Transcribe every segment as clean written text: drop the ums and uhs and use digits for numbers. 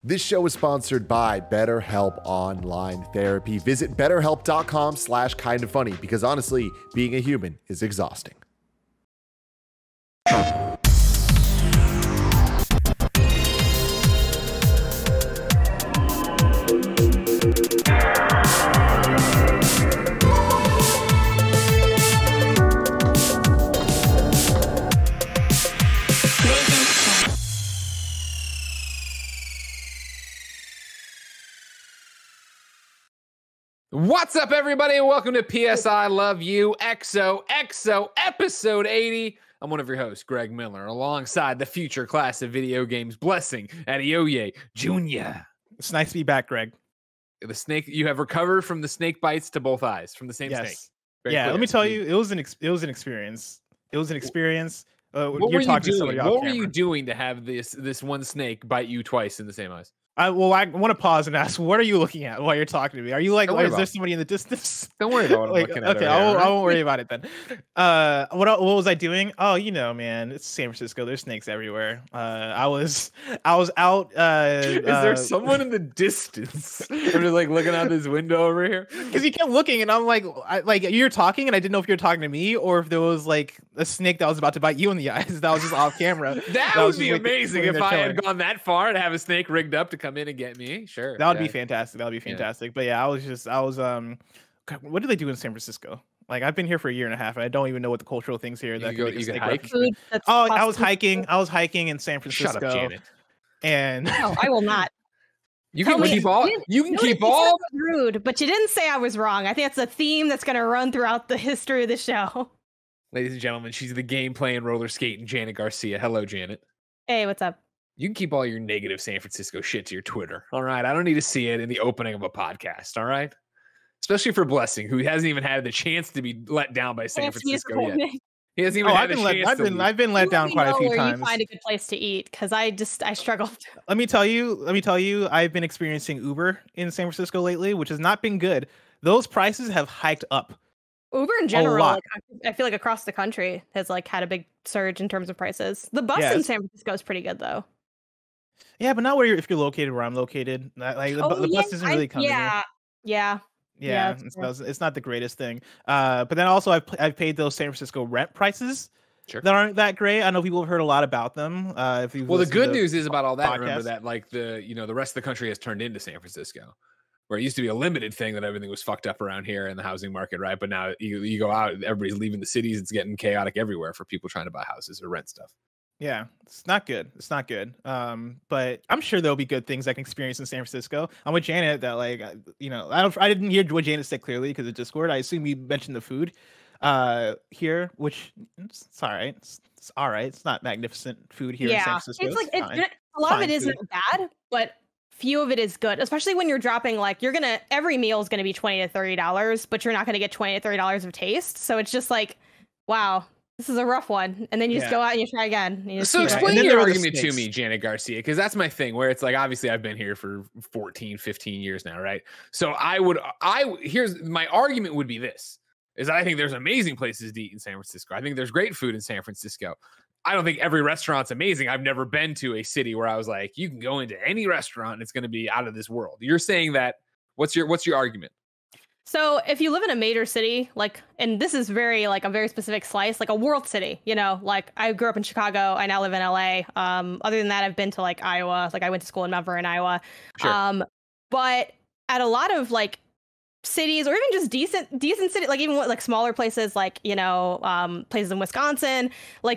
This show is sponsored by BetterHelp Online Therapy. Visit betterhelp.com/kindoffunny because honestly, being a human is exhausting. What's up, everybody, and welcome to PSI Love You XOXO episode 80. I'm one of your hosts, Greg Miller, alongside the future class of video games, Blessing Adeoye Jr. It's nice to be back, Greg. The snake, you have recovered from the snake bites to both eyes from the same snake. Very yeah, clear. let me tell you, it was an experience. It was an experience. What were you doing? What were you doing to have this one snake bite you twice in the same eyes? I want to pause and ask, what are you looking at while you're talking to me? Are you like, is there somebody in the distance? Don't worry about what I'm looking at. Okay, I won't worry about it then. What was I doing? Oh, you know, man, it's San Francisco. There's snakes everywhere. I was out. Is there someone in the distance? I'm just like looking out this window over here because you kept looking, and I'm like you're talking, and I didn't know if you were talking to me or if there was like a snake that was about to bite you in the eyes. That was just off camera. that would be amazing if I had gone that far to have a snake rigged up to come in and get me. Sure, that would be fantastic. That would be fantastic. Yeah. But yeah, I was what do they do in San Francisco? Like, I've been here for a year and a half, and I don't even know what the cultural things here that you can hike. I was hiking in San Francisco. Shut up, Janet. And no, I will not. You can keep all. You can keep all. Rude, but you didn't say I was wrong. I think that's a theme that's going to run throughout the history of the show. Ladies and gentlemen, she's the game playing roller skating Janet Garcia. Hello, Janet. Hey, what's up? You can keep all your negative San Francisco shit to your Twitter. All right. I don't need to see it in the opening of a podcast. All right. Especially for Blessing, who hasn't even had the chance to be let down by San Francisco yet. He hasn't even had a chance. I've been let down quite a few times. You find a good place to eat because I struggle. Let me tell you, I've been experiencing Uber in San Francisco lately, which has not been good. Those prices have hiked up. Uber in general, like, I feel like across the country has like had a big surge in terms of prices. The bus in San Francisco is pretty good though. Yeah, but not if you're located where I'm located. Like the bus isn't really coming. Yeah, it's not the greatest thing. But then also I've paid those San Francisco rent prices that aren't that great. I know people have heard a lot about them. The good news is about all that. Podcast. Remember that like the rest of the country has turned into San Francisco, where it used to be a limited thing that everything was fucked up around here in the housing market, right? But now you go out, everybody's leaving the cities. It's getting chaotic everywhere for people trying to buy houses or rent stuff. Yeah, it's not good. But I'm sure there'll be good things I can experience in San Francisco. I'm with Janet that I didn't hear what Janet said clearly because of Discord. I assume you mentioned the food here, which it's all right. It's all right. It's not magnificent food here in San Francisco. It's like a lot of it isn't bad, but few of it is good, especially when you're dropping every meal is going to be $20 to $30, but you're not going to get $20 to $30 of taste. So it's just like, wow. This is a rough one. And then you just go out and you try again. So explain your argument to me, Janet Garcia, because that's my thing where it's like, obviously I've been here for 14, 15 years now, right? So here's my argument would be this, is that I think there's amazing places to eat in San Francisco. I think there's great food in San Francisco. I don't think every restaurant's amazing. I've never been to a city where I was like, you can go into any restaurant and it's going to be out of this world. You're saying that, what's your argument? So if you live in a major city, and this is very a very specific slice, like a world city, I grew up in Chicago. I now live in LA. Other than that, I've been to Iowa. I went to school in Mount Vernon, Iowa. Sure. But at a lot of cities or even just decent cities, even smaller places, places in Wisconsin,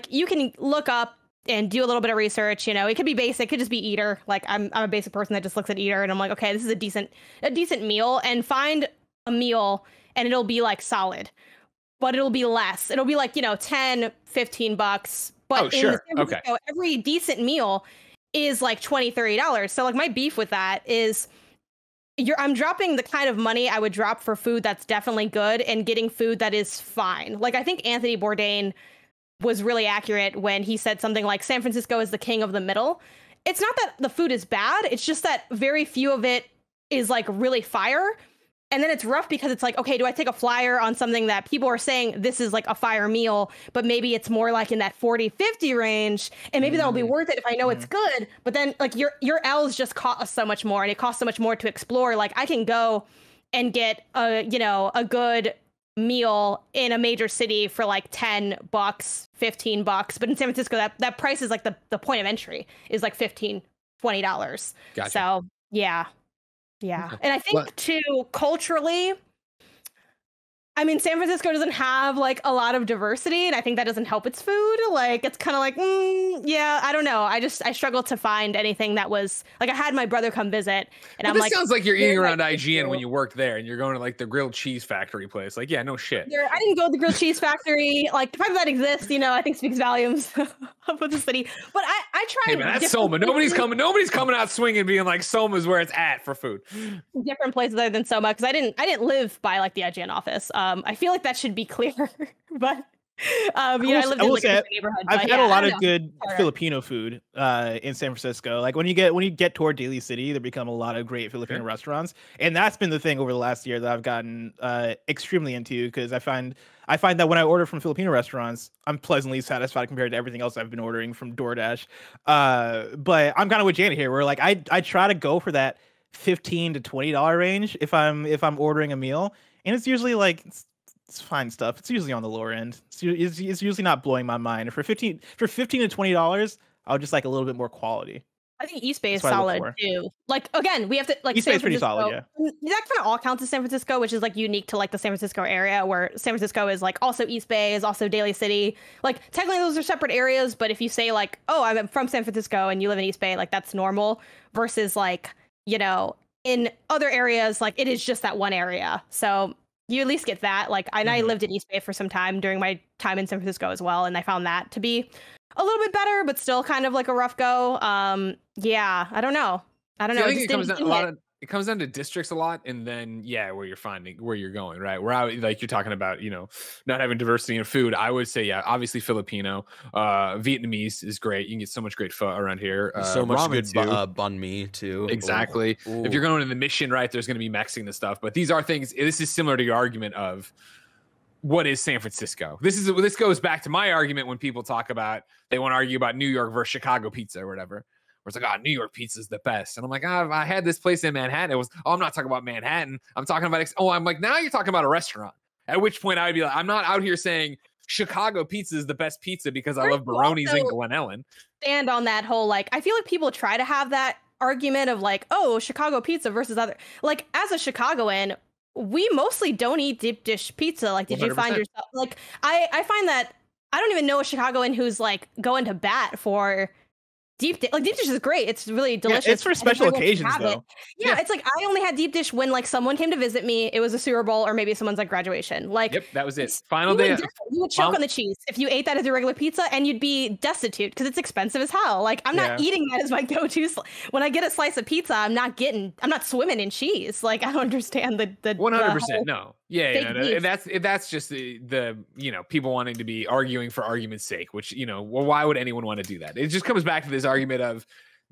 you can look up and do a little bit of research. It could be basic, it could just be Eater. I'm a basic person that just looks at Eater and I'm like, okay, this is a decent meal, and find a meal and it'll be solid, but it'll be less. It'll be $10, $15. But in San Francisco, every decent meal is $20, $30. So my beef with that is I'm dropping the kind of money I would drop for food that's definitely good and getting food that is fine. I think Anthony Bourdain was really accurate when he said something like San Francisco is the king of the middle. It's not that the food is bad. It's just that very few of it is really fire. And then it's rough because it's like, okay, do I take a flyer on something that people are saying this is like a fire meal, but maybe it's more like in that 40, 50 range, and maybe that'll be worth it if I know it's good. But then like your L's just cost so much more, and it costs so much more to explore. Like I can go and get a good meal in a major city for like $10, $15, but in San Francisco that price is like the point of entry is like $15, $20. Gotcha. So yeah. And I think too, culturally, I mean, San Francisco doesn't have like a lot of diversity, and I think that doesn't help its food. Like, it's kind of like, yeah, I don't know. I struggled to find anything that was like, I had my brother come visit, and I'm this like, sounds like you're eating around IGN when you worked there, and you're going to like the grilled cheese factory place. Like, yeah, no shit. I didn't go to the grilled cheese factory. Like, the fact that exists, I think speaks volumes of the city. But I tried. Hey man, that's Soma. Nobody's coming out swinging, being like Soma's where it's at for food. Different places other than Soma, because I didn't live by like the IGN office. I feel like that should be clear, but I lived in like a neighborhood. I've had a lot of good Filipino food in San Francisco. Like when you get toward Daly City, there become a lot of great Filipino restaurants, and that's been the thing over the last year that I've gotten extremely into, because I find that when I order from Filipino restaurants, I'm pleasantly satisfied compared to everything else I've been ordering from DoorDash. But I'm kind of with Janet here, where like I try to go for that $15 to $20 range if I'm ordering a meal, and it's usually like it's fine stuff. It's usually on the lower end. It's usually not blowing my mind. For $15 to $20, I'll just like a little bit more quality. I think East Bay is solid too. Like again, we have to like East Bay is pretty solid, yeah. That kind of all counts as San Francisco, which is like unique to like the San Francisco area, where San Francisco is like also East Bay, is also Daly City. Like technically those are separate areas, but if you say like, oh, I'm from San Francisco and you live in East Bay, like that's normal, versus like, in other areas, like it is just that one area. So you at least get that. Like, and I lived in East Bay for some time during my time in San Francisco as well, and I found that to be a little bit better, but still kind of like a rough go. Yeah, I don't know. I think it comes down to districts a lot, and then where you're going, right? Where like you're talking about, not having diversity in food. I would say, obviously Filipino, Vietnamese is great. You can get so much great pho around here. So much good banh mi too. Exactly. Ooh. If you're going to the Mission, right, there's going to be Mexican and stuff. But these are things. This is similar to your argument of what is San Francisco. This goes back to my argument when people talk about they want to argue about New York versus Chicago pizza or whatever. It's like, New York pizza is the best. And I'm like, I had this place in Manhattan. I'm not talking about Manhattan. I'm talking about, I'm like, now you're talking about a restaurant. At which point I would be like, I'm not out here saying Chicago pizza is the best pizza because I love Baroni's in Glen Ellen. Stand on that whole, like, I feel like people try to have that argument of like, oh, Chicago pizza versus other. Like, as a Chicagoan, we mostly don't eat deep dish pizza. Like, did 100%. You find yourself, like, I find that I don't even know a Chicagoan who's like going to bat for deep dish is great. It's really delicious. Yeah, it's for special occasions though. Yeah, it's like I only had deep dish when like someone came to visit me. It was a Super Bowl or maybe someone's like graduation. Like, yep, that was it. Final day. You would choke on the cheese if you ate that as your regular pizza, and you'd be destitute because it's expensive as hell. Like, I'm not eating that as my go-to. When I get a slice of pizza, I'm not swimming in cheese. Like, I don't understand the 100%. No. Yeah, that's just the people wanting to be arguing for argument's sake, which why would anyone want to do that? It just comes back to this argument of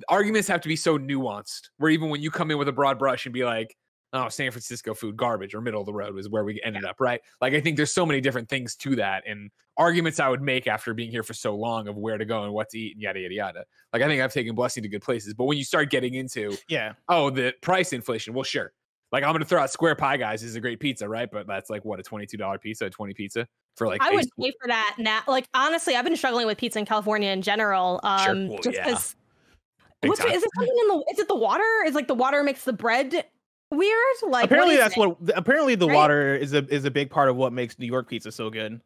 arguments have to be so nuanced, where even when you come in with a broad brush and be like, oh, San Francisco food garbage or middle of the road was where we ended up, right? Like, I think there's so many different things to that, and arguments I would make after being here for so long of where to go and what to eat and yada yada yada. Like, I think I've taken Blessing to good places, but when you start getting into the price inflation, well, sure. Like, I'm going to throw out Square Pie Guys is a great pizza, right? But that's like, what, a $22 pizza, a 20 pizza for like. I would pay for that now. Like, honestly, I've been struggling with pizza in California in general. Just because. Is it something is it the water? Is like the water makes the bread weird? Like, apparently the water is a big part of what makes New York pizza so good.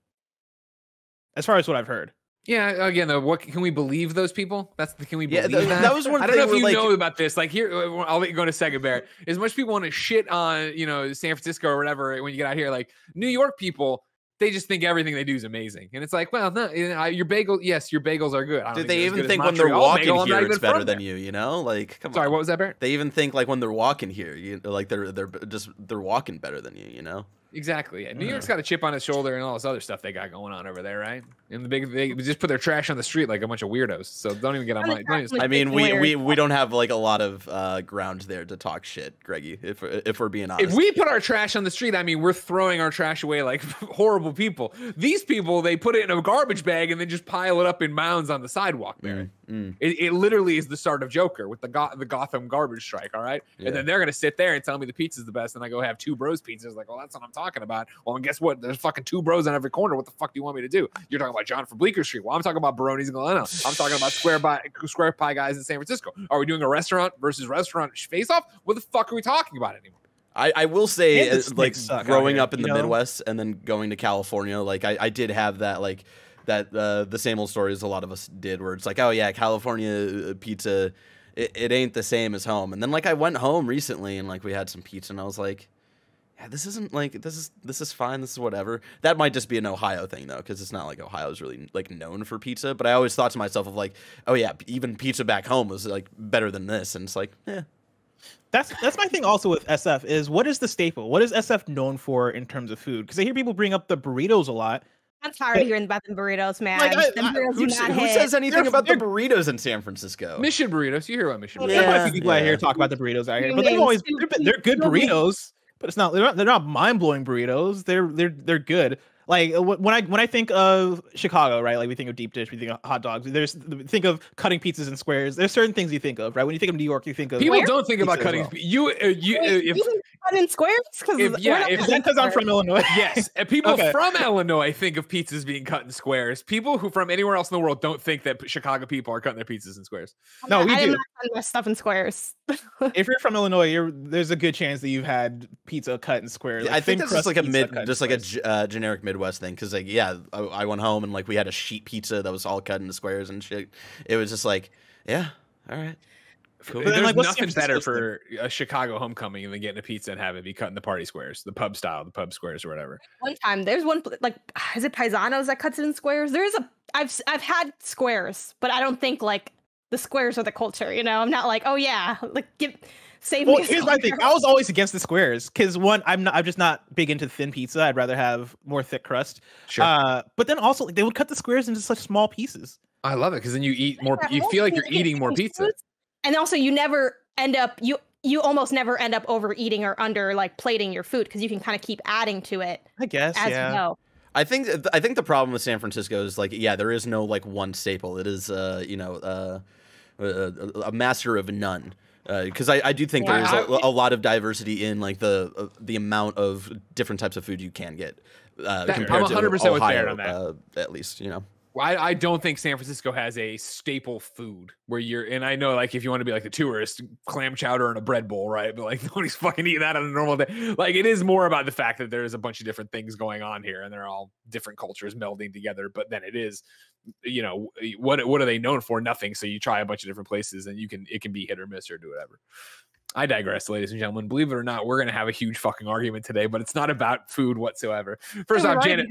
As far as what I've heard. Yeah, again, what can we believe those people? Can we believe that? That was one. I don't know if you know about this. Like, here, I'll let you go in a second, Bear. As much people want to shit on, San Francisco or whatever when you get out here, like New York people, they just think everything they do is amazing, and it's like, well, no, your bagel, yes, your bagels are good. Did they even think when they're walking here it's better than you? Like, come on. Sorry, what was that, Bear? They even think like when they're walking here, like they're walking better than you. Exactly. Yeah. New York's got a chip on its shoulder and all this other stuff they got going on over there, right? And they just put their trash on the street like a bunch of weirdos. So don't even get on my. I mean, we don't have like a lot of ground there to talk shit, Greggy. If we're being honest, if we put our trash on the street, I mean, we're throwing our trash away like horrible people. These people, they put it in a garbage bag and then just pile it up in mounds on the sidewalk there. It literally is the start of Joker with the Gotham garbage strike. All right, and then they're gonna sit there and tell me the pizza's the best, and I go have Two Bros pizzas. Like, well, that's what I'm talking about. Well, and guess what? There's fucking Two Bros on every corner. What the fuck do you want me to do? You're talking about John from Bleecker Street. Well, I'm talking about Baroni's in Galena. I'm talking about Square Pie guys in San Francisco. Are we doing a restaurant versus restaurant face off? What the fuck are we talking about anymore? I will say, like, growing up in the Midwest and then going to California, like I did have that, like, the same old stories a lot of us did, where it's like, oh yeah, California pizza, it ain't the same as home. And then like I went home recently and like we had some pizza and I was like, yeah, this isn't like, this is fine, this is whatever. That might just be an Ohio thing though, because it's not like Ohio's really like known for pizza. But I always thought to myself of like, oh yeah, even pizza back home was like better than this, and it's like, yeah. That's my thing also with SF is, what is the staple? What is SF known for in terms of food? Because I hear people bring up the burritos a lot. I'm tired of hearing about the burritos, man. Like, who says anything about the burritos in San Francisco? Mission burritos. You hear about mission burritos? There might be people out here talk about the burritos out here, but they're good burritos. But it's not, they're not mind blowing burritos. They're good. Like when I think of Chicago, right? Like we think of deep dish, we think of hot dogs. Think of cutting pizzas in squares. There's certain things you think of, right? When you think of New York, you think of people don't think about cutting. If cut in squares, because I'm from Illinois. Yes, and people from Illinois think of pizzas being cut in squares. People who from anywhere else in the world don't think that Chicago people are cutting their pizzas in squares. No, we do. I'm not cutting my stuff in squares. If you're from Illinois, there's a good chance that you've had pizza cut in squares. Like, I think that's just like a generic Midwest thing, because like, yeah, I went home and like we had a sheet pizza that was all cut into squares and shit. It was just like, yeah, all right. Cool. There's like, nothing better for a Chicago homecoming than getting a pizza and have it be cut in the party squares, the pub style, the pub squares or whatever. One time, there's one like, is it Paisanos that cuts it in squares? I've had squares, but I don't think like the squares are the culture. You know, I'm not like, oh yeah, like save me. Here's my thing. I was always against the squares because one, I'm just not big into thin pizza. I'd rather have more thick crust. Sure. But then also like, they would cut the squares into such small pieces. I love it because then you eat more. You feel like you're eating more pizza. And also, you never end up you almost never end up overeating or under like plating your food because you can kind of keep adding to it. I guess, as you go. I think the problem with San Francisco is like, yeah, there is no like one staple. It is a master of none. Because I do think there is a lot of diversity in like the amount of different types of food you can get compared I'm 100% to with Ohio, on that. At least, you know. I don't think San Francisco has a staple food where and I know like if you want to be like the tourist, clam chowder and a bread bowl, right? But like nobody's fucking eating that on a normal day. Like it is more about the fact that there's a bunch of different things going on here and they're all different cultures melding together. But then it is, you know, what are they known for? Nothing. So you try a bunch of different places and it can be hit or miss or do whatever. I digress, ladies and gentlemen. Believe it or not, we're going to have a huge fucking argument today, but it's not about food whatsoever. First off, Janet.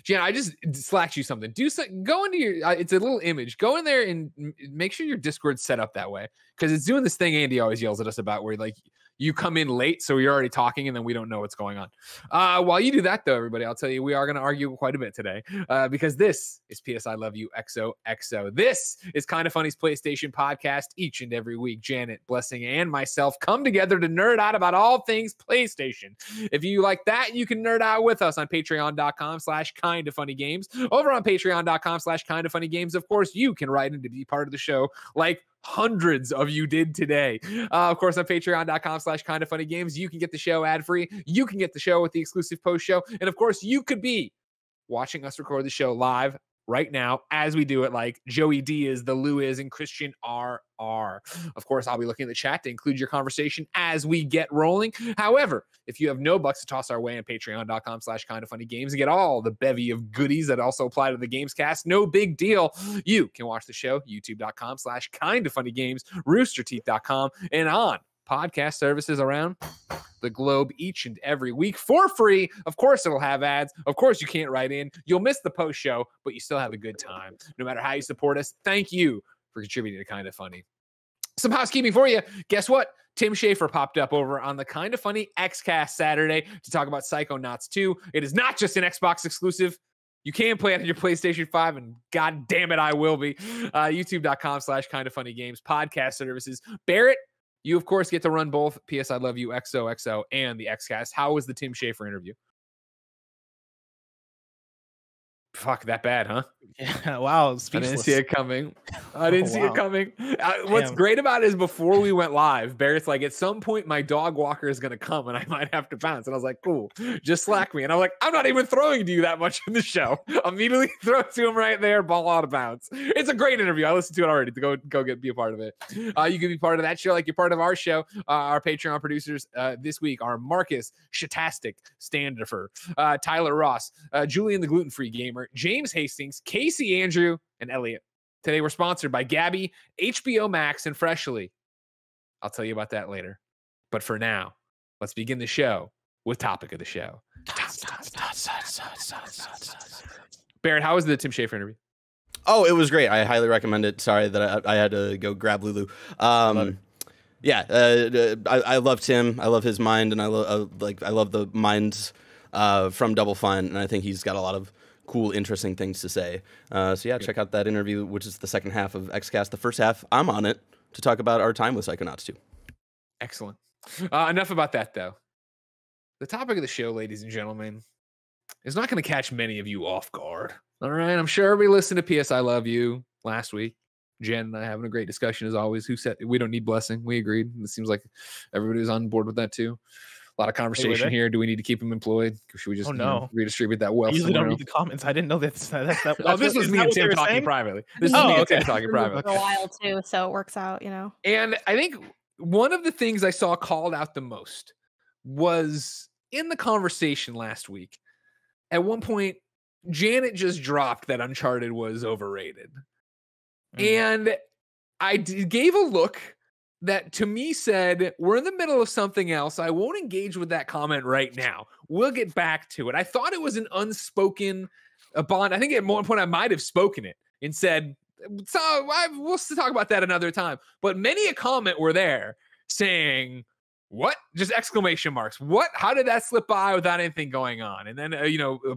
Jan, I just slacked you something. Go into your. It's a little image. Go in there and make sure your Discord's set up that way because it's doing this thing Andy always yells at us about, where like you come in late, so you're already talking, and then we don't know what's going on. While you do that, though, everybody, I'll tell you we are going to argue quite a bit today because this is PS I Love You XOXO. This is Kind of Funny's PlayStation podcast. Each and every week, Janet, Blessing, and myself come together to nerd out about all things PlayStation. If you like that, you can nerd out with us on patreon.com/kindoffunnygames. Over on patreon.com/kindoffunnygames, of course, you can write in to be part of the show like hundreds of you did today. Of course, on patreon.com/kindoffunnygames, you can get the show ad-free. You can get the show with the exclusive post show. And of course, you could be watching us record the show live right now as we do it, like Joey D is, the Lou is, and Christian RR. Of course, I'll be looking at the chat to include your conversation as we get rolling. However, if you have no bucks to toss our way on patreon.com/kindoffunnygames and get all the bevy of goodies that also apply to the Gamescast, no big deal. You can watch the show, youtube.com/kindoffunnygames, roosterteeth.com, and on podcast services around the globe each and every week for free. Of course, it'll have ads. Of course, you can't write in. You'll miss the post show, but you still have a good time. No matter how you support us, thank you for contributing to Kind of Funny. Some housekeeping for you. Guess what? Tim Schafer popped up over on the Kind of Funny XCast Saturday to talk about Psychonauts 2. It is not just an Xbox exclusive. You can play it on your PlayStation 5, and god damn it, I will be. YouTube.com/kindoffunnygames, podcast services. Barrett, you, of course, get to run both PS I Love You, XOXO, and the XCast. How was the Tim Schafer interview? Fuck, that bad, huh? Yeah, wow. I didn't see it coming. What's great about it is before we went live, Barrett's like, at some point, my dog walker is going to come and I might have to bounce. And I was like, cool, just slack me. And I'm like, I'm not even throwing to you that much in the show. Immediately throw it to him right there, ball out of bounds. It's a great interview. I listened to it already. To be a part of it. You can be part of that show like you're part of our show. Our Patreon producers this week are Marcus Shatastic Standifer, Tyler Ross, Julian the Gluten-Free Gamer, James Hastings, Casey Andrew, and Elliot. Today we're sponsored by Gabby, HBO Max, and Freshly. I'll tell you about that later. But for now, let's begin the show with topic of the show. Barrett, how was the Tim Schafer interview? Oh, it was great. I highly recommend it. Sorry that I had to go grab Lulu. Yeah, I love Tim. I love his mind, and I love the minds from Double Fine, and I think he's got a lot of cool, interesting things to say. So yeah, check out that interview, which is the second half of XCast. The first half, I'm on it to talk about our time with Psychonauts 2. Excellent. Enough about that, though. The topic of the show, ladies and gentlemen, is not going to catch many of you off guard. All right, I'm sure everybody listened to PS I Love You last week. Jen and I having a great discussion as always. Who said we don't need blessing? We agreed. It seems like everybody was on board with that too. A lot of conversation here. Do we need to keep him employed? Should we just redistribute that wealth? I usually don't read the comments. I didn't know that. This was me and Tim talking privately. This is me and Tim talking privately. For a while too, so it works out, you know. And I think one of the things I saw called out the most was in the conversation last week. At one point, Janet just dropped that Uncharted was overrated. And I gave a look that to me said, we're in the middle of something else. I won't engage with that comment right now. We'll get back to it. I thought it was an unspoken bond. I think at one point I might have spoken it and said, so we'll talk about that another time. But many a comment were there saying, what? Just exclamation marks. What? How did that slip by without anything going on? And then,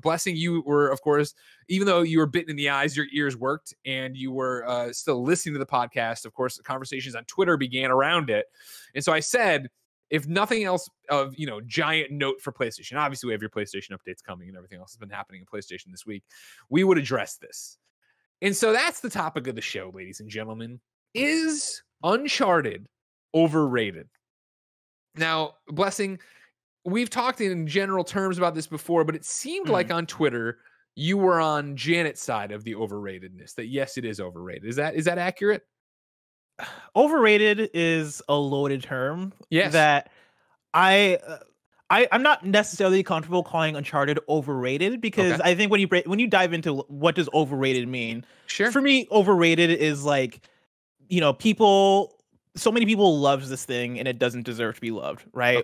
Blessing, you were, of course, even though you were bitten in the eyes, your ears worked and you were still listening to the podcast. Of course, the conversations on Twitter began around it. And so I said, if nothing else of, giant note for PlayStation, obviously we have your PlayStation updates coming and everything else has been happening in PlayStation this week, we would address this. And so that's the topic of the show, ladies and gentlemen. Is Uncharted overrated? Now, Blessing, we've talked in general terms about this before, but it seemed like on Twitter you were on Janet's side of the overratedness. That yes, it is overrated. Is that accurate? Overrated is a loaded term. Yes. That I'm not necessarily comfortable calling Uncharted overrated because I think when you dive into what does overrated mean, sure. For me, overrated is like, so many people loves this thing and it doesn't deserve to be loved, right?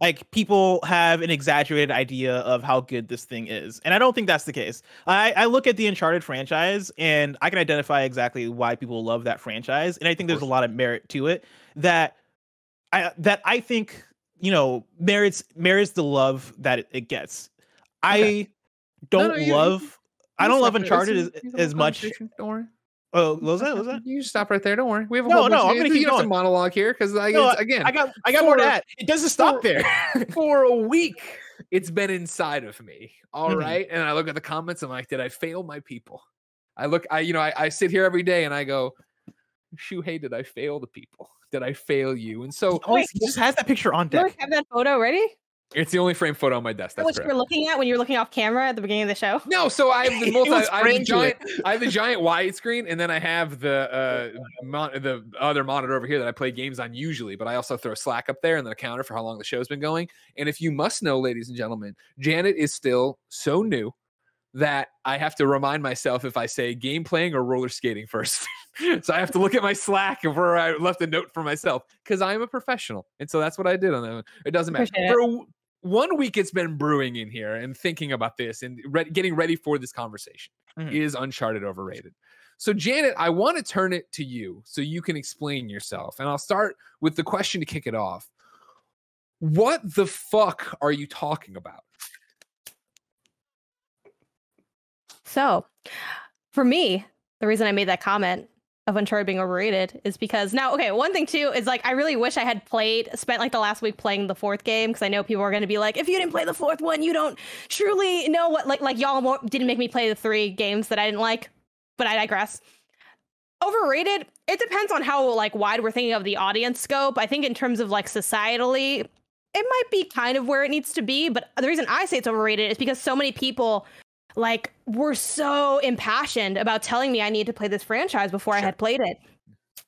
Like people have an exaggerated idea of how good this thing is. And I don't think that's the case. I look at the Uncharted franchise and I can identify exactly why people love that franchise. And I think there's a lot of merit to it that I think, merits the love that it gets. I don't love Uncharted as much. Don't worry. Oh, what was that? You just stop right there. Don't worry. We have a I'm gonna keep going. Some monologue here because I got more to add. It doesn't stop there. For a week, it's been inside of me. All right, and I look at the comments. I'm like, did I fail my people? I sit here every day and I go, hey, did I fail the people? Did I fail you? And so he just has that picture on deck. You have that photo ready? It's the only frame photo on my desk. That's what you were looking at when you were looking off camera at the beginning of the show. No, so I have I have the giant widescreen, and then I have the other monitor over here that I play games on usually. But I also throw Slack up there and then a counter for how long the show's been going. And if you must know, ladies and gentlemen, Janet is still so new that I have to remind myself if I say game playing or roller skating first. So I have to look at my Slack where I left a note for myself because I am a professional. And so that's what I did on that one. It doesn't matter. For 1 week, it's been brewing in here and thinking about this and getting ready for this conversation. Is Uncharted overrated? So Janet, I want to turn it to you so you can explain yourself. And I'll start with the question to kick it off. What the fuck are you talking about? So, for me, the reason I made that comment of Uncharted being overrated is because now, okay, one thing too is like I really wish I had spent like the last week playing the fourth game, because I know people are going to be like, if you didn't play the fourth one, you don't truly know what like y'all didn't make me play the 3 games that I didn't like. But I digress. Overrated, it depends on how like wide we're thinking of the audience scope. I think in terms of like societally, it might be kind of where it needs to be. But the reason I say it's overrated is because so many people like were so impassioned about telling me I need to play this franchise before I had played it.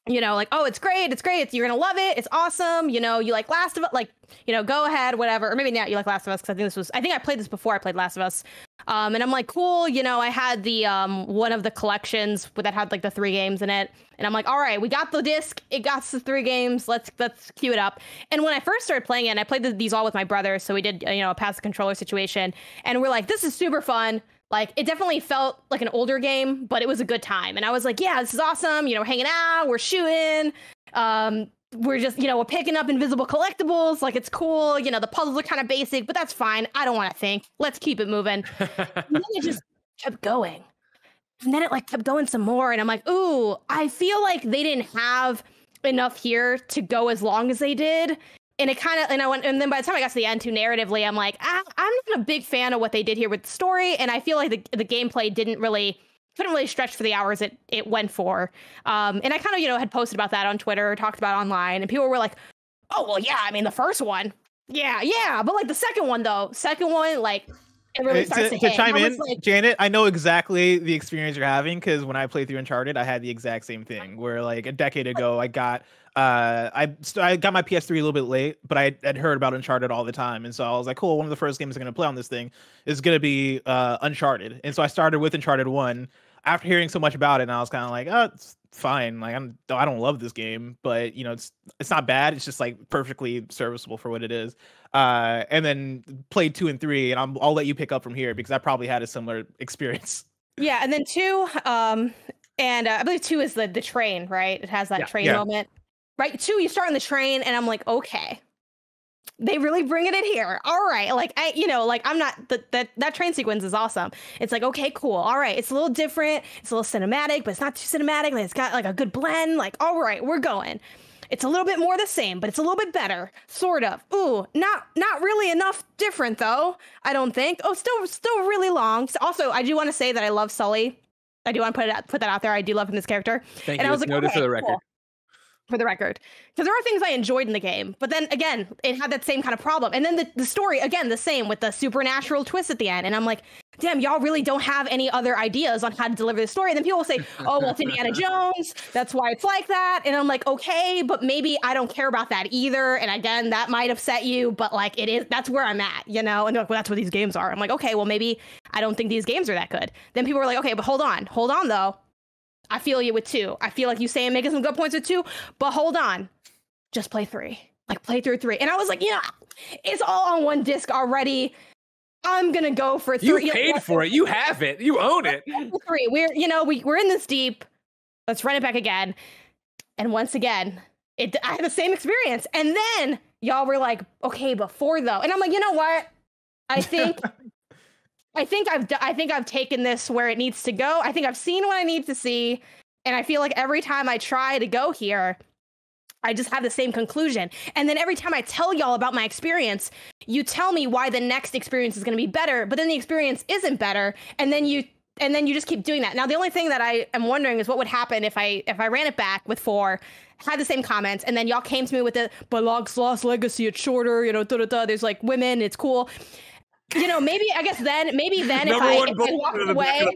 You know, like, oh, it's great. You're going to love it. It's awesome. You know, you like Last of Us, like, you know, go ahead, whatever. Or maybe not you like Last of Us, because I think I played this before I played Last of Us. And I'm like, cool. You know, I had the one of the collections that had like the 3 games in it. And I'm like, all right, we got the disc. It got the 3 games. Let's queue it up. And when I first started playing it, and I played these all with my brother. So we did, you know, a pass the controller situation. And we're like, this is super fun. Like, it definitely felt like an older game, but it was a good time. And I was like, yeah, this is awesome. You know, we're hanging out, we're shooting. We're just, you know, we're picking up invisible collectibles. Like, it's cool. You know, the puzzles are kind of basic, but that's fine. I don't want to think. Let's keep it moving. And then it just kept going. And then it like kept going some more. And I'm like, ooh, I feel like they didn't have enough here to go as long as they did. And it kind of, and then by the time I got to the end too, narratively, I'm like, I'm not a big fan of what they did here with the story. And I feel like the gameplay couldn't really stretch for the hours it went for. And I kind of, you know, had posted about that on Twitter, talked about it online, and people were like, oh, well, yeah, I mean, the first one. Yeah. But like the second one, like, it really starts to hit. Chime in, like, Janet, I know exactly the experience you're having, because when I played through Uncharted, I had the exact same thing where like a decade ago, I got my PS3 a little bit late, but I had heard about Uncharted all the time. And so I was like, cool, one of the first games I'm going to play on this thing is going to be Uncharted. And so I started with Uncharted 1 after hearing so much about it. And I was kind of like, oh, it's fine. Like, I don't love this game, but you know, it's not bad. It's just like perfectly serviceable for what it is. And then played 2 and 3, and I'll let you pick up from here, because I probably had a similar experience. Yeah. And then 2, and I believe 2 is the train, right? It has that train moment. Right, 2, you start on the train, and I'm like, okay, they really bring it in here. All right, like I'm not that train sequence is awesome. It's like, okay, cool. All right, it's a little different. It's a little cinematic, but it's not too cinematic. Like, it's got like a good blend. Like, all right, we're going. It's a little bit more the same, but it's a little bit better, sort of. Ooh, not really enough different though. I don't think. Oh, still really long. So also, I do want to say that I love Sully. I do want to put that out there. I do love him, this character. Thank you. I was like, noted for the record. Cool. For the record, because there are things I enjoyed in the game, but then again, it had that same kind of problem. And then the story, again, the same with the supernatural twist at the end. And I'm like, damn, y'all really don't have any other ideas on how to deliver the story. And then people will say, oh, well, it's Indiana Jones, that's why it's like that. And I'm like, okay, but maybe I don't care about that either. And again, that might upset you, but like, that's where I'm at, you know? And they're like, well, that's what these games are. I'm like, okay, well, maybe I don't think these games are that good. Then people were like, okay, but hold on though. I feel you with 2. I feel like you saying making some good points with 2, but hold on. Just play 3. Like, play through 3. And I was like, yeah, it's all on one disc already. I'm gonna go for 3. You paid for it. You have it. You own it. 3. We're in this deep. Let's run it back again. And once again, I had the same experience. And then y'all were like, okay, but 4 though. And I'm like, you know what? I think I've taken this where it needs to go. I think I've seen what I need to see. And I feel like every time I try to go here, I just have the same conclusion. And then every time I tell y'all about my experience, you tell me why the next experience is going to be better, but then the experience isn't better. And then you just keep doing that. Now, the only thing that I am wondering is what would happen if I ran it back with 4, had the same comments, and then y'all came to me with the, but Lost Legacy, it's shorter, you know, there's like women, it's cool. You know, maybe then if I walked away,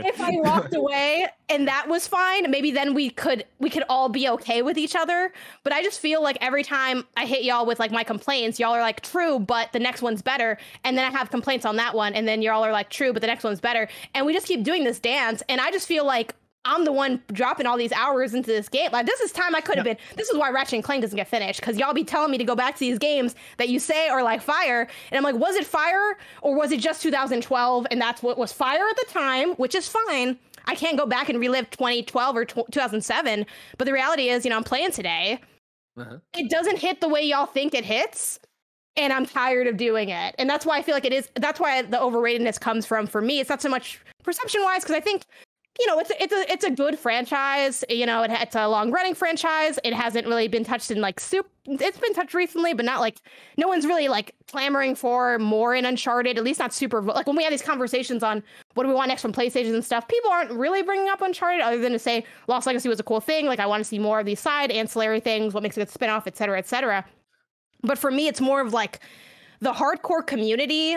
if I walked away and that was fine, maybe then we could all be okay with each other. But I just feel like every time I hit y'all with like my complaints, y'all are like, true, but the next one's better. And then I have complaints on that one, and then y'all are like, true, but the next one's better. And we just keep doing this dance, and I just feel like I'm the one dropping all these hours into this game. Like, this is time I could have been. This is why Ratchet & Clank doesn't get finished, because y'all be telling me to go back to these games that you say are like fire. And I'm like, was it fire, or was it just 2012? And that's what was fire at the time, which is fine. I can't go back and relive 2012 or 2007. But the reality is, I'm playing today. It doesn't hit the way y'all think it hits. And I'm tired of doing it. And that's why I feel like it is. That's why the overratedness comes from for me. It's not so much perception wise, because I think, it's a good franchise. It's a long running franchise. It hasn't really been touched in it's been touched recently, but not no one's really clamoring for more in Uncharted, at least not super. Like when we have these conversations on what do we want next from PlayStation and stuff, people aren't really bringing up Uncharted other than to say Lost Legacy was a cool thing. I want to see more of these side ancillary things, what makes it a spinoff, et cetera, et cetera. But for me, it's more of the hardcore community,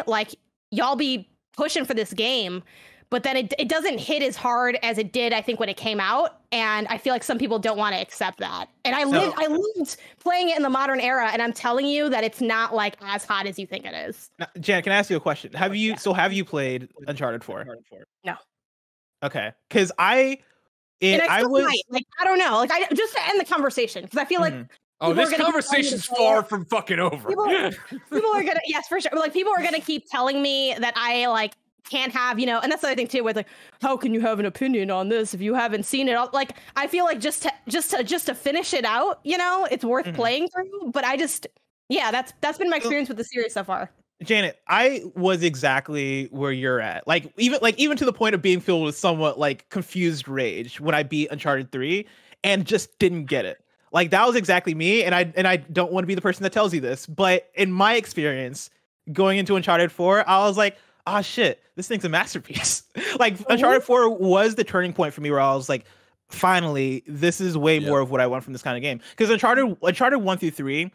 y'all be pushing for this game. But then it doesn't hit as hard as it did, I think, when it came out. And I feel like some people don't want to accept that. And I lived playing it in the modern era. And I'm telling you that it's not as hot as you think it is. Now, Jan, can I ask you a question? Have you played Uncharted 4? No. Okay. Because I don't know. Just to end the conversation, because I feel like this conversation's far from fucking over. People are gonna, yes, for sure. People are gonna keep telling me that I can't have, and that's the other thing too, with how can you have an opinion on this if you haven't seen it all? I feel like just to finish it out, it's worth playing through. But that's been my experience with the series so far. Janet, I was exactly where you're at. Even to the point of being filled with somewhat confused rage when I beat Uncharted 3 and just didn't get it. That was exactly me, and I don't want to be the person that tells you this, but in my experience going into Uncharted 4, I was like, ah, shit, this thing's a masterpiece. Uncharted 4 was the turning point for me where I was like, finally, this is way more of what I want from this kind of game. Because Uncharted 1 through 3,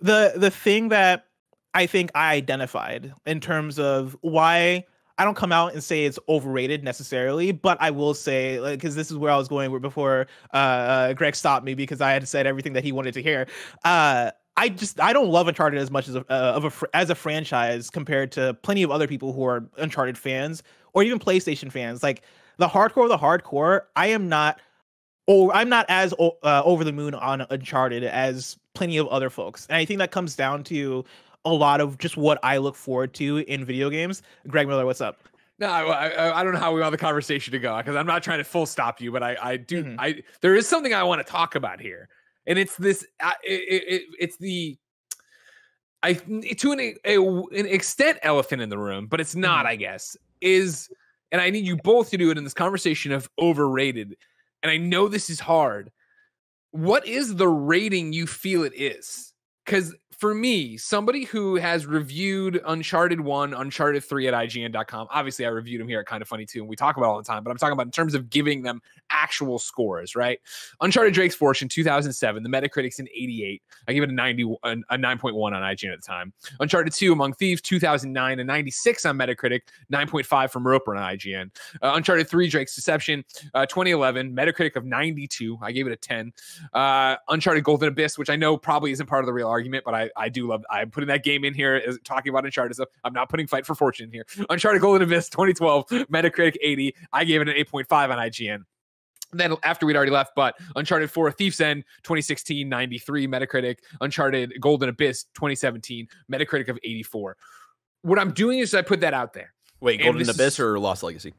the thing that I think I identified in terms of why I don't come out and say it's overrated necessarily, but I will say, because this is where I was going before Greg stopped me because I had said everything that he wanted to hear. I don't love Uncharted as much as a franchise compared to plenty of other people who are Uncharted fans or even PlayStation fans. The hardcore of the hardcore, I'm not as over the moon on Uncharted as plenty of other folks, and I think that comes down to a lot of just what I look forward to in video games. Greg Miller, what's up? No, I don't know how we want the conversation to go, because I'm not trying to full stop you, but I do. There is something I want to talk about here. And it's this, to an extent, elephant in the room, but it's not, I guess, and I need you both to do it in this conversation of overrated. And I know this is hard. What is the rating you feel it is? Because for me, somebody who has reviewed Uncharted 1, Uncharted 3 at IGN.com, obviously I reviewed them here at Kind of Funny too, and we talk about it all the time, but I'm talking about in terms of giving them actual scores, right? Uncharted Drake's Fortune, 2007, the Metacritic's an 88. I gave it a 9.1 on IGN at the time. Uncharted 2, Among Thieves, 2009, a 96 on Metacritic, 9.5 from Roper on IGN. Uncharted 3, Drake's Deception, 2011, Metacritic of 92. I gave it a 10. Uncharted Golden Abyss, which I know probably isn't part of the real argument, but I do love. I'm putting that game in here as talking about Uncharted, so I'm not putting Fight for Fortune here. Uncharted Golden Abyss 2012, Metacritic 80. I gave it an 8.5 on IGN. Then after we'd already left, but Uncharted 4 Thief's End 2016, 93 Metacritic. Uncharted Golden Abyss 2017, Metacritic of 84. What I'm doing is I put that out there. Wait, Golden Abyss or Lost Legacy?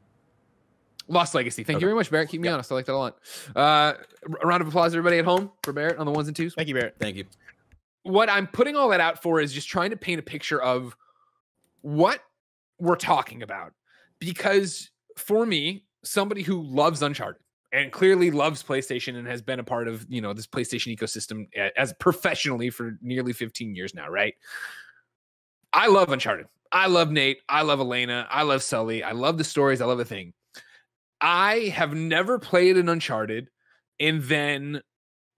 Lost Legacy. Thank you very much, Barrett. Keep me honest. I like that a lot. A round of applause, everybody at home, for Barrett on the ones and twos. Thank you, Barrett. Thank you. What I'm putting all that out for is just trying to paint a picture of what we're talking about. Because for me, somebody who loves Uncharted and clearly loves PlayStation and has been a part of, this PlayStation ecosystem as professionally for nearly 15 years now, right? I love Uncharted. I love Nate. I love Elena. I love Sully. I love the stories. I love the thing. I have never played an Uncharted and then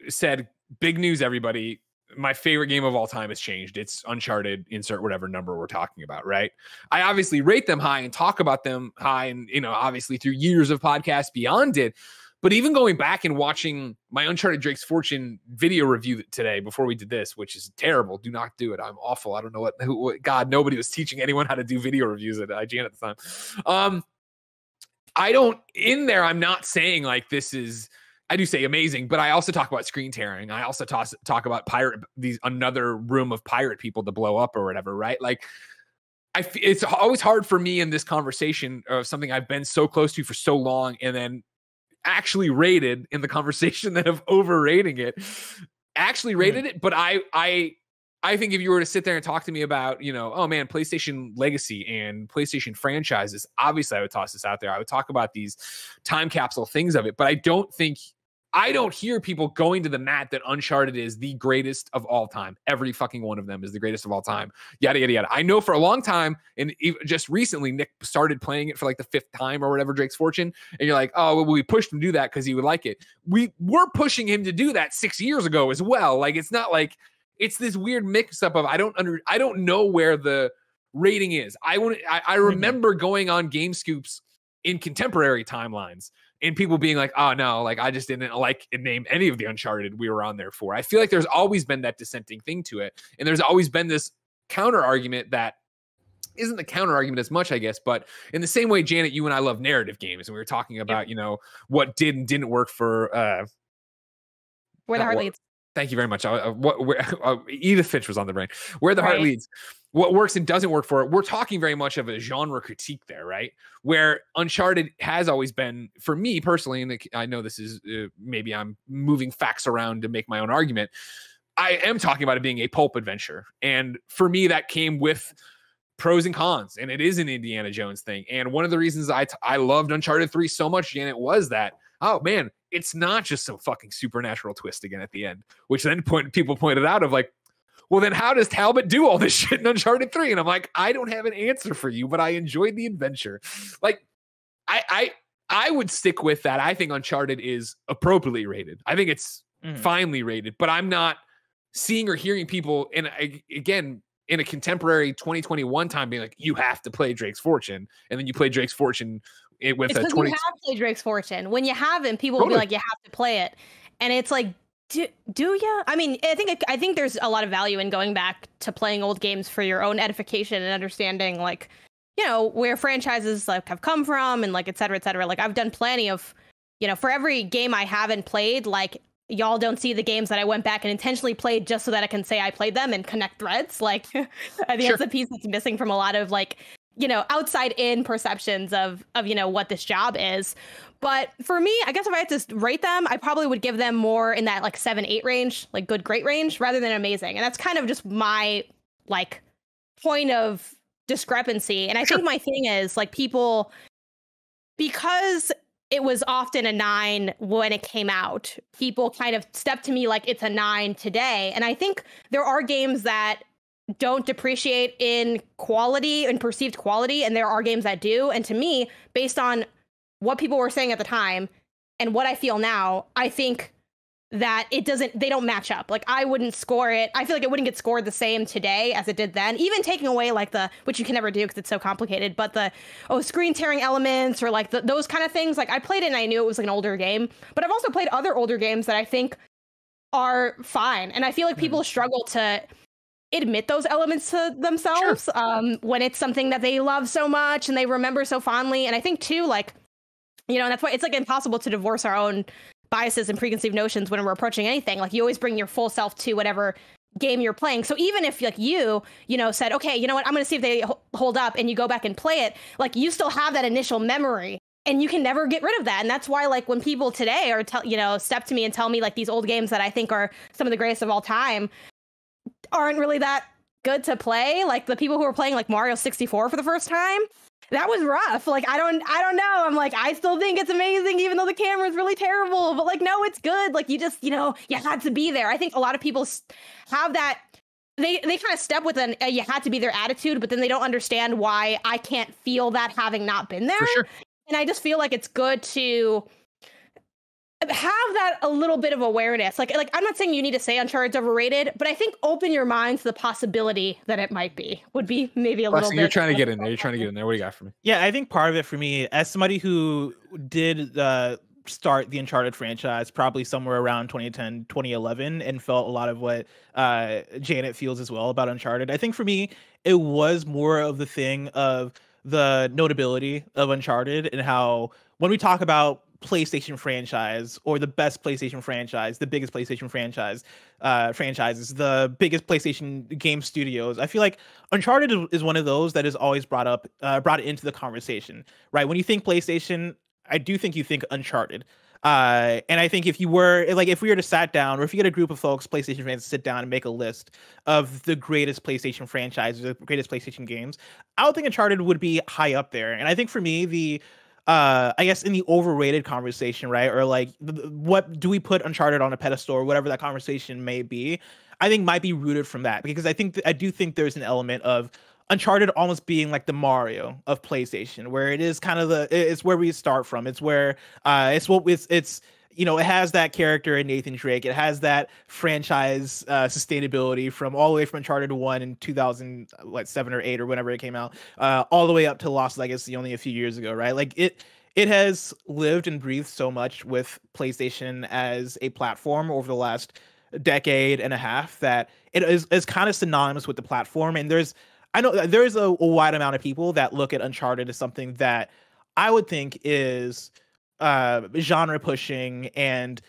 said, big news, everybody. My favorite game of all time has changed. It's Uncharted, insert whatever number we're talking about, right? I obviously rate them high and talk about them high and, obviously through years of podcasts beyond it. But even going back and watching my Uncharted Drake's Fortune video review today before we did this, which is terrible. Do not do it. I'm awful. I don't know what God, nobody was teaching anyone how to do video reviews at IGN at the time. I'm not saying this is, I do say amazing, but I also talk about screen tearing. I also talk about another room of pirate people to blow up or whatever, right? it's always hard for me in this conversation of something I've been so close to for so long, and then actually rated in the conversation that of overrating it, actually rated it. But I think if you were to sit there and talk to me about, oh man, PlayStation legacy and PlayStation franchises, obviously I would toss this out there. I would talk about these time capsule things of it, but I don't hear people going to the mat that Uncharted is the greatest of all time. Every fucking one of them is the greatest of all time. Yada, yada, yada. I know for a long time, and just recently, Nick started playing it for like the 5th time or whatever, Drake's Fortune. And you're like, oh, well, we pushed him to do that because he would like it. We were pushing him to do that 6 years ago as well. Like, it's not like it's this weird mix up of I don't know where the rating is. I remember going on Game Scoops in contemporary timelines and people being like, oh no, like I just didn't like and name any of the Uncharted we were on there for. I feel like there's always been that dissenting thing to it. And there's always been this counter argument that isn't the counter argument as much, I guess, but in the same way, Janet, you and I love narrative games. And we were talking about, what did and didn't work for Where the Heart Leads. Thank you very much. Edith Finch was on the brain. Where the Heart Leads. What works and doesn't work for it. We're talking very much of a genre critique there, right? Where Uncharted has always been, for me personally, and I know this is maybe I'm moving facts around to make my own argument. I am talking about it being a pulp adventure. And for me, that came with pros and cons. And it is an Indiana Jones thing. And one of the reasons I loved Uncharted 3 so much, Janet, was that, oh man, it's not just some fucking supernatural twist again at the end, which then people pointed out of like, well, then how does Talbot do all this shit in Uncharted 3? And I'm like, I don't have an answer for you, but I enjoyed the adventure. Like, I would stick with that. I think Uncharted is appropriately rated. I think it's finely rated, but I'm not seeing or hearing people, and again, in a contemporary 2021 time being like, you have to play Drake's Fortune, and then you play Drake's Fortune with it's a 20. You have to play Drake's Fortune. When you haven't, people will be like, you have to play it. And it's like, do you? I mean, I think there's a lot of value in going back to playing old games for your own edification and understanding, like, where franchises like have come from and like, et cetera, et cetera. Like, I've done plenty of, for every game I haven't played, like, y'all don't see the games that I went back and intentionally played just so that I can say I played them and connect threads. Like, I think that's a piece that's missing from a lot of like, outside in perceptions of what this job is. But for me, I guess if I had to rate them, I probably would give them more in that like 7-8 range, like good, great range, rather than amazing. And that's kind of just my like point of discrepancy. And I think my thing is like people, because it was often a 9 when it came out, people kind of stepped to me like it's a 9 today. And I think there are games that don't depreciate in quality and perceived quality, and there are games that do. And to me, based on what people were saying at the time and what I feel now, I think that they don't match up. Like, I wouldn't score it. I feel like it wouldn't get scored the same today as it did then, even taking away like which you can never do because it's so complicated, but screen tearing elements or like those kind of things. Like, I played it and I knew it was like an older game, but I've also played other older games that I think are fine. And I feel like people struggle to admit those elements to themselves when it's something that they love so much and they remember so fondly. And I think too, like, and that's why it's like impossible to divorce our own biases and preconceived notions when we're approaching anything. Like, you always bring your full self to whatever game you're playing. So even if like you said, okay, you know what, I'm going to see if they hold up, and you go back and play it, like, you still have that initial memory and you can never get rid of that. And that's why, like, when people today are step to me and tell me like these old games that I think are some of the greatest of all time aren't really that good to play. Like, the people who are playing like Mario 64 for the first time, that was rough. Like, I don't know. I'm like, I still think it's amazing, even though the camera is really terrible. But like, no, it's good. Like, you just, you had to be there. I think a lot of people have that. They kind of step with you had to be there attitude, but then they don't understand why I can't feel that having not been there. For sure. And I just feel like it's good to have that a little bit of awareness. Like I'm not saying you need to say Uncharted's overrated, but I think open your mind to the possibility that it might be would be maybe a little bit. You're trying to get in there. What do you got for me? Yeah, I think part of it for me, as somebody who did start the Uncharted franchise probably somewhere around 2010, 2011, and felt a lot of what Janet feels as well about Uncharted. I think for me, it was more of the thing of the notability of Uncharted and how when we talk about PlayStation franchise, or the best PlayStation franchise, the biggest PlayStation franchises, the biggest PlayStation game studios. I feel like Uncharted is one of those that is always brought into the conversation, right? When you think PlayStation, I do think you think Uncharted. And I think if we were to sat down, or if you get a group of folks, PlayStation fans, sit down and make a list of the greatest PlayStation franchises, the greatest PlayStation games, I would think Uncharted would be high up there. And I think for me, I guess in the overrated conversation, right? Or like, what do we put Uncharted on a pedestal, or whatever that conversation may be, I think might be rooted from that, because I do think there's an element of Uncharted almost being like the Mario of PlayStation, where it is kind of it's where we start from. It's where it's it has that character in Nathan Drake. It has that franchise sustainability from all the way from Uncharted 1 in 2007 or 8 or whenever it came out, all the way up to Lost Legacy only a few years ago, right? Like it has lived and breathed so much with PlayStation as a platform over the last decade and a half that it is kind of synonymous with the platform. And I know there is a wide amount of people that look at Uncharted as something that I would think is genre pushing and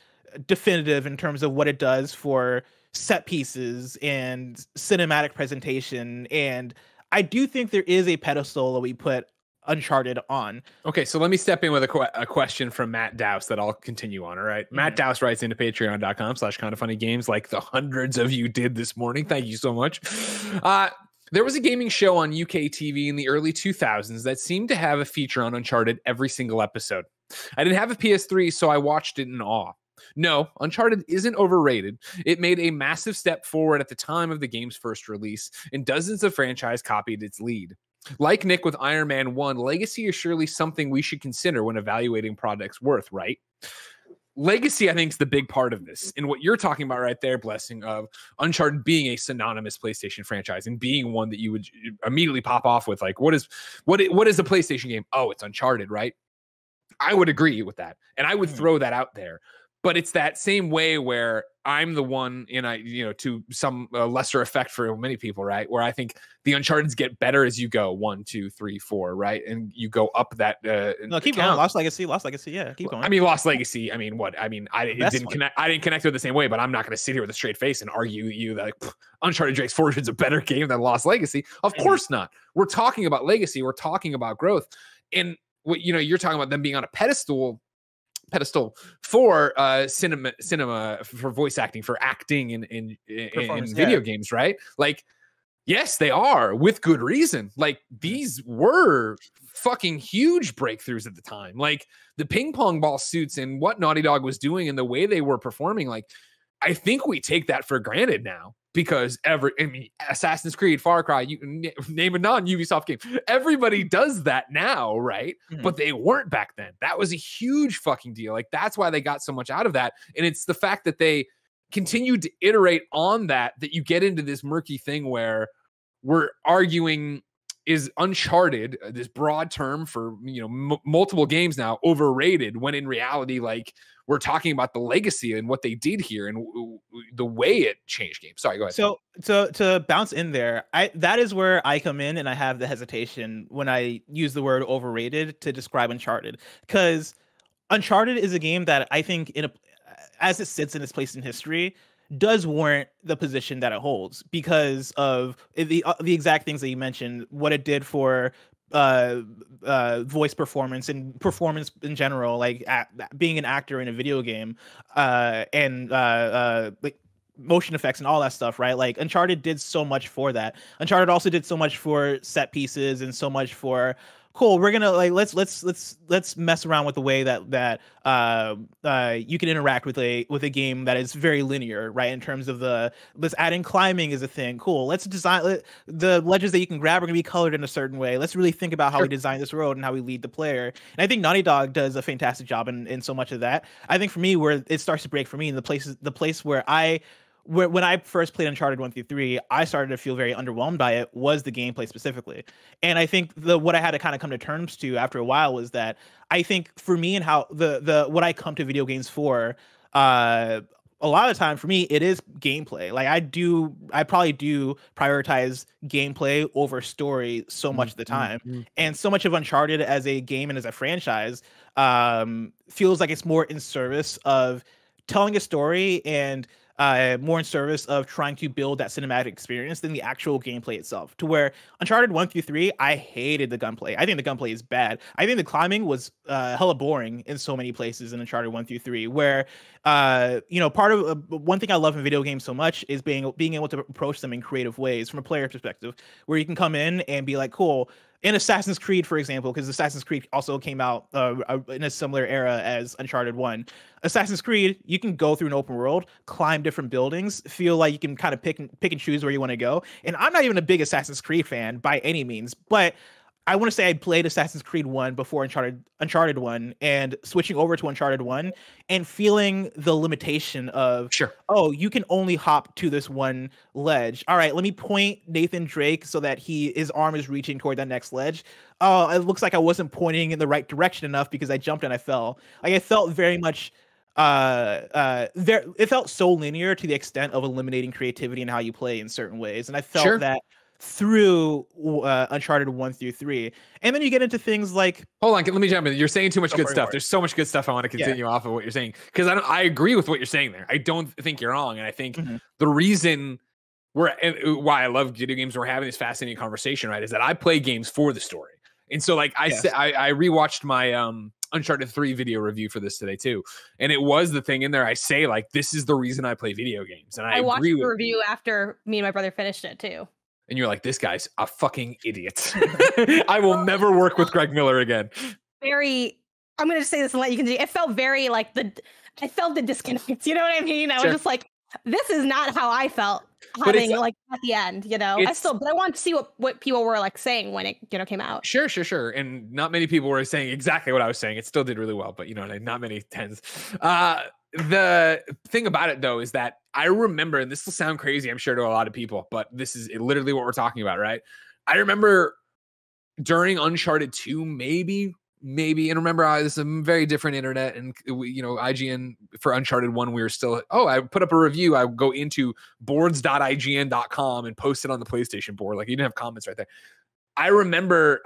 definitive in terms of what it does for set pieces and cinematic presentation. And I do think there is a pedestal that we put Uncharted on. Okay, so let me step in with a question from Matt Dowse that I'll continue on. All right. Mm-hmm. Matt Dowse writes into patreon.com/kindoffunnygames, like the hundreds of you did this morning. Thank you so much. There was a gaming show on UK TV in the early 2000s that seemed to have a feature on Uncharted every single episode. I didn't have a PS3, so I watched it in awe. No, Uncharted isn't overrated. It made a massive step forward at the time of the game's first release, and dozens of franchises copied its lead. Like Nick with Iron Man 1, Legacy is surely something we should consider when evaluating products' worth, right? Legacy, I think, is the big part of this. And what you're talking about right there, Blessing, of Uncharted being a synonymous PlayStation franchise and being one that you would immediately pop off with, like, what is a PlayStation game? Oh, it's Uncharted, right? I would agree with that. And I would throw that out there. But it's that same way where I'm the one to some lesser effect for many people, right? Where I think the Uncharted's get better as you go 1, 2, 3, 4, right? And you go up that. No, keep going. Lost Legacy, yeah, keep going. I mean, Lost Legacy. I mean, what? I mean, I didn't connect with it the same way, but I'm not going to sit here with a straight face and argue with you that like, Uncharted Drake's Fortune is a better game than Lost Legacy. Of course not. We're talking about legacy. We're talking about growth, and what you're talking about them being on a pedestal for cinema, for voice acting, for acting in video games, right? Like, yes, they are, with good reason. Like, these were fucking huge breakthroughs at the time. Like, the ping pong ball suits and what Naughty Dog was doing and the way they were performing, like, I think we take that for granted now. Because Assassin's Creed, Far Cry, you name a non-Ubisoft game. Everybody does that now, right? Mm-hmm. But they weren't back then. That was a huge fucking deal. Like, that's why they got so much out of that. And it's the fact that they continued to iterate on that you get into this murky thing where we're arguing, is Uncharted, this broad term for multiple games now, overrated, when in reality, like, we're talking about the legacy and what they did here and the way it changed games. Sorry, go ahead. So to bounce in there, that is where I come in, and I have the hesitation when I use the word overrated to describe Uncharted, because Uncharted is a game that I think, as it sits in its place in history, does warrant the position that it holds because of the exact things that you mentioned, what it did for voice performance and performance in general, like being an actor in a video game, and like motion effects and all that stuff, right? Like, Uncharted did so much for that. Uncharted also did so much for set pieces and so much for, cool, we're gonna like let's mess around with the way that you can interact with a game that is very linear, right? In terms of let's add in climbing is a thing. Cool. Let's design the ledges that you can grab are gonna be colored in a certain way. Let's really think about how we design this world and how we lead the player. And I think Naughty Dog does a fantastic job in so much of that. I think for me, where it starts to break for me, and the place where when I first played Uncharted 1 through 3, I started to feel very underwhelmed by it, was the gameplay specifically. And I think what I had to kind of come to terms to after a while was that I think for me, and how what I come to video games for, a lot of the time for me, it is gameplay. Like I probably do prioritize gameplay over story so much of the time. And so much of Uncharted as a game and as a franchise feels like it's more in service of telling a story and more in service of trying to build that cinematic experience than the actual gameplay itself. To where Uncharted 1 through 3, I hated the gunplay. I think the gunplay is bad. I think the climbing was hella boring in so many places in Uncharted 1 through 3, where part of one thing I love in video games so much is being able to approach them in creative ways from a player perspective, where you can come in and be like, cool. In Assassin's Creed, for example, because Assassin's Creed also came out in a similar era as Uncharted 1. Assassin's Creed, you can go through an open world, climb different buildings, feel like you can kind of pick and choose where you want to go. And I'm not even a big Assassin's Creed fan by any means, but I want to say I played Assassin's Creed 1 before Uncharted 1, and switching over to Uncharted 1 and feeling the limitation of, oh, you can only hop to this one ledge. All right, let me point Nathan Drake so that his arm is reaching toward that next ledge. Oh, it looks like I wasn't pointing in the right direction enough because I jumped and I fell. Like, it felt very much it felt so linear to the extent of eliminating creativity in how you play in certain ways. And I felt that through Uncharted 1 through 3. And then you get into things like, hold on, let me jump in. You're saying too much good stuff. There's so much good stuff I want to continue off of what you're saying, because I agree with what you're saying there. I don't think you're wrong, and I think the reason why I love video games, we're having this fascinating conversation, right, is that I play games for the story. And so, like, I rewatched my Uncharted 3 video review for this today too, and it was the thing in there. I say, like, this is the reason I play video games, and I watched the review after me and my brother finished it too. And you're like, this guy's a fucking idiot. I will never work with Greg Miller again. I'm going to say this and let you continue. It felt very like I felt the disconnect. You know what I mean? I was just like, this is not how I felt having like at the end, but I want to see what people were like saying when it came out. Sure. And not many people were saying exactly what I was saying. It still did really well, but not many tens. The thing about it though is that I remember, and this will sound crazy, I'm sure, to a lot of people, but this is literally what we're talking about, right? I remember during Uncharted 2, maybe, and remember, this is a very different internet, and IGN for Uncharted 1, we were still, I put up a review, I would go into boards.ign.com and post it on the PlayStation board, like you didn't have comments right there. I remember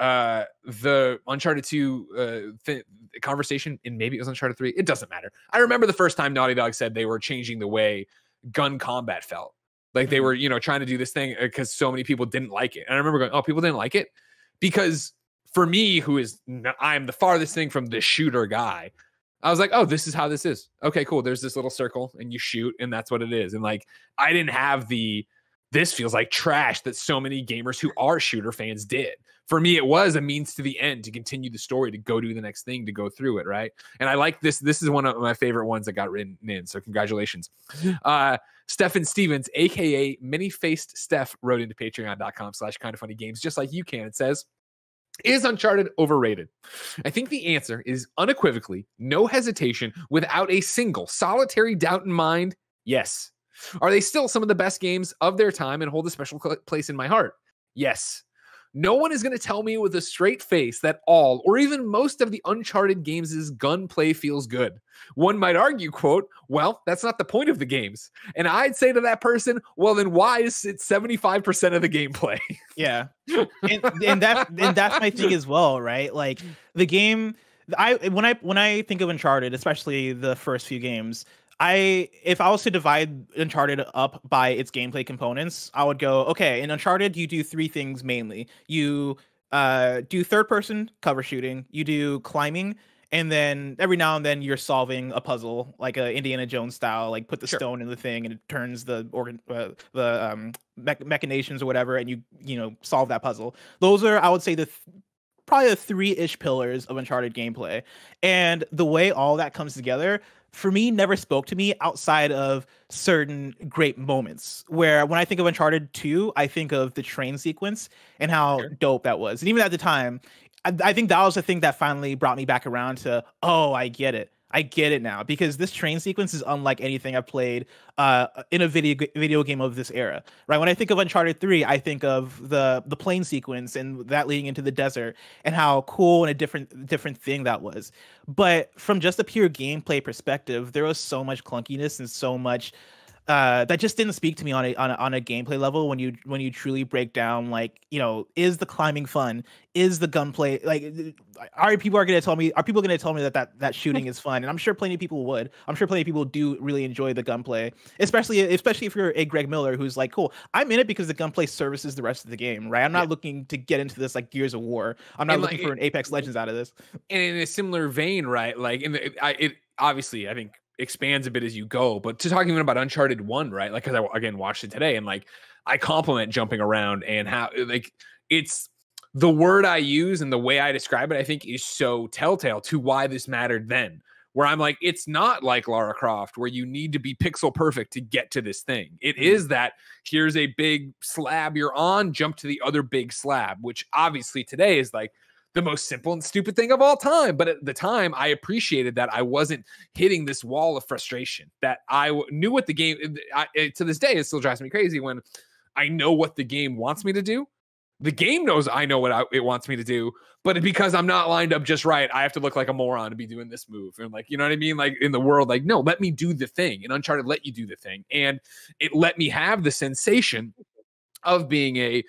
the Uncharted 2 conversation, and maybe it was Uncharted 3. It doesn't matter. I remember the first time Naughty Dog said they were changing the way gun combat felt. Like they were, trying to do this thing because so many people didn't like it. And I remember going, oh, people didn't like it? Because for me, I'm the farthest thing from the shooter guy, I was like, oh, this is how this is. Okay, cool. There's this little circle and you shoot, and that's what it is. And like, I didn't have this feels like trash that so many gamers who are shooter fans did. For me, it was a means to the end to continue the story, to go do the next thing, to go through it, right? And I like this. This is one of my favorite ones that got written in, so congratulations. Stephen Stevens, a.k.a. Many-Faced Steph, wrote into patreon.com/kindoffunnygames, just like you can. It says, is Uncharted overrated? I think the answer is unequivocally, no hesitation, without a single solitary doubt in mind, yes. Are they still some of the best games of their time and hold a special place in my heart? Yes. No one is going to tell me with a straight face that all or even most of the Uncharted games' gunplay feels good. One might argue, quote, well, that's not the point of the games. And I'd say to that person, well, then why is it 75% of the gameplay? Yeah. And that's my thing as well, right? Like the game, when I think of Uncharted, especially the first few games, if I was to divide Uncharted up by its gameplay components, I would go, okay, in Uncharted, you do three things mainly. You do third-person cover shooting, you do climbing, and then every now and then you're solving a puzzle, like a Indiana Jones style, like put the stone in the thing and it turns the machinations or whatever, and you solve that puzzle. Those are, I would say, probably the three-ish pillars of Uncharted gameplay. And the way all that comes together, for me, never spoke to me outside of certain great moments, where when I think of Uncharted 2, I think of the train sequence and how dope that was. And even at the time, I think that was the thing that finally brought me back around to, oh, I get it. I get it now, because this train sequence is unlike anything I've played in a video game of this era, right? When I think of Uncharted 3, I think of the plane sequence and that leading into the desert and how cool and a different thing that was. But from just a pure gameplay perspective, there was so much clunkiness and so much that just didn't speak to me on a gameplay level. When you truly break down, like, you know, is the climbing fun? Is the gunplay, like, are people going to tell me that shooting is fun? And I'm sure plenty of people would. I'm sure plenty of people do really enjoy the gunplay, especially if you're a Greg Miller who's like, cool, I'm in it because the gunplay services the rest of the game, right? I'm not looking to get into this like Gears of War. I'm not looking for an Apex Legends out of this. And in a similar vein, right? Like, it obviously, I think, expands a bit as you go, but to talk even about Uncharted 1, right? Like, because I again watched it today, and like, I compliment jumping around and how, like, it's the word I use and the way I describe it, I think, is so telltale to why this mattered then. Where I'm like, it's not like Lara Croft where you need to be pixel perfect to get to this thing. It is that here's a big slab you're on, jump to the other big slab, which obviously today is like the most simple and stupid thing of all time. But at the time, I appreciated that I wasn't hitting this wall of frustration, that I knew what the game, to this day, it still drives me crazy when I know what the game wants me to do. The game knows I know what it wants me to do, but because I'm not lined up just right, I have to look like a moron to be doing this move. And like, you know what I mean? Like, in the world, like, no, let me do the thing. And Uncharted let you do the thing. And it let me have the sensation of being a,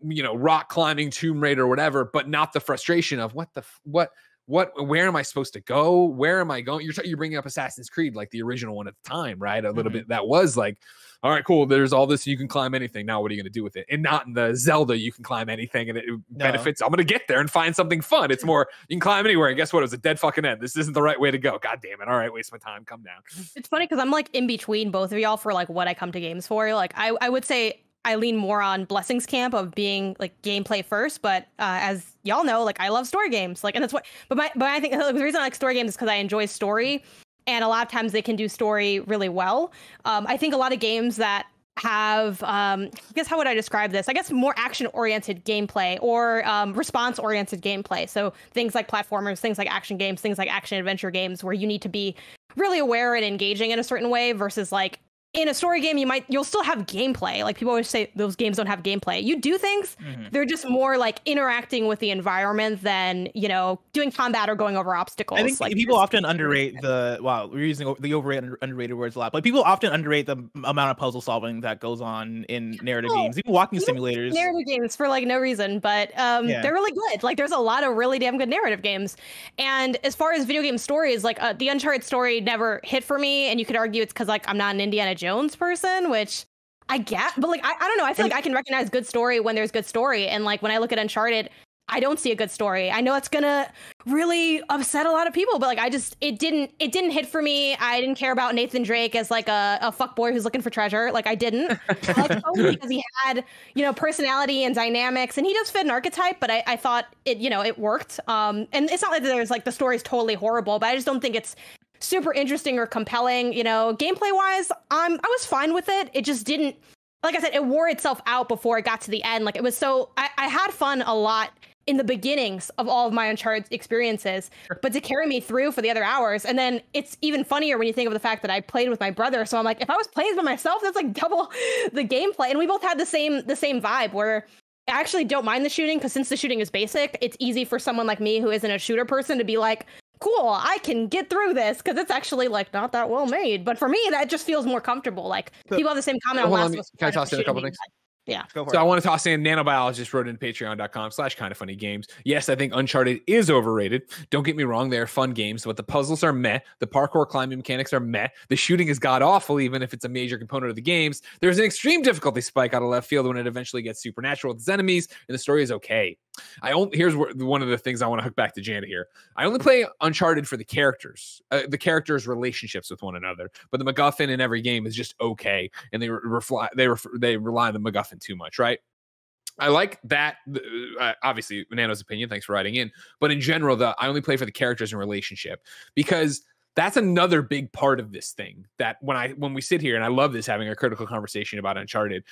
you know, rock climbing Tomb Raider or whatever, but not the frustration of where am I supposed to go? Where am I going? You're bringing up Assassin's Creed, like the original one at the time, right? A little bit that was like, all right, cool. There's all this. You can climb anything. Now, what are you going to do with it? And not in the Zelda, you can climb anything and it benefits. I'm going to get there and find something fun. It's more, you can climb anywhere. And guess what? It was a dead fucking end. This isn't the right way to go. God damn it. All right, waste my time. Come down. It's funny because I'm like in between both of y'all for like what I come to games for. Like, I would say I lean more on Blessing's camp of being like gameplay first, but as y'all know, like, I love story games, like, and that's what. But I think the reason I like story games is because I enjoy story, and a lot of times they can do story really well. I think a lot of games that have, I guess, how would I describe this? I guess more action-oriented gameplay or response-oriented gameplay. So things like platformers, things like action games, things like action-adventure games, where you need to be really aware and engaging in a certain way versus like, in a story game, you'll still have gameplay. Like, people always say those games don't have gameplay. You do things. They're just more like interacting with the environment than, you know, doing combat or going over obstacles. I think like, people often underrate we're using the overrated underrated words a lot, but people often underrate the amount of puzzle solving that goes on in narrative games, even walking simulators. Narrative games for like no reason, but they're really good. Like, there's a lot of really damn good narrative games. And as far as video game stories, like the Uncharted story never hit for me, and you could argue it's because like I'm not an Indiana Jones person, which I get, but like I don't know, I feel like I can recognize good story when there's good story, and like when I look at Uncharted, I don't see a good story. I know it's gonna really upset a lot of people, but like it didn't hit for me. I didn't care about Nathan Drake as like a fuck boy who's looking for treasure. Like, I didn't. Like, only because he had, you know, personality and dynamics, and he does fit an archetype, but I thought it, you know, it worked. And it's not like there's like the story's totally horrible, but I just don't think it's super interesting or compelling. You know, gameplay wise, I was fine with it. It just didn't, like I said, it wore itself out before it got to the end. Like, it was so, I had fun a lot in the beginnings of all of my Uncharted experiences, but to carry me through for the other hours. And then it's even funnier when you think of the fact that I played with my brother. So I'm like, if I was playing by myself, that's like double the gameplay. And we both had the same vibe, where I actually don't mind the shooting, because since the shooting is basic, it's easy for someone like me who isn't a shooter person to be like, cool, I can get through this, because it's actually like not that well made. But for me, that just feels more comfortable. Like, people have the same comment on Last of Us. Can I toss in a couple things? Yeah. So I want to toss in Nanobiologist wrote in patreon.com/kindoffunnygames. Yes, I think Uncharted is overrated. Don't get me wrong, they're fun games, but the puzzles are meh. The parkour climbing mechanics are meh. The shooting is god awful, even if it's a major component of the games. There's an extreme difficulty spike out of left field when it eventually gets supernatural with its enemies, and the story is okay. Here's one of the things I want to hook back to Janet here. I only play Uncharted for the characters' relationships with one another, but the MacGuffin in every game is just okay, and they rely on the MacGuffin too much, right? I like that. Obviously, Nano's opinion. Thanks for writing in. But in general, I only play for the characters and relationship, because that's another big part of this thing. That when we sit here, and I love this, having a critical conversation about Uncharted.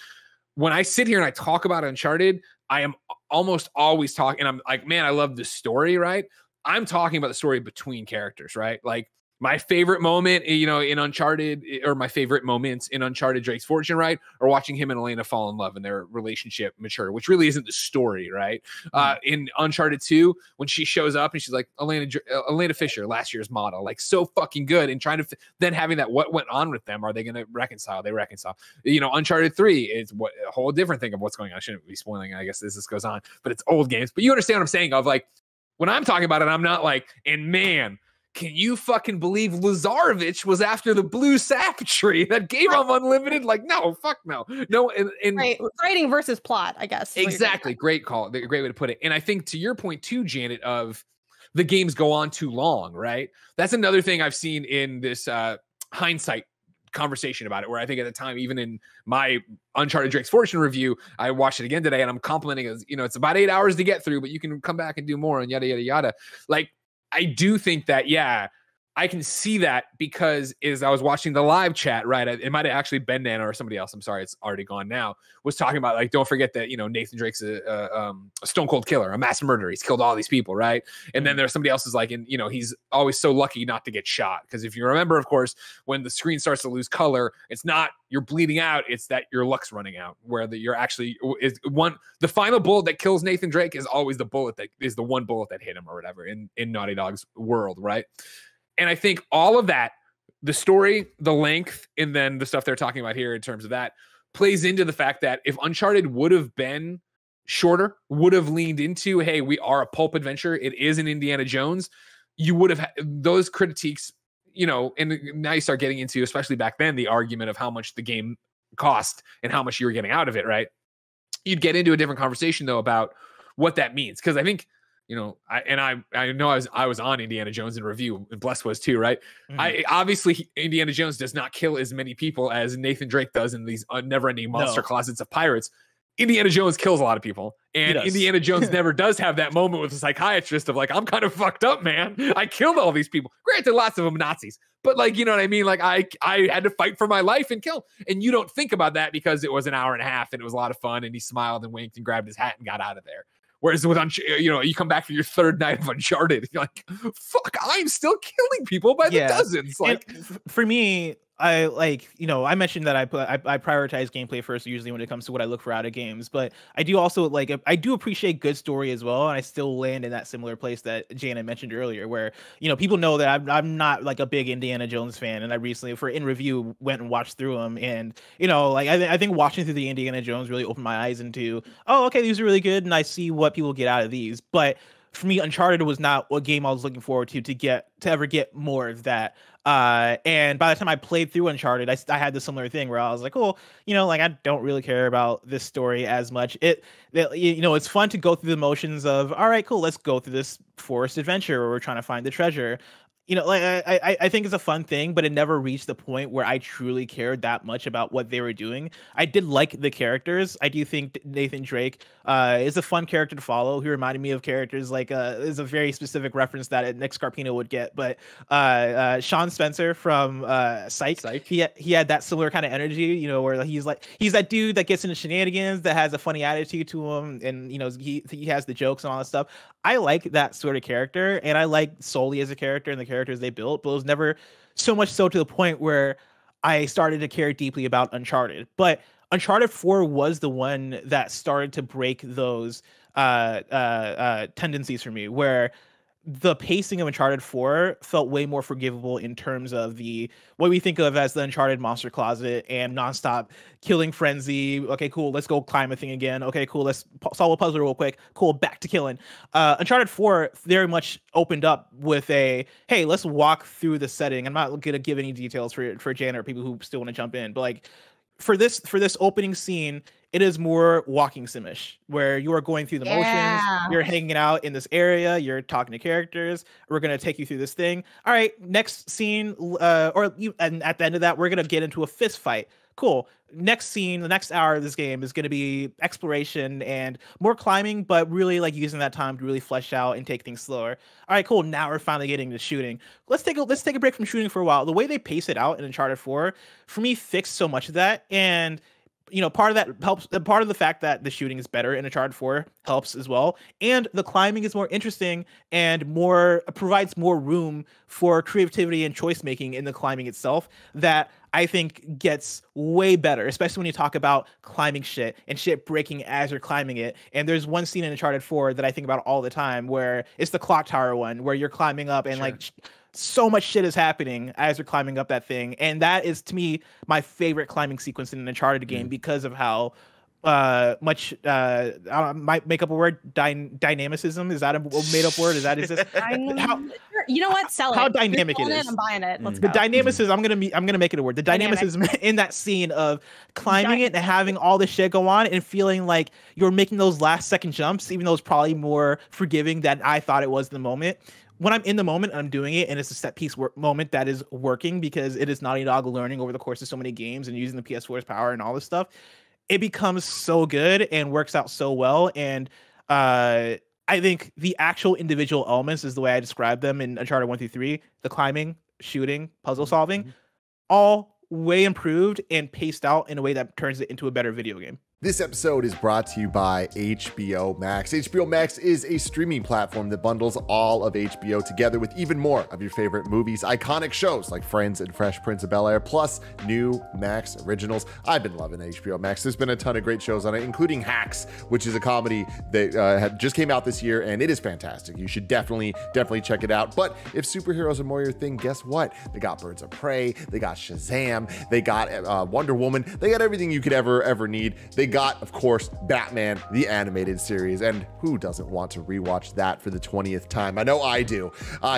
When I sit here and I talk about Uncharted, I am almost always talking, and I'm like, man, I love the story, right? I'm talking about the story between characters, right? Like, My favorite moment, in Uncharted, or my favorite moments in Uncharted Drake's Fortune, right, are watching him and Elena fall in love and their relationship mature, which really isn't the story, right? In Uncharted 2, when she shows up and she's like, Elena Fisher, last year's model, like so fucking good, and trying to then having that, what went on with them? Are they going to reconcile? They reconcile. Uncharted 3 is a whole different thing of what's going on. I shouldn't be spoiling, I guess, as this goes on, but it's old games. But you understand what I'm saying? Of like, when I'm talking about it, I'm not like, and man, can you fucking believe Lazarevich was after the blue sap tree that gave him unlimited? Like, no, fuck no. No, and right. Writing versus plot, I guess. Exactly. Great call. Great way to put it. And I think to your point too, Janet, of the games go on too long, right? That's another thing I've seen in this hindsight conversation about it, where I think at the time, even in my Uncharted Drake's Fortune review, I watched it again today and I'm complimenting it. It's about 8 hours to get through, but you can come back and do more and yada, yada, yada. Like, I do think that, yeah, I can see that, because as I was watching the live chat, right, it might have actually been Nana or somebody else, I'm sorry, it's already gone now, was talking about, like, don't forget that, Nathan Drake's a stone cold killer, a mass murderer. He's killed all these people, right? And then there's somebody else who's like, and he's always so lucky not to get shot. Because if you remember, of course, when the screen starts to lose color, it's not you're bleeding out, it's that your luck's running out, where you're actually the final bullet that kills Nathan Drake is always the bullet that is the one bullet that hit him or whatever in Naughty Dog's world, right? And I think all of that, the story, the length, and then the stuff they're talking about here in terms of that, plays into the fact that if Uncharted would have been shorter, would have leaned into, hey, we are a pulp adventure, it is an Indiana Jones, you would have those critiques, and now you start getting into, especially back then, the argument of how much the game cost and how much you were getting out of it, right? You'd get into a different conversation, though, about what that means. Because I think, I know I was on Indiana Jones in review, and Bless was too, right? Mm-hmm. Obviously Indiana Jones does not kill as many people as Nathan Drake does in these never-ending monster closets of pirates. Indiana Jones kills a lot of people, and Indiana Jones never does have that moment with the psychiatrist of like, I'm kind of fucked up, man. I killed all these people. Granted, lots of them Nazis, but like, you know what I mean? Like I had to fight for my life and kill. And you don't think about that because it was an hour and a half and it was a lot of fun, and he smiled and winked and grabbed his hat and got out of there. Whereas with you come back for your third night of Uncharted, you're like, fuck, I'm still killing people by the dozens. Like, for me, I mentioned that I prioritize gameplay first usually when it comes to what I look for out of games, but I do also I do appreciate good story as well, and I still land in that similar place that Jana mentioned earlier, where people know that I'm not like a big Indiana Jones fan, and I recently in review went and watched through them, and I think watching through the Indiana Jones really opened my eyes into, oh, okay, these are really good, and I see what people get out of these. But for me, Uncharted was not a game I was looking forward to ever get more of that. And by the time I played through Uncharted, I had the similar thing where I was like, oh, I don't really care about this story as much. It's fun to go through the motions of, all right, cool, let's go through this forest adventure where we're trying to find the treasure. I think it's a fun thing, but it never reached the point where I truly cared that much about what they were doing. I did like the characters. I do think Nathan Drake is a fun character to follow. He reminded me of characters like is a very specific reference that Nick Scarpino would get, but Sean Spencer from Psych. He had that similar kind of energy, where he's that dude that gets into shenanigans, that has a funny attitude to him, and he has the jokes and all that stuff. I like that sort of character, and I like Sully as a character and the characters they built, but it was never so much so to the point where I started to care deeply about Uncharted. But Uncharted 4 was the one that started to break those tendencies for me, where the pacing of Uncharted 4 felt way more forgivable in terms of what we think of as the Uncharted monster closet and nonstop killing frenzy. Okay, cool, let's go climb a thing again. Okay, cool, let's solve a puzzle real quick. Cool, back to killing. Uncharted 4 very much opened up with hey, let's walk through the setting. I'm not going to give any details for Janet or people who still want to jump in, but like for this opening scene, it is more walking simish, where you are going through the motions, you're hanging out in this area, you're talking to characters, we're going to take you through this thing. All right, next scene, and at the end of that, we're going to get into a fist fight. Cool. Next scene, the next hour of this game is going to be exploration and more climbing, but really like using that time to really flesh out and take things slower. All right, cool. Now we're finally getting to shooting. Let's take a break from shooting for a while. The way they pace it out in Uncharted 4, for me, fixed so much of that. And part of that helps. Part of the fact that the shooting is better in Uncharted 4 helps as well, and the climbing is more interesting and provides more room for creativity and choice making in the climbing itself. That I think gets way better, especially when you talk about climbing shit and shit breaking as you're climbing it. And there's one scene in Uncharted 4 that I think about all the time, where it's the clock tower one, where you're climbing up and like so much shit is happening as you're climbing up that thing. And that is, to me, my favorite climbing sequence in an Uncharted game because of how much I might make up a word, dynamicism. Is that a made up word? Is this you know what, sell it, how dynamic it is. I'm buying it. Let's go. The dynamicism, I'm gonna make it a word. The dynamicism in that scene of climbing it and having all this shit go on and feeling like you're making those last second jumps, even though it's probably more forgiving than I thought it was in the moment. When I'm in the moment, I'm doing it, and it's a set piece moment that is working because it is Naughty Dog learning over the course of so many games and using the PS4's power and all this stuff. It becomes so good and works out so well. And I think the actual individual elements is the way I describe them in Uncharted 1 through 3, the climbing, shooting, puzzle solving, all way improved and paced out in a way that turns it into a better video game. This episode is brought to you by HBO Max. HBO Max is a streaming platform that bundles all of HBO together with even more of your favorite movies, iconic shows like Friends and Fresh Prince of Bel-Air, plus new Max originals. I've been loving HBO Max. There's been a ton of great shows on it, including Hacks, which is a comedy that just came out this year, and it is fantastic. You should definitely check it out. But if superheroes are more your thing, guess what? They got Birds of Prey, they got Shazam, they got Wonder Woman, they got everything you could ever need. They got, of course, Batman, the animated series, and who doesn't want to rewatch that for the 20th time? I know I do.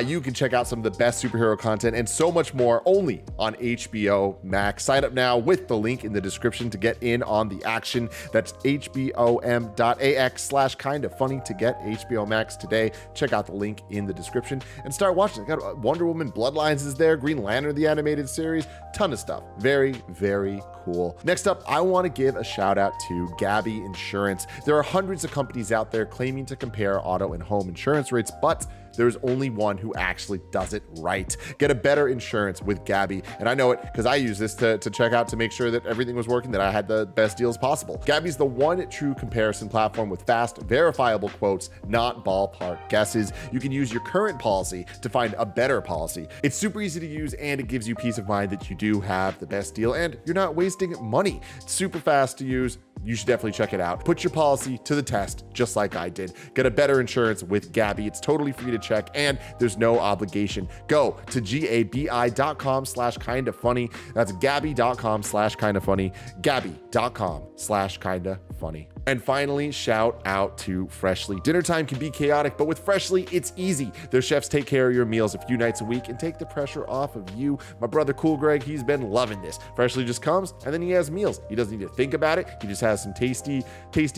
You can check out some of the best superhero content and so much more only on HBO Max. Sign up now with the link in the description to get in on the action. That's hbom.ax/kindafunny to get HBO Max today. Check out the link in the description and start watching. Got Wonder Woman Bloodlines is there, Green Lantern, the animated series, ton of stuff. Very, very cool. Next up, I want to give a shout out to Gabby Insurance. There are hundreds of companies out there claiming to compare auto and home insurance rates, but there's only one who actually does it right. Get a better insurance with Gabby. And I know it because I use this to check out to make sure that everything was working, that I had the best deals possible. Gabby's the one true comparison platform with fast, verifiable quotes, not ballpark guesses. You can use your current policy to find a better policy. It's super easy to use, and it gives you peace of mind that you do have the best deal and you're not wasting money. It's super fast to use. You should definitely check it out. Put your policy to the test, just like I did. Get a better insurance with Gabby. It's totally free to check, and there's no obligation. Go to gabi.com/kindafunny. That's gabi.com/kindafunny. gabi.com/kindafunny. And finally, shout out to Freshly. Dinner time can be chaotic, but with Freshly, it's easy. Their chefs take care of your meals a few nights a week and take the pressure off of you. My brother, Cool Greg, he's been loving this. Freshly just comes, and then he has meals. He doesn't need to think about it. He just has some tasty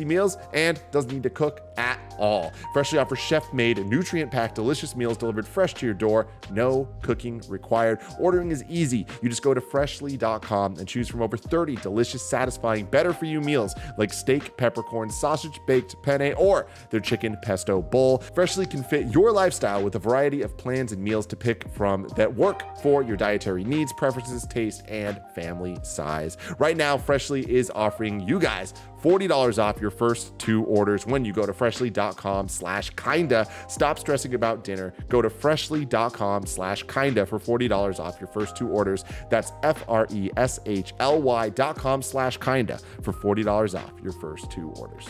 meals and doesn't need to cook at all. Freshly offers chef-made, nutrient-packed, delicious meals delivered fresh to your door. No cooking required. Ordering is easy. You just go to freshly.com and choose from over 30 delicious, satisfying, better-for-you meals like steak, peppercorn, sausage, baked penne, or their chicken pesto bowl. Freshly can fit your lifestyle with a variety of plans and meals to pick from that work for your dietary needs, preferences, taste, and family size. Right now, Freshly is offering you guys $40 off your first 2 orders when you go to freshly.com/kinda. Stop stressing about dinner. Go to freshly.com/kinda for $40 off your first 2 orders. That's freshly.com/kinda for $40 off your first 2 orders.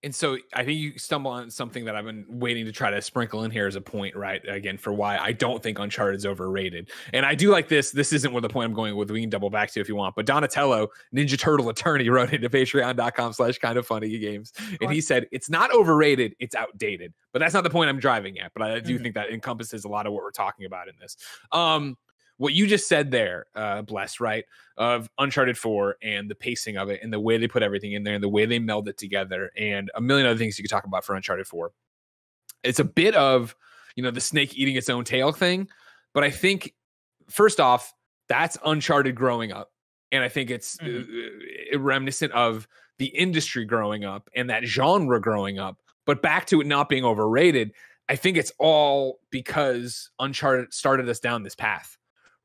And so I think you stumble on something that I've been waiting to try to sprinkle in here as a point, right? Again, for why I don't think Uncharted is overrated. And I do like this. This isn't what the point I'm going with. We can double back to if you want. But Donatello, Ninja Turtle attorney, wrote into patreon.com/kindafunnygames. And he said, it's not overrated, it's outdated. But that's not the point I'm driving at. But I do think that encompasses a lot of what we're talking about in this. What you just said there, Bless, right, of Uncharted 4 and the pacing of it and the way they put everything in there and the way they meld it together and a million other things you could talk about for Uncharted 4. It's a bit of, the snake eating its own tail thing. But I think, first off, that's Uncharted growing up. And I think it's reminiscent of the industry growing up and that genre growing up. But back to it not being overrated, I think it's all because Uncharted started us down this path.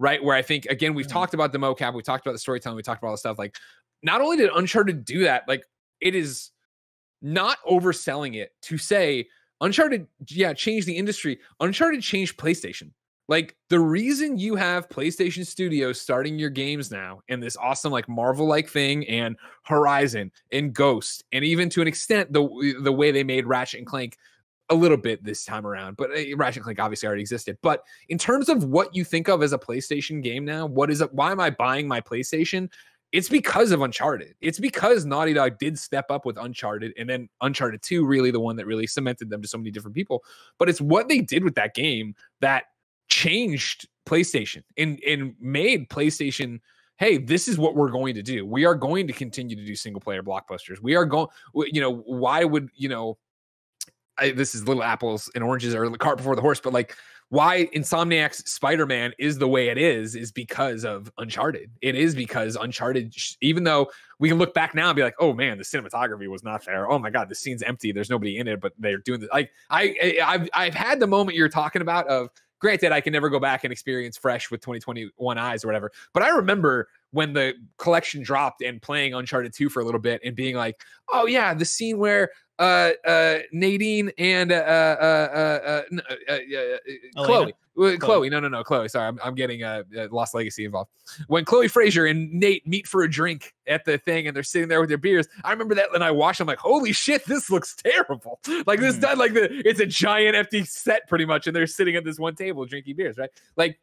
Right, where I think, again, we've talked about the mocap, we talked about the storytelling, we talked about all the stuff. Like, not only did Uncharted do that, like it is not overselling it to say Uncharted, changed the industry. Uncharted changed PlayStation. Like the reason you have PlayStation Studios starting your games now and this awesome like Marvel-like thing and Horizon and Ghost and even to an extent the way they made Ratchet and Clank a little bit this time around, but Ratchet and Clank obviously already existed. But in terms of what you think of as a PlayStation game now, why am I buying my PlayStation? It's because of Uncharted. It's because Naughty Dog did step up with Uncharted, and then Uncharted 2, really the one that really cemented them to so many different people. But it's what they did with that game that changed PlayStation and made PlayStation, hey, this is what we're going to do. We are going to continue to do single player blockbusters. We are going, why would, this is little apples and oranges or the cart before the horse, but like why Insomniac's Spider-Man is the way it is because of Uncharted. It is because Uncharted, even though we can look back now and be like, oh man, the cinematography was not there. Oh my God, the scene's empty. There's nobody in it, but they're doing this. Like I've had the moment you're talking about of, granted, I can never go back and experience fresh with 2021 eyes or whatever. But I remember when the collection dropped and playing Uncharted 2 for a little bit and being like, oh yeah, the scene where Nadine and Chloe. Chloe. Sorry, I'm getting Lost Legacy involved. When Chloe Fraser and Nate meet for a drink at the thing and they're sitting there with their beers, I remember that when I watched, I'm like, holy shit, this looks terrible. Like this done like it's a giant empty set pretty much, and they're sitting at this one table drinking beers, right? Like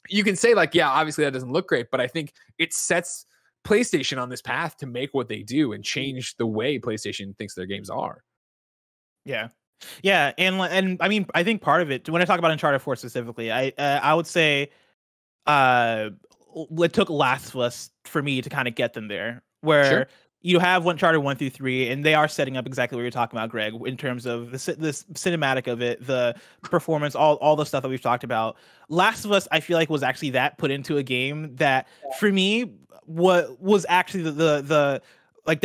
you can say like, yeah, obviously that doesn't look great, but I think it sets PlayStation on this path to make what they do and change the way PlayStation thinks their games are. Yeah. And I mean, I think part of it, when I talk about Uncharted 4 specifically, I would say it took Last of Us for me to kind of get them there, where you have Uncharted 1 through 3, and they are setting up exactly what you're talking about, Greg, in terms of this cinematic of it, the performance, all the stuff that we've talked about. Last of Us, I feel like was actually that put into a game that for me was actually the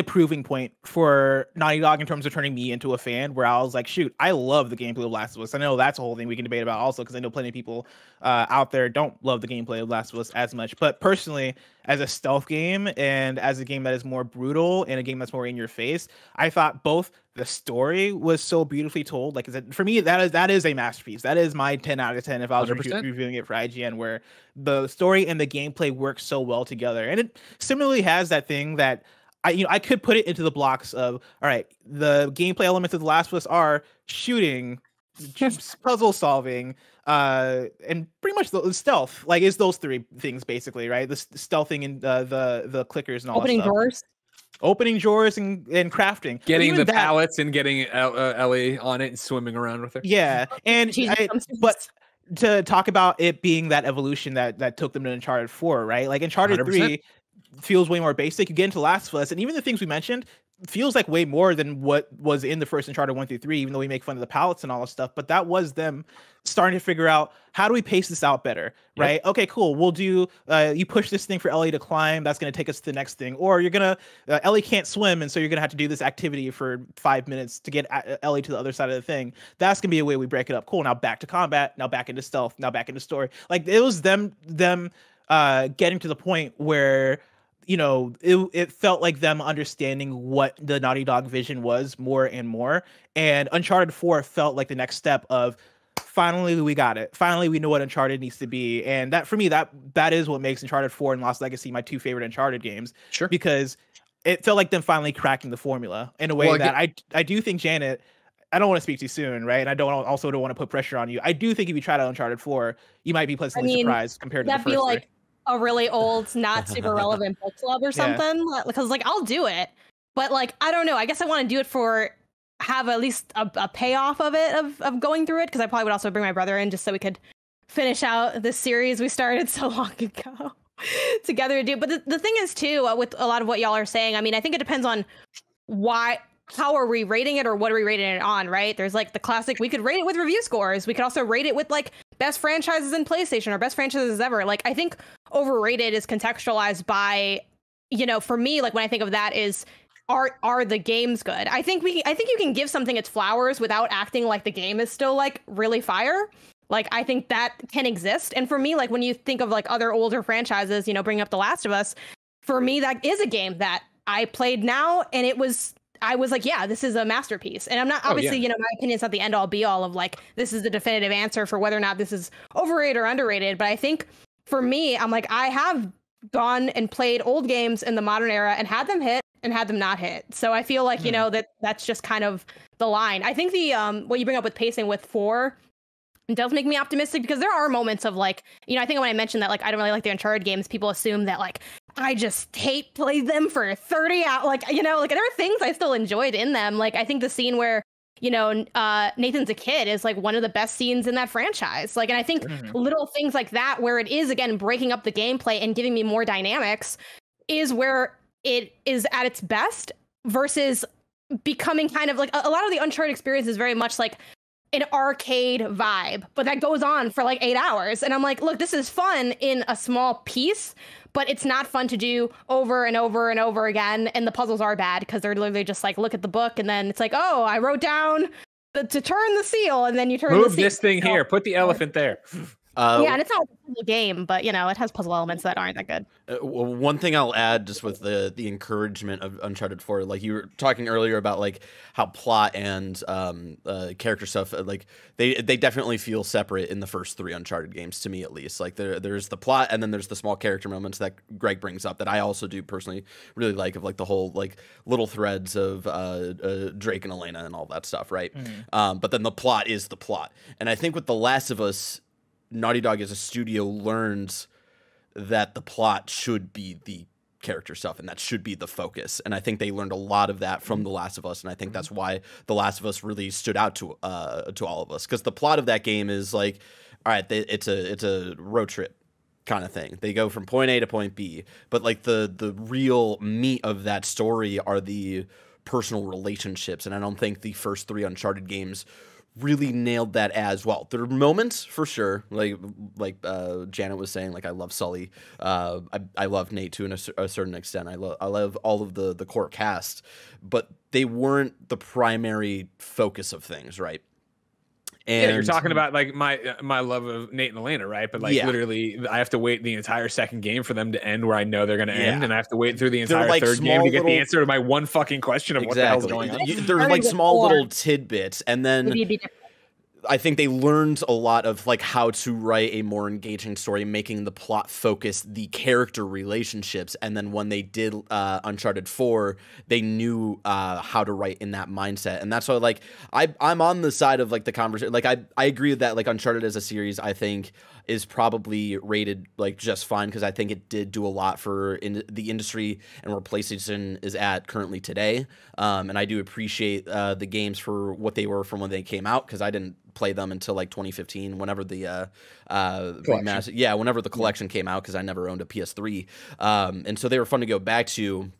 proving point for Naughty Dog in terms of turning me into a fan, where I was like, shoot, I love the gameplay of Last of Us. I know that's a whole thing we can debate about also, because I know plenty of people out there don't love the gameplay of Last of Us as much. But personally, as a stealth game and as a game that is more brutal and a game that's more in your face, I thought both the story was so beautifully told. Like, for me, that is a masterpiece. That is my 10 out of 10 if I was reviewing it for IGN, where the story and the gameplay work so well together. And it similarly has that thing that I could put it into the blocks of, all right, the gameplay elements of The Last of Us are shooting, puzzle solving, and pretty much the stealth. Like, it's those three things basically, right? The stealthing and the clickers and all opening that stuff. Opening drawers and crafting, getting the pallets and getting Ellie on it and swimming around with her. Yeah, but to talk about it being that evolution that took them to Uncharted 4, right? Like Uncharted 100%. 3 feels way more basic. You get into Last of Us, and even the things we mentioned feels like way more than what was in the first Uncharted 1 through 3, even though we make fun of the palettes and all this stuff. But that was them starting to figure out, how do we pace this out better, right? Yep. Okay, cool. We'll do, you push this thing for Ellie to climb. That's going to take us to the next thing. Or you're going to, Ellie can't swim, and so you're going to have to do this activity for 5 minutes to get Ellie to the other side of the thing. That's going to be a way we break it up. Cool. Now back to combat. Now back into stealth. Now back into story. Like, it was them getting to the point where, it felt like them understanding what the Naughty Dog vision was more and more. And Uncharted 4 felt like the next step of, finally we got it. Finally we know what Uncharted needs to be. And that, for me, that is what makes Uncharted 4 and Lost Legacy my two favorite Uncharted games. Sure. Because it felt like them finally cracking the formula in a way that I do think, Janet, I don't want to speak too soon, right? And I don't want to put pressure on you. I do think if you tried out Uncharted 4, you might be pleasantly surprised compared to the first three. A really old, not super relevant book club or something, because like I'll do it, but like I don't know. I guess I want to do it have at least a payoff of it of going through it, because I probably would also bring my brother in just so we could finish out this series we started so long ago together to do. But the thing is too, with a lot of what y'all are saying, I mean, I think it depends on how are we rating it or what are we rating it on, right? There's like the classic, we could rate it with review scores. We could also rate it with like best franchises in PlayStation or best franchises ever. Like, I think overrated is contextualized by, for me, like when I think of that is, are the games good? I think you can give something its flowers without acting like the game is still like really fire. Like, I think that can exist. And for me, like when you think of like other older franchises, bring up The Last of Us, for me, that is a game that I played now, and I was like, yeah, this is a masterpiece. And I'm not, obviously, you know, my opinion's not the end all be all of like, this is the definitive answer for whether or not this is overrated or underrated. But I think for me, I'm like, I have gone and played old games in the modern era and had them hit and had them not hit. So I feel like, you know, that's just kind of the line. I think the, what you bring up with pacing with 4, it does make me optimistic, because there are moments of like, you know, I think when I mentioned that, like, I don't really like the Uncharted games, people assume that like, I just played them for 30 hours. Like, you know, like there are things I still enjoyed in them. Like, I think the scene where, you know, Nathan's a kid is like one of the best scenes in that franchise. Like, and I think little things like that, where it is, again, breaking up the gameplay and giving me more dynamics, is where it is at its best, versus becoming kind of like a lot of the Uncharted experience is very much like an arcade vibe, but that goes on for like 8 hours. And I'm like, look, this is fun in a small piece, but it's not fun to do over and over and over again. And the puzzles are bad because they're literally just like, look at the book, and then it's like, oh, I wrote down to turn the seal, and then you turn the seal. Move this thing here. Put the elephant there. Yeah, and it's not a puzzle game, but, you know, it has puzzle elements that aren't that good. One thing I'll add, just with the encouragement of Uncharted 4, like you were talking earlier about like how plot and character stuff, like they definitely feel separate in the first 3 Uncharted games, to me at least. Like there's the plot, and then there's the small character moments that Greg brings up that I also do personally really like, of like the whole like little threads of Drake and Elena and all that stuff, right? But then the plot is the plot, and I think with The Last of Us, Naughty Dog as a studio learned that the plot should be the character stuff, and that should be the focus. And I think they learned a lot of that from The Last of Us, and I think that's why The Last of Us really stood out to all of us, because the plot of that game is like, all right, it's a road trip kind of thing. They go from point A to point B, but like the real meat of that story are the personal relationships, and I don't think the first 3 Uncharted games really nailed that as well. There are moments for sure, like Janet was saying, like I love Sully, I love Nate to a certain extent. I love all of the core cast, but they weren't the primary focus of things, right? And yeah, you're talking about like my love of Nate and Elena, right? But like literally, I have to wait the entire second game for them to end where I know they're going to end, and I have to wait through the entire like third game to get the answer to my one fucking question of what the hell's going on. There's like small little tidbits, and then I think they learned a lot of like how to write a more engaging story, making the plot focus the character relationships. And then when they did Uncharted 4, they knew how to write in that mindset. And that's why like I'm on the side of like the conversation. Like I agree with that. Like Uncharted as a series, I think is probably rated like just fine, because I think it did do a lot for the industry and where PlayStation is at currently today. And I do appreciate the games for what they were from when they came out, because I didn't play them until like 2015, whenever the whenever the collection came out, because I never owned a PS3. And so they were fun to go back to.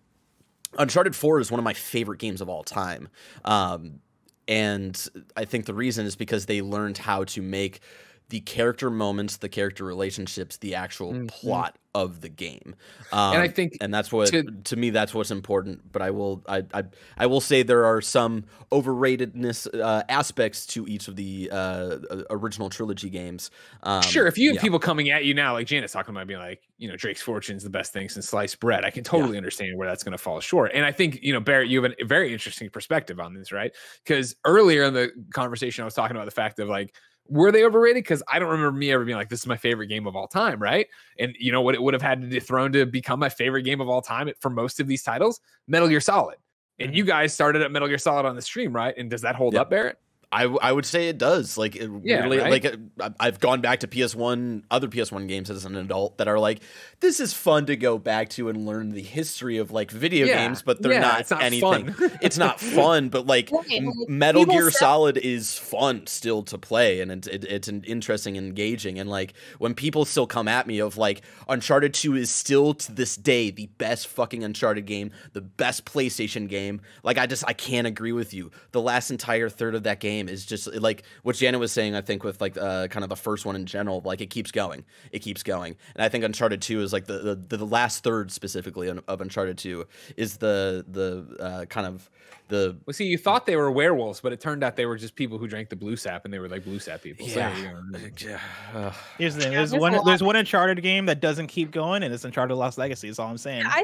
Uncharted 4 is one of my favorite games of all time. And I think the reason is because they learned how to make the character moments, the character relationships, the actual plot of the game. And I think, and that's what to me, that's what's important. But I will say there are some overratedness aspects to each of the original trilogy games. Sure, if you have people coming at you now, like Janet's talking about being like, you know, Drake's Fortune is the best thing since sliced bread, I can totally understand where that's going to fall short. And I think, you know, Barrett, you have a very interesting perspective on this, right? Because earlier in the conversation, I was talking about the fact of like, were they overrated? Because I don't remember me ever being like, this is my favorite game of all time, right? And you know what it would have had to dethrone to become my favorite game of all time for most of these titles? Metal Gear Solid. And you guys started at Metal Gear Solid on the stream, right? And does that hold up, Barrett? I would say it does. Like, really, right? like I've gone back to PS1, other PS1 games as an adult that are like, this is fun to go back to and learn the history of like video games, but they're not anything. It's not fun, but like Metal Gear Solid is fun still to play, and it's an interesting and engaging. And like when people still come at me of like Uncharted 2 is still to this day the best fucking Uncharted game, the best PlayStation game. Like I can't agree with you. The last entire third of that game game is just like what Janet was saying. I think with like kind of the first one in general, like it keeps going, and I think Uncharted 2 is like the last third specifically of Uncharted 2 is the kind of the. Well, see, you thought they were werewolves, but it turned out they were just people who drank the blue sap, and they were like blue sap people. Yeah. So, here's the thing: there's one Uncharted game that doesn't keep going, and it's Uncharted Lost Legacy. Is all I'm saying. I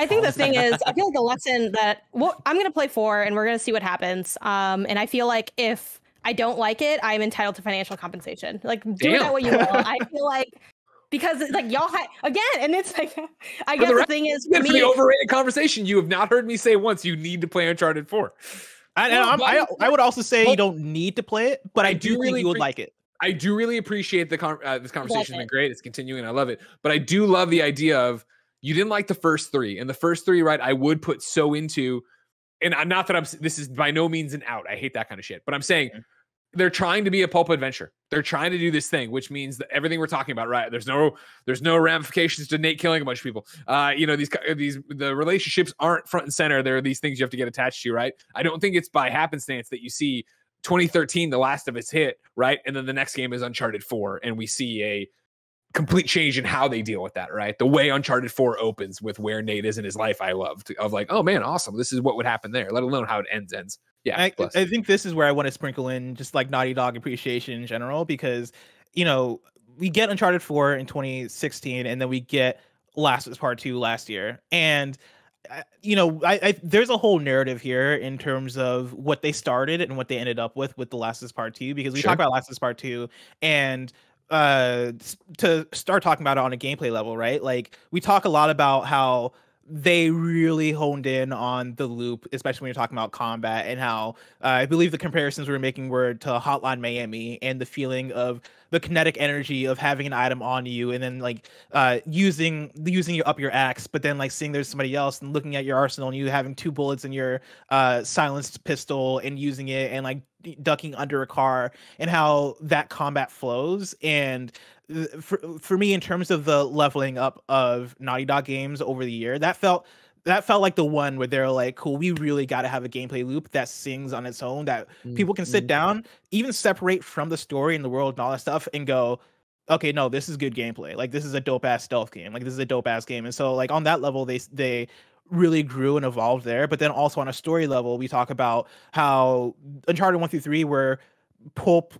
think the thing is, I feel like the lesson that I'm gonna play 4, and we're gonna see what happens. And I feel like if I don't like it, I'm entitled to financial compensation. Like, do that what you will. I feel like. Because it's like y'all again, and it's like I guess the thing is for me, the overrated conversation. You have not heard me say once you need to play Uncharted 4. I would also say you don't need to play it, but I do think you would like it. I do really appreciate this conversation. Has been great. It's continuing. I love it. But I do love the idea of you didn't like the first 3, and the first 3, right? I would put so into, and I'm not that this is by no means an out. I hate that kind of shit. But I'm saying. They're trying to be a pulp adventure. They're trying to do this thing, which means that everything we're talking about, right? There's no ramifications to Nate killing a bunch of people. The relationships aren't front and center. There are these things you have to get attached to, right? I don't think it's by happenstance that you see 2013, The Last of Us hit, right? And then the next game is Uncharted 4, and we see a complete change in how they deal with that, right? The way Uncharted 4 opens with where Nate is in his life, I loved. Of like, oh man, awesome. This is what would happen there, let alone how it ends. Yeah, I think this is where I want to sprinkle in just like Naughty Dog appreciation in general, because we get Uncharted 4 in 2016, and then we get Last of Us Part 2 last year, and there's a whole narrative here in terms of what they started and what they ended up with The Last of Us Part 2, because we talk about Last of Us Part 2 and to start talking about it on a gameplay level, right? Like we talk a lot about how they really honed in on the loop, especially when you're talking about combat, and how I believe the comparisons we were making were to Hotline Miami and the feeling of the kinetic energy of having an item on you and then like using up your axe, but then like seeing there's somebody else and looking at your arsenal and you having 2 bullets in your silenced pistol and using it and like ducking under a car, and how that combat flows. And for me, in terms of the leveling up of Naughty Dog games over the year, that felt like the one where they're like, cool, we really got to have a gameplay loop that sings on its own, that people can sit down, even separate from the story and the world and all that stuff, and go, okay, no, this is good gameplay. Like this is a dope ass stealth game. Like this is a dope ass game. And so like on that level, they really grew and evolved there. But then also on a story level, we talk about how Uncharted 1 through 3 were pulp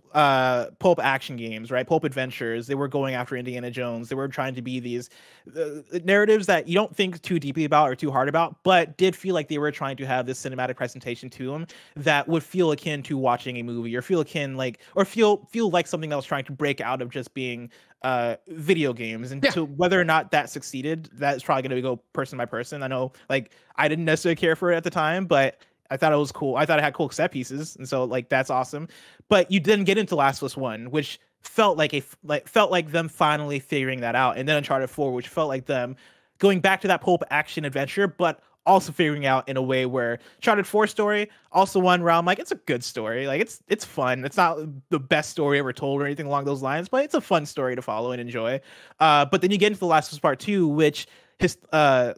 action games, right? Pulp adventures. They were going after Indiana Jones. They were trying to be these narratives that you don't think too deeply about or too hard about, but did feel like they were trying to have this cinematic presentation to them that would feel akin to watching a movie, or feel like something that was trying to break out of just being video games. And so whether or not that succeeded, that's probably going to go person by person. I know like I didn't necessarily care for it at the time, but I thought it was cool. I thought it had cool set pieces, and so like that's awesome. But you didn't get into Last of Us 1, which felt like them finally figuring that out, and then Uncharted 4, which felt like them going back to that pulp action adventure, but also figuring out in a way where Uncharted 4 story, also one where I'm like, it's a good story, like it's fun. It's not the best story ever told or anything along those lines, but it's a fun story to follow and enjoy. But then you get into The Last of Us Part 2, which let's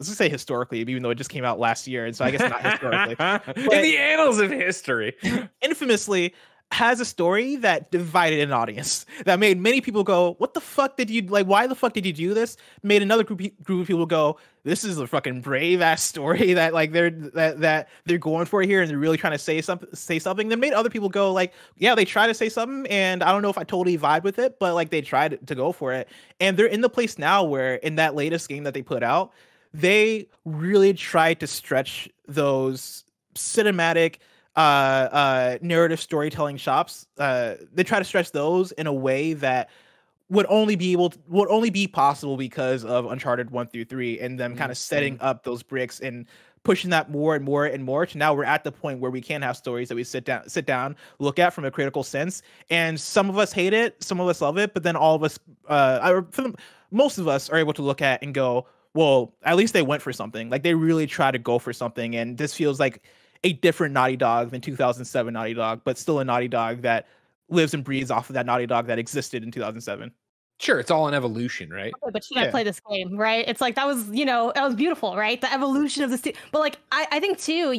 just say historically, even though it just came out last year, and so I guess not historically. In the annals of history, infamously has a story that divided an audience, that made many people go, what the fuck did you like? Why the fuck did you do this? Made another group of people go, this is a fucking brave ass story that like they're going for here, and they're really trying to say something. Then made other people go like, yeah, they try to say something, and I don't know if I totally vibe with it, but like they tried to go for it. And they're in the place now where in that latest game that they put out, they really tried to stretch those cinematic narrative storytelling shops. They try to stretch those in a way that would only be possible because of Uncharted 1 through 3, and them kind of setting up those bricks and pushing that more and more and more to now we're at the point where we can have stories that we sit down, look at from a critical sense. And some of us hate it, some of us love it, but then all of us, most of us are able to look at and go, well, at least they went for something. Like they really try to go for something. And this feels like a different Naughty Dog than 2007 Naughty Dog, but still a Naughty Dog that lives and breathes off of that Naughty Dog that existed in 2007. Sure, it's all an evolution, right? Okay, but should I play this game, right? It's like that was beautiful, right? The evolution of this. But like, I think too,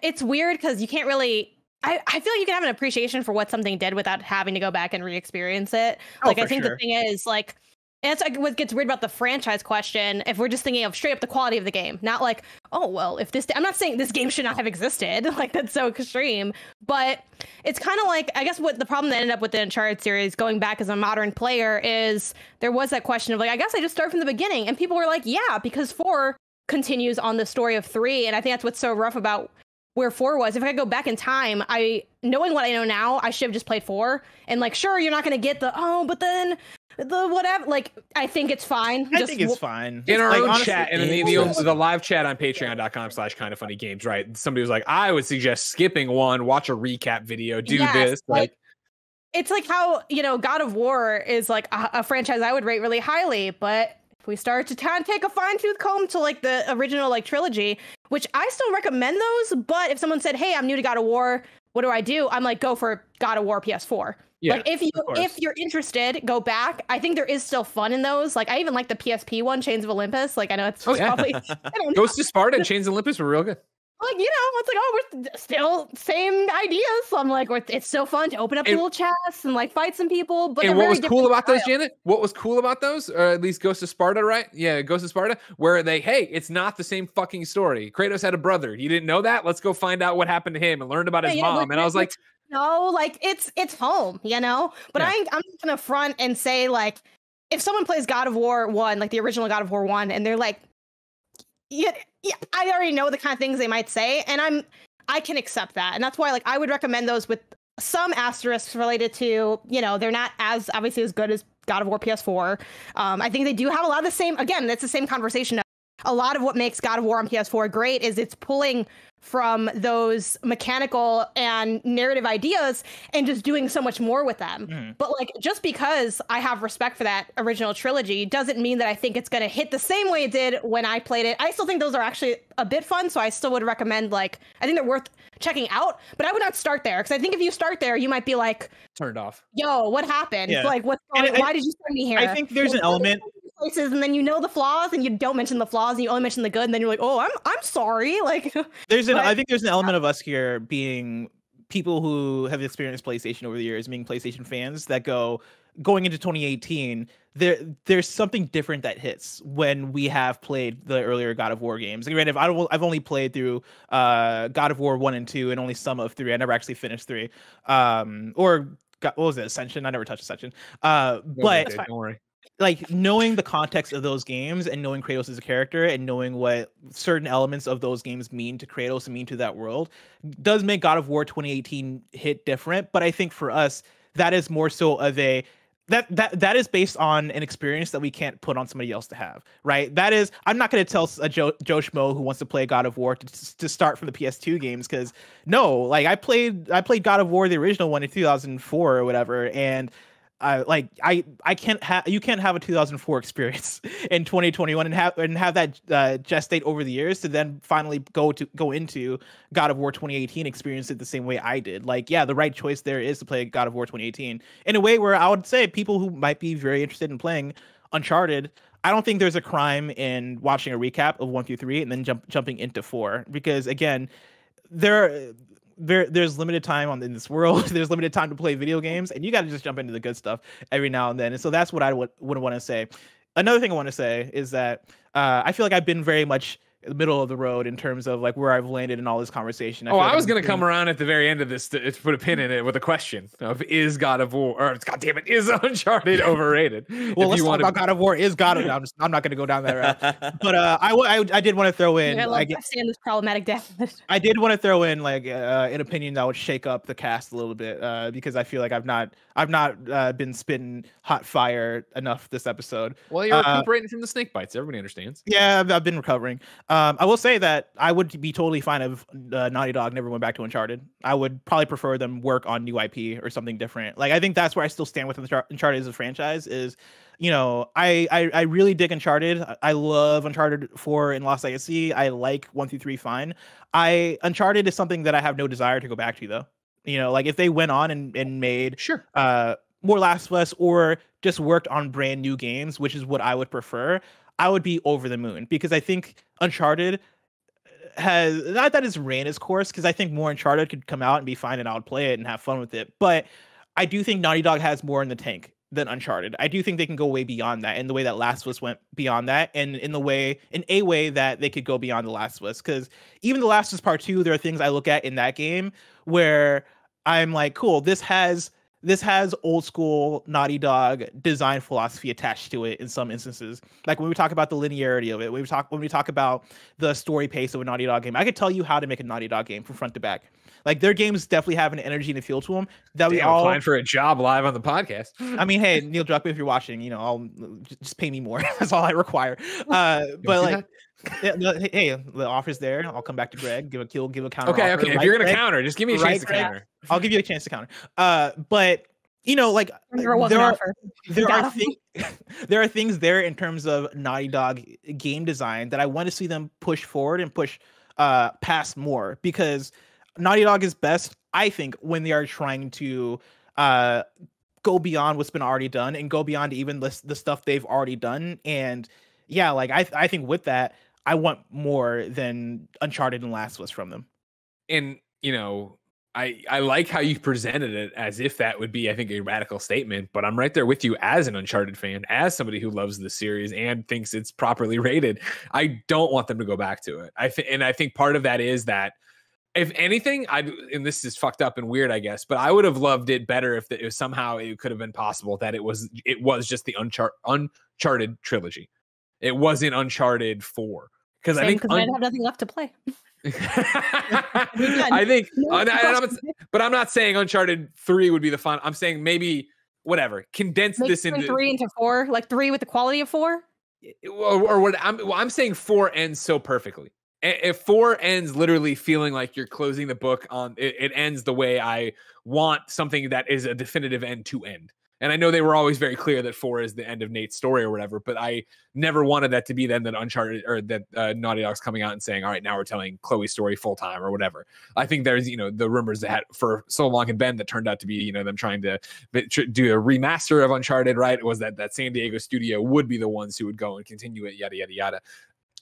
it's weird because you can't really I feel like you can have an appreciation for what something did without having to go back and re-experience it. Like, I think the thing is, like, and it's like what gets weird about the franchise question. If we're just thinking of straight up the quality of the game, not like, oh, well, if this, I'm not saying this game should not have existed. Like, that's so extreme. But it's kind of like, I guess what the problem that ended up with the Uncharted series going back as a modern player is there was that question of like, I guess I just start from the beginning. And people were like, yeah, because 4 continues on the story of 3. And I think that's what's so rough about where 4 was. If I could go back in time, knowing what I know now, I should have just played 4. And like, sure, you're not going to get the, oh, but then the whatever. Like, I think it's fine. I think it's fine. In our own honestly, chat, and the live chat on patreon.com/kindoffunnygames, right? Somebody was like, I would suggest skipping one, watch a recap video, do this. Like, it's like how, God of War is like a franchise I would rate really highly, but if we start to kind of take a fine-tooth comb to like the original like trilogy, which I still recommend those, but if someone said, hey, I'm new to God of War, what do? I'm like, go for God of War PS4. Yeah, like if you're interested, go back. I think there is still fun in those. Like I even like the PSP one, Chains of Olympus. Like I know it's probably Ghost of Sparta and Chains of Olympus were real good. Like, it's like, oh, we're still same ideas. So I'm like, it's so fun to open up little chests and like fight some people. But what was cool about those, Janet? What was cool about those, or at least Ghost of Sparta, right? Yeah, Ghost of Sparta, where it's not the same fucking story. Kratos had a brother. You didn't know that? Let's go find out what happened to him and learned about his mom. And I was like, no, like it's home, But I'm gonna front and say like, if someone plays God of War 1, like the original God of War 1, and they're like, yeah, I already know the kind of things they might say, and I can accept that, and that's why like I would recommend those with some asterisks related to they're not as obviously as good as God of War PS4. I think they do have a lot of the same. Again, it's the same conversation. A lot of what makes God of War on PS4 great is it's pulling from those mechanical and narrative ideas and just doing so much more with them. But like, just because I have respect for that original trilogy doesn't mean that I think it's going to hit the same way it did when I played it. I still think those are actually a bit fun. So I still would recommend, like, I think they're worth checking out, but I would not start there. Cause I think if you start there, you might be like turned off. Yo, what happened? Yeah. Like, what's going on? Why did you send me here? I think there's an element places, and then the flaws and you don't mention the flaws and you only mention the good, and then you're like, oh, I'm sorry. Like I think there's an element of us here being people who have experienced PlayStation over the years, being PlayStation fans that going into 2018, there's something different that hits when we have played the earlier God of War games. Granted, I've only played through God of War 1 and 2 and only some of 3. I never actually finished 3. What was it, Ascension? I never touched Ascension. But don't worry. Like, knowing the context of those games and knowing Kratos as a character and knowing what certain elements of those games mean to Kratos and mean to that world does make God of War 2018 hit different. But I think for us, that is more so of that is based on an experience that we can't put on somebody else to have, right? That is, I'm not going to tell a Joe Schmo who wants to play God of War to start from the PS2 games, because no, like I played God of War, the original one, in 2004 or whatever, and you can't have a 2004 experience in 2021 and have that gestate over the years to then finally go into God of War 2018, experience it the same way I did. Like, yeah, the right choice there is to play God of War 2018 in a way where I would say people who might be very interested in playing Uncharted, I don't think there's a crime in watching a recap of 1 through 3 and then jumping into 4, because again, there's limited time in this world. There's limited time to play video games, and you got to just jump into the good stuff every now and then. And so that's what I would want to say. Another thing I want to say is that I feel like I've been very much in the middle of the road in terms of like where I've landed in all this conversation. I was going to come around at the very end of this to put a pin in it with a question of, is God of War, or God damn it, is Uncharted overrated? Well, let's talk about God of War. Is God of War? I'm not going to go down that route. But I did want to throw in. I understand this problematic death. I did want to throw in like an opinion that would shake up the cast a little bit, because I feel like I've not been spitting hot fire enough this episode. Well, you're recuperating from the snake bites. Everybody understands. Yeah, I've been recovering. I will say that I would be totally fine if Naughty Dog never went back to Uncharted. I would probably prefer them work on new IP or something different. Like, I think that's where I still stand with Uncharted as a franchise is, I really dig Uncharted. I love Uncharted 4 and Lost Legacy. I like 1 through 3 fine. Uncharted is something that I have no desire to go back to, though. Like if they went on and made more Last of Us or just worked on brand new games, which is what I would prefer, I would be over the moon, because I think Uncharted has, not that it's ran its course, because I think more Uncharted could come out and be fine and I would play it and have fun with it. But I do think Naughty Dog has more in the tank than Uncharted. I do think they can go way beyond that, in the way that Last of Us went beyond that, and in a way that they could go beyond The Last of Us. Because even The Last of Us Part 2, there are things I look at in that game where I'm like, cool, this has old school Naughty Dog design philosophy attached to it in some instances. Like when we talk about the linearity of it, when we talk about the story pace of a Naughty Dog game, I could tell you how to make a Naughty Dog game from front to back. Like their games definitely have an energy and a feel to them that we all applying for a job live on the podcast. I mean, hey, Neil Druckmann, if you're watching, I'll just pay me more. That's all I require. But like, hey, the offer's there. I'll come back to Greg, give a counter. Okay. Offer, If you're gonna counter, just give me a chance to counter. I'll give you a chance to counter. But like there are things there in terms of Naughty Dog game design that I want to see them push forward and push past more, because Naughty Dog is best, I think, when they are trying to go beyond what's been already done and go beyond even the stuff they've already done. And yeah, like I think with that, I want more than Uncharted and Last of Us from them. And I like how you presented it as if that would be, I think, a radical statement, but I'm right there with you as an Uncharted fan, as somebody who loves the series and thinks it's properly rated. I don't want them to go back to it. I think part of that is that, if anything, and this is fucked up and weird, I guess, but I would have loved it better if somehow it could have been possible that it was just the Uncharted trilogy. It wasn't Uncharted 4. Because I think I have nothing left to play. I think, but I'm not saying Uncharted 3 would be the fun. I'm saying maybe whatever, condense this into 3 into 4, like 3 with the quality of 4. Or what I'm saying, 4 ends so perfectly. If 4 ends literally feeling like you're closing the book on it ends the way I want something that is a definitive end to end. And I know they were always very clear that 4 is the end of Nate's story or whatever, but I never wanted that to be then that Uncharted or that Naughty Dog's coming out and saying, all right, now we're telling Chloe's story full time or whatever. I think there's, the rumors that had for so long had been that turned out to be, them trying to do a remaster of Uncharted, right? It was that San Diego studio would be the ones who would go and continue it, yada, yada, yada.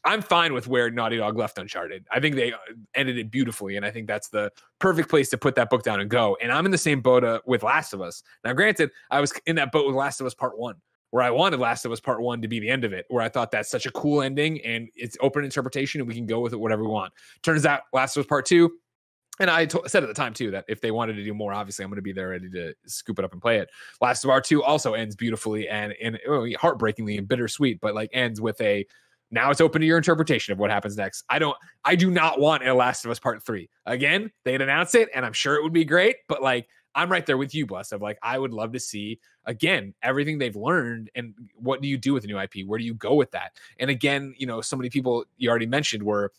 I'm fine with where Naughty Dog left Uncharted. I think they ended it beautifully, and I think that's the perfect place to put that book down and go. And I'm in the same boat with Last of Us. Now, granted, I was in that boat with Last of Us Part 1, where I wanted Last of Us Part 1 to be the end of it, where I thought that's such a cool ending, and it's open interpretation, and we can go with it whatever we want. Turns out Last of Us Part 2, and I said at the time, too, that if they wanted to do more, obviously, I'm going to be there ready to scoop it up and play it. Last of Us Part 2 also ends beautifully and heartbreakingly and bittersweet, but ends with a... Now it's open to your interpretation of what happens next. I do not want a Last of Us Part 3. Again, they'd announce it, and I'm sure it would be great, but I'm right there with you, Bless, of I would love to see, again, everything they've learned, and what do you do with a new IP? Where do you go with that? And again, so many people you already mentioned were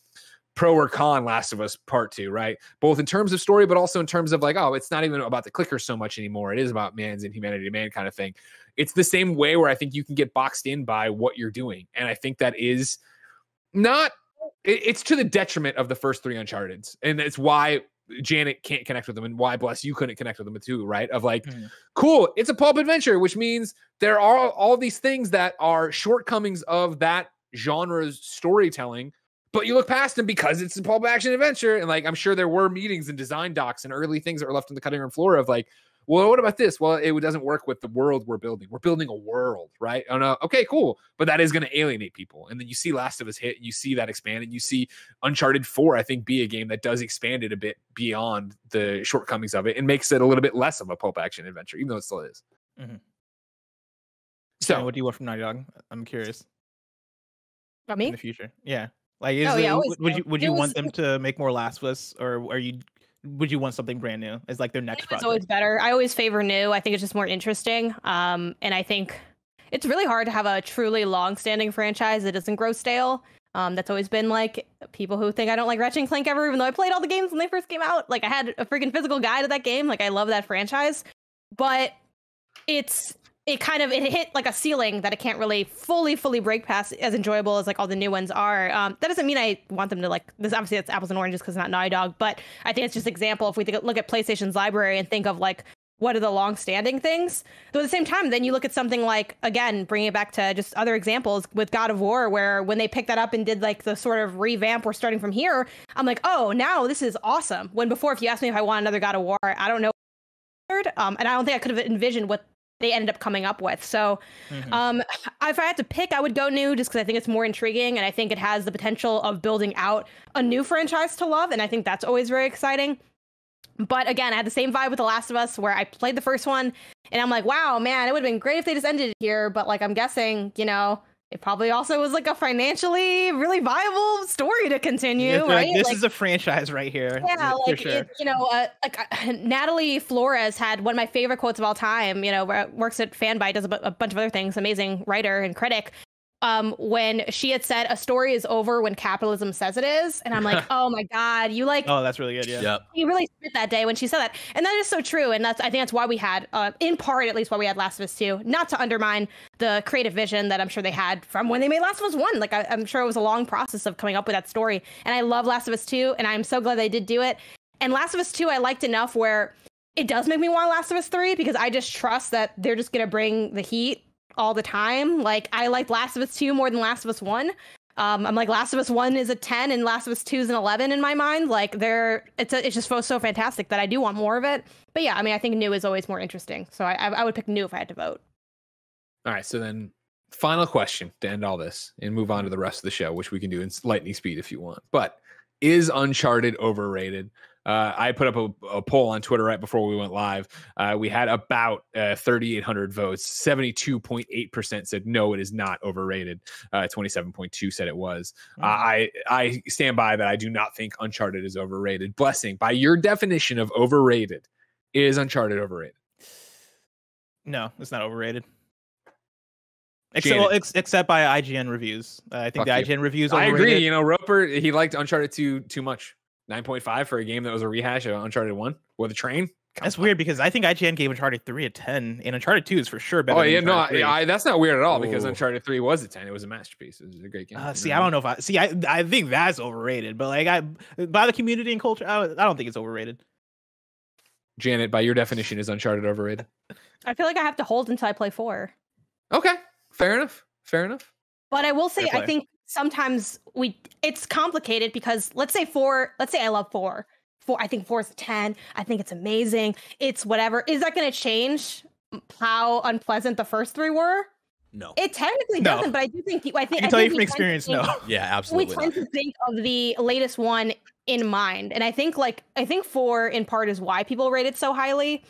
pro or con Last of Us Part 2, right? Both in terms of story, but also in terms of it's not even about the clicker so much anymore. It is about man's inhumanity to man kind of thing. It's the same way where I think you can get boxed in by what you're doing. And I think that is it's to the detriment of the first 3 Uncharteds. And it's why Janet can't connect with them and why, Bless, you couldn't connect with them too, right? Of cool, it's a pulp adventure, which means there are all these things that are shortcomings of that genre's storytelling, but you look past them because it's a pulp action adventure. And I'm sure there were meetings and design docs and early things that were left on the cutting room floor of well, what about this? Well, it doesn't work with the world we're building. We're building a world, right? Oh, no. Okay, cool. But that is going to alienate people. And then you see Last of Us hit, and you see that expand, and you see Uncharted 4, I think, be a game that does expand it a bit beyond the shortcomings of it and makes it a little bit less of a pulp action adventure, even though it still is. Mm-hmm. So, what do you want from Naughty Dog? I'm curious. About me? In the future. Yeah. Would you want them to make more Last of Us, or would you want something brand new as their next project? It's always better. I always favor new. I think it's just more interesting. And I think it's really hard to have a truly long-standing franchise that doesn't grow stale. That's always been people who think I don't like Ratchet and Clank ever, even though I played all the games when they first came out. I had a freaking physical guide of that game. I love that franchise, but it hit a ceiling that it can't really fully break past, as enjoyable as all the new ones are. That doesn't mean I want them to this. Obviously, it's apples and oranges because it's not Naughty Dog, but I think it's just an example. If we look at PlayStation's library and think of what are the long-standing things. Though at the same time, then you look at something like, again, bringing it back to just other examples with God of War, where when they picked that up and did like the sort of revamp, we're starting from here, I'm like, oh, now this is awesome. When before, if you asked me if I want another God of War, I don't know. And I don't think I could have envisioned what they ended up coming up with. So if I had to pick, I would go new, just because I think it's more intriguing, and I think it has the potential of building out a new franchise to love, and I think that's always very exciting. But again, I had the same vibe with The Last of Us, where I played the first one and I'm like, wow, man, it would have been great if they just ended it here. But like, I'm guessing, you know, it probably also was like a financially really viable story to continue, right? Like, this is a franchise right here. Yeah, like, sure. you know, Natalie Flores had one of my favorite quotes of all time, you know, works at Fanbyte, does a bunch of other things, amazing writer and critic. When she had said a story is over when capitalism says it is. And I'm like, oh my God, you like, oh, that's really good. Yeah. Yep. You really spit that day when she said that. And that is so true. And I think that's why we had, in part, at least why we had Last of Us 2, not to undermine the creative vision that I'm sure they had from when they made Last of Us 1. Like, I'm sure it was a long process of coming up with that story. And I love Last of Us 2, and I'm so glad they did do it. And Last of Us 2, I liked enough where it does make me want Last of Us 3, because I just trust that they're just going to bring the heat all the time. Like, I like Last of Us 2 more than Last of Us 1. I'm like, Last of Us 1 is a 10 and Last of Us 2 is an 11 in my mind. Like, it's just so fantastic that I do want more of it. But yeah, I mean, I think new is always more interesting. So I would pick new if I had to vote. All right, so then final question to end all this and move on to the rest of the show, which we can do in lightning speed if you want. But is Uncharted overrated? I put up a poll on Twitter right before we went live. We had about 3,800 votes. 72.8% said no, it is not overrated. 27.2% said it was. I stand by that. I do not think Uncharted is overrated. Blessing, by your definition of overrated, is Uncharted overrated? No, it's not overrated. Except by IGN reviews. I think the IGN reviews. I agree. You know, Roper, he liked Uncharted 2 too much. 9.5 for a game that was a rehash of Uncharted 1 with a train. That's weird, because I think IGN gave Uncharted 3 a 10, and Uncharted 2 is for sure better. Oh yeah, no, that's not weird at all, because Uncharted 3 was a 10. It was a masterpiece. It was a great game. See, I don't know if I think that's overrated, but like by the community and culture, I don't think it's overrated. Janet, by your definition, is Uncharted overrated? I feel like I have to hold until I play 4. Okay, fair enough. But I will say, I think sometimes it's complicated, because let's say I love 4. I think 4 is a 10. I think it's amazing. It's whatever. Is that going to change how unpleasant the first 3 were? No. It technically doesn't, but I do think I can tell you from experience, no. Yeah, absolutely. We tend to think of the latest one in mind. And I think 4 in part is why people rate it so highly.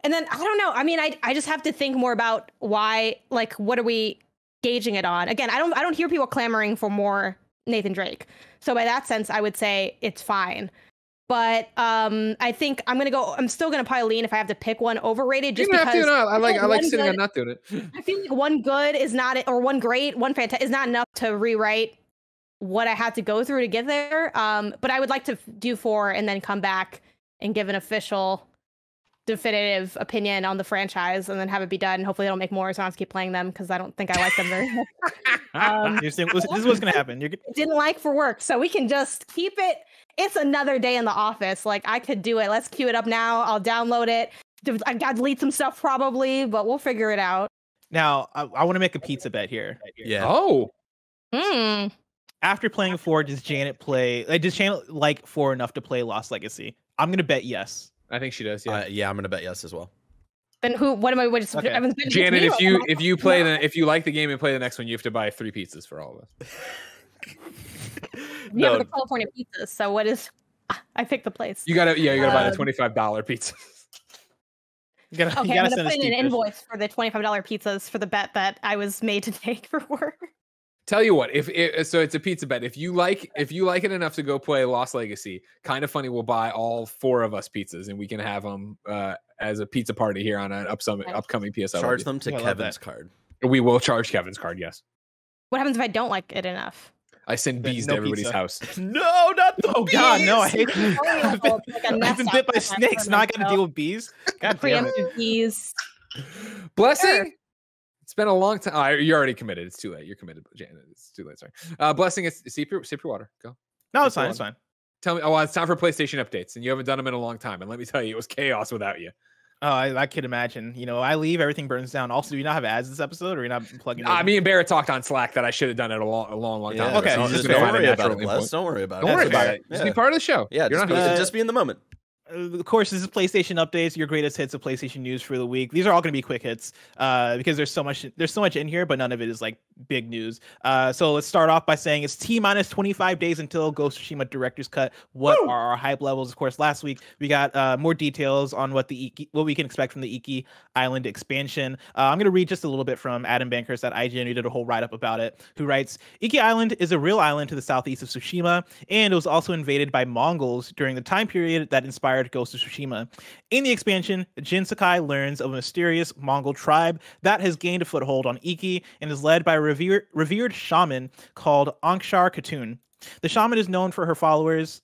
And then I don't know. I mean, I just have to think more about why, like, what are we gauging it on? Again, I don't hear people clamoring for more Nathan Drake. So by that sense, I would say it's fine. But I think I'm still gonna probably lean, if I have to pick one, overrated, just because I like sitting and not doing it. I feel like one good is not, or one great, one fantastic is not enough to rewrite what I had to go through to get there. But I would like to do 4 and then come back and give an official definitive opinion on the franchise, and then have it be done. Hopefully they don't make more, so I don't have to keep playing them, because I don't think I like them very much. This is what's gonna happen. Didn't like for work, so we can just keep it. It's another day in the office. Like, I could do it. Let's queue it up now. I'll download it. I got to delete some stuff probably, but we'll figure it out. Now, I want to make a pizza bet here. Yeah. Oh. After playing 4, does Janet like 4 enough to play Lost Legacy? I'm gonna bet yes. I think she does. Yeah. Yeah, I'm gonna bet yes as well. Then what am I? Okay. Janet, if you like the game and play the next one, you have to buy 3 pizzas for all of us. Yeah, but the California pizzas. So what is? I picked the place. You gotta buy the $25 pizza. Okay, I'm gonna put in an invoice for the $25 pizzas for the bet that I was made to take for work. Tell you what, so it's a pizza bet. If you like it enough to go play Lost Legacy, Kind of Funny will buy all 4 of us pizzas, and we can have them as a pizza party here on an upcoming PSL. Charge them to Kevin's card. We will charge Kevin's card. Yes. What happens if I don't like it enough? I send bees to everybody's house. No, not the bees. God, no! I hate that. I've been bit by snakes. Now I got to deal with bees. God damn it. Bees. Blessing. Sure. It's been a long time. You're already committed. It's too late. You're committed, Janet. It's too late. Sorry. Blessing. Sip your water. Go. No, it's fine. It's fine. Tell me. Oh, it's time for PlayStation updates, and you haven't done them in a long time. And let me tell you, it was chaos without you. Oh, I could imagine. You know, I leave, everything burns down. Also, do you not have ads this episode, or are you not plugging in? Me and Barrett talked on Slack that I should have done it a long time ago. Okay. So Just don't worry about it, Les. Don't worry about it. Don't worry about it. Just be part of the show. Yeah, just be in the moment. Of course, this is PlayStation updates, your greatest hits of PlayStation news for the week. These are all going to be quick hits because there's so much in here, but none of it is like big news. So let's start off by saying it's T-minus 25 days until Ghost of Tsushima Director's Cut. What are our hype levels? Of course, last week we got more details on what we can expect from the Iki Island expansion. I'm going to read just a little bit from Adam Bankers at IGN, who did a whole write-up about it, who writes, Iki Island is a real island to the southeast of Tsushima, and it was also invaded by Mongols during the time period that inspired Ghost of Tsushima. In the expansion, Jin Sakai learns of a mysterious Mongol tribe that has gained a foothold on Iki and is led by a revered shaman called Ankshar Khatun. The shaman is known to her followers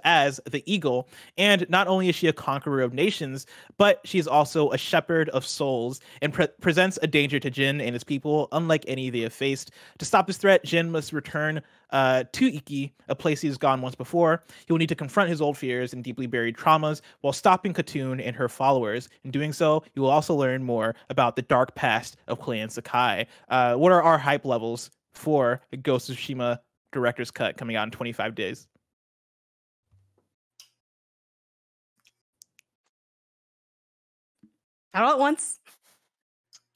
as the Eagle, and not only is she a conqueror of nations, but she is also a shepherd of souls and presents a danger to Jin and his people, unlike any they have faced. To stop this threat, Jin must return to Iki, a place he has gone once before. He will need to confront his old fears and deeply buried traumas while stopping Khatun and her followers. In doing so, you will also learn more about the dark past of Clan Sakai. What are our hype levels for Ghost of Tsushima Director's Cut coming out in 25 days? All at once.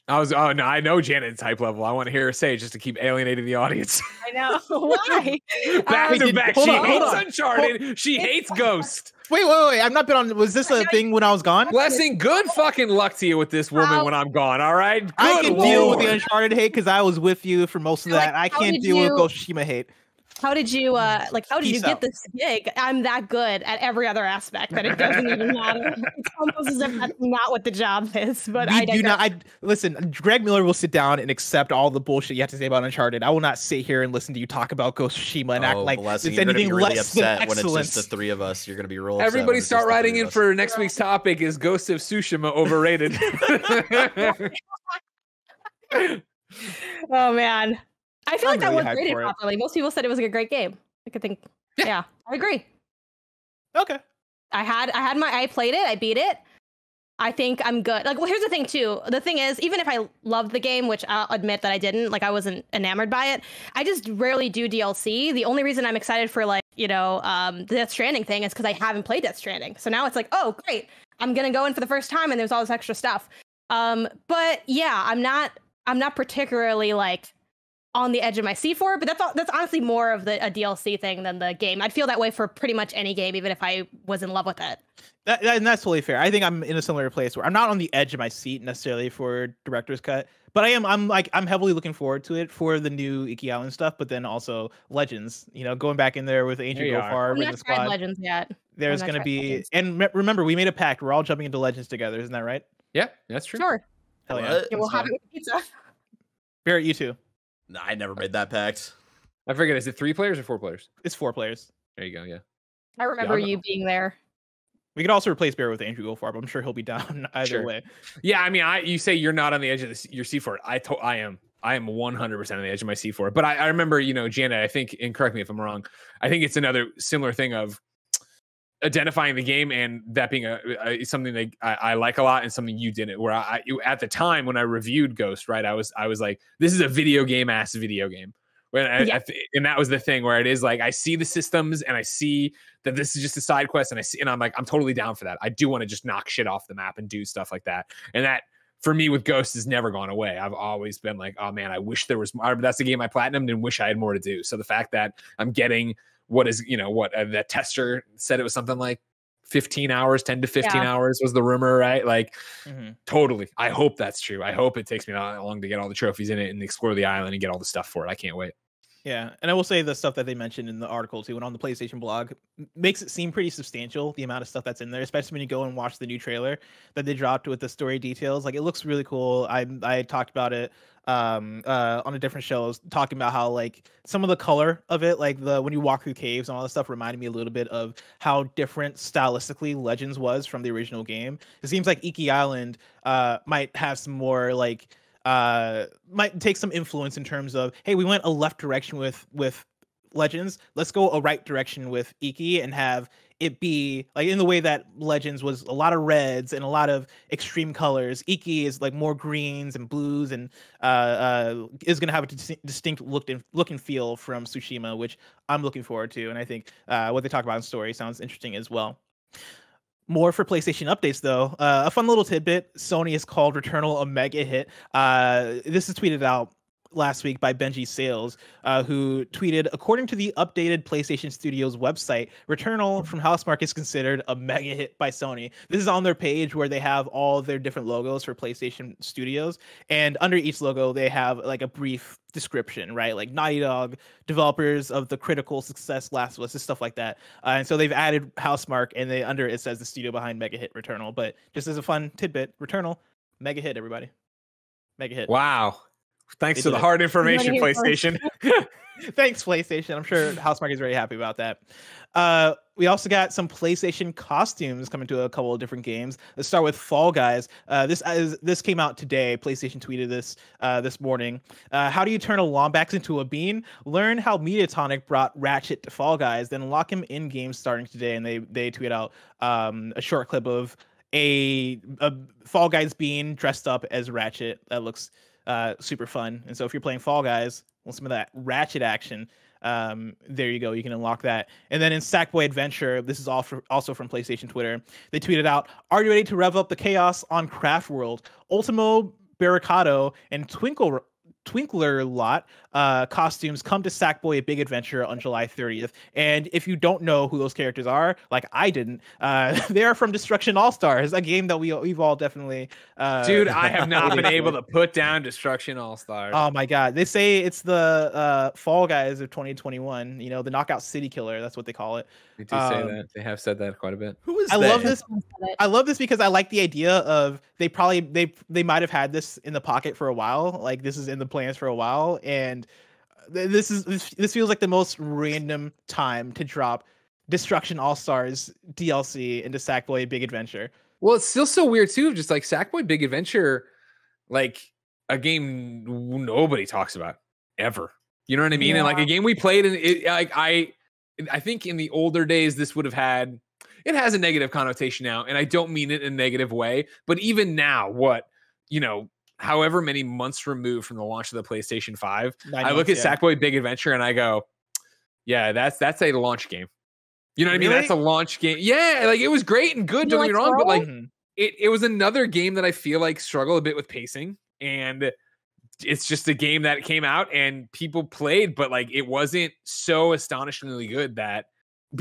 I know Janet's hype level. I want to hear her say it just to keep alienating the audience. I know. Why? Back to back. She hates on. Uncharted. She hates Ghost. Wait. I've not been on. Was this a thing when I was gone? Blessing, good fucking luck to you with this woman when I'm gone. All right. Good I can Lord. deal with the Uncharted hate because I was with you for most of that. I can't deal with Ghost of Tsushima hate. How did you get this gig? I'm that good at every other aspect that it doesn't even matter. It's almost as if that's not what the job is. But listen. Greg Miller will sit down and accept all the bullshit you have to say about Uncharted. I will not sit here and listen to you talk about Ghost of Tsushima and act like it's anything really less than upset excellence. when it's just the three of us. You're gonna be real upset. Everybody start writing in for next week's topic is Ghost of Tsushima overrated. Oh man. I feel like that really was rated properly. Most people said it was a great game. I think, yeah, I agree. Okay. I played it. I beat it. I think I'm good. Like, well, here's the thing too. The thing is, even if I loved the game, which I'll admit that I didn't, like I wasn't enamored by it, I just rarely do DLC. The only reason I'm excited for the Death Stranding thing is because I haven't played Death Stranding. So now it's like, oh, great. I'm going to go in for the first time and there's all this extra stuff. But yeah, I'm not particularly like on the edge of my seat for it, but that's honestly more of a DLC thing than the game. I'd feel that way for pretty much any game, even if I was in love with it. And that's totally fair. I think I'm in a similar place where I'm not on the edge of my seat necessarily for Director's Cut, but I'm heavily looking forward to it for the new Iki Island stuff, but then also Legends, going back in there with Angel Goldfarb and the squad. Legends yet. There's going to be Legends. And remember, we made a pact. We're all jumping into Legends together. Isn't that right? Yeah, that's true. Sure. Hell yeah. We'll have it with pizza. Barrett, you too. Nah, I never made that pact. I forget. Is it 3 players or 4 players? It's 4 players. There you go. Yeah. I remember you being there. We could also replace Barrett with Andrew Goldfarb. I'm sure he'll be down either way. Yeah, I mean, you say you're not on the edge of your seat for it. I am 100% on the edge of my seat for it. But I remember, Janet, I think, and correct me if I'm wrong, I think it's another similar thing of identifying the game and that being something that I like a lot and something you didn't. Where at the time when I reviewed Ghost, right, I was like, this is a video game. And that was the thing where it is like I see the systems and I see that this is just a side quest and I'm like, I'm totally down for that. I do want to just knock shit off the map and do stuff like that. And that for me with Ghost has never gone away. I've always been like, oh man, I wish there was more. That's the game I platinumed and wish I had more to do. So the fact that I'm getting that tester said it was something like 15 hours, 10 to 15 hours was the rumor, right? Like totally. I hope that's true. I hope it takes me that long to get all the trophies in it and explore the island and get all the stuff for it. I can't wait. Yeah, and I will say the stuff that they mentioned in the article too and on the PlayStation blog makes it seem pretty substantial, the amount of stuff that's in there, especially when you go and watch the new trailer that they dropped with the story details. Like, it looks really cool. I talked about it on a different show. I was talking about how like some of the color of it, like when you walk through caves and all that stuff, reminded me a little bit of how different stylistically Legends was from the original game. It seems like Iki Island might have some more like might take some influence in terms of, hey, we went a left direction with Legends, let's go a right direction with Iki and have it be like in the way that Legends was a lot of reds and a lot of extreme colors. Iki is like more greens and blues, and is going to have a distinct look and feel from Tsushima, which I'm looking forward to. And I think what they talk about in story sounds interesting as well. More for PlayStation updates, though. A fun little tidbit: Sony has called Returnal a mega hit. This is tweeted out last week by Benji Sales, who tweeted, according to the updated PlayStation Studios website, Returnal from Housemarque is considered a mega hit by Sony. This is on their page where they have all their different logos for PlayStation Studios, and under each logo they have like a brief description, right? Like Naughty Dog, developers of the critical success Last of Us, stuff like that. And so they've added Housemarque, and they under it says the studio behind mega hit Returnal. But just as a fun tidbit, Returnal, mega hit, everybody. Mega hit. Wow. Thanks to the hard information, PlayStation. Thanks, PlayStation. I'm sure Housemarque is very happy about that. We also got some PlayStation costumes coming to a couple of different games. Let's start with Fall Guys. This came out today. PlayStation tweeted this morning. How do you turn a Lombax into a bean? Learn how Mediatonic brought Ratchet to Fall Guys, then lock him in game starting today. And they tweet out a short clip of a Fall Guys bean dressed up as Ratchet. That looks super fun. And so if you're playing Fall Guys, want some of that Ratchet action, there you go. You can unlock that. And then in Sackboy Adventure, this is also from PlayStation Twitter, they tweeted out, are you ready to rev up the chaos on Craft World? Ultimo Barricado and Twinkler Lot costumes come to Sackboy: A Big Adventure on July 30th. And if you don't know who those characters are, like I didn't, they are from Destruction All-Stars, a game that we've all definitely... Dude, I have not been able to put down Destruction All-Stars. Oh my god. They say it's the Fall Guys of 2021, you know, the Knockout City Killer, that's what they call it. They do say that. They have said that quite a bit. Who is I that? love this. I love this because I like the idea of they might have had this in the pocket for a while. Like this is in the plans for a while, and this feels like the most random time to drop Destruction All-Stars DLC into Sackboy: Big Adventure. Well, it's still so weird too. Just like Sackboy: Big Adventure, like a game nobody talks about ever. You know what I mean? Yeah. And like a game we played, and it like I think in the older days this would have had. It has a negative connotation now, and I don't mean it in a negative way. But even now, however many months removed from the launch of the PlayStation 5, I look at Sackboy: Big Adventure and I go, yeah, that's a launch game. You know what I mean? That's a launch game. Yeah, like it was great and good, don't get me wrong, but like it was another game that I feel like struggled a bit with pacing, and it's just a game that came out and people played, but like it wasn't so astonishingly good that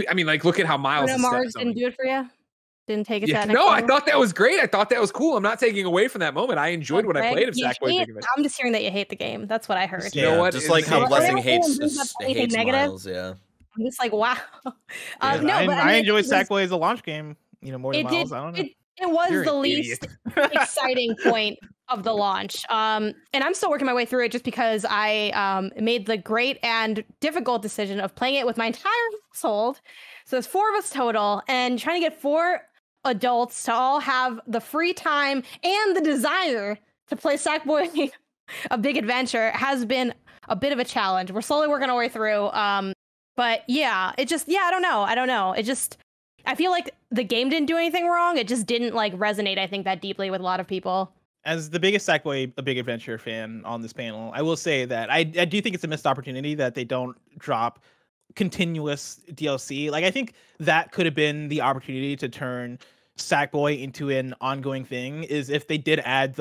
I mean, like look at how Miles Mars didn't do it for you. Didn't take it to that next level? I thought that was great. I thought that was cool. I'm not taking away from that moment. I enjoyed what I played of Sackboy: Big Adventure. I'm just hearing that you hate the game. That's what I heard. You know what? Just like how Blessing hates Miles. Yeah. I'm just like, wow. I enjoy Sackboy as a launch game. More than Miles. I don't know. It was the least exciting point of the launch. And I'm still working my way through it just because I made the great and difficult decision of playing it with my entire household. So there's 4 of us total, and trying to get 4 adults to all have the free time and the desire to play Sackboy: A Big Adventure has been a bit of a challenge. We're slowly working our way through. But yeah, I don't know. I feel like the game didn't do anything wrong. It just didn't like resonate, I think, that deeply with a lot of people. As the biggest Sackboy: A Big Adventure fan on this panel, I will say that I do think it's a missed opportunity that they don't drop continuous DLC. Like I think that could have been the opportunity to turn Sackboy into an ongoing thing, is if they did add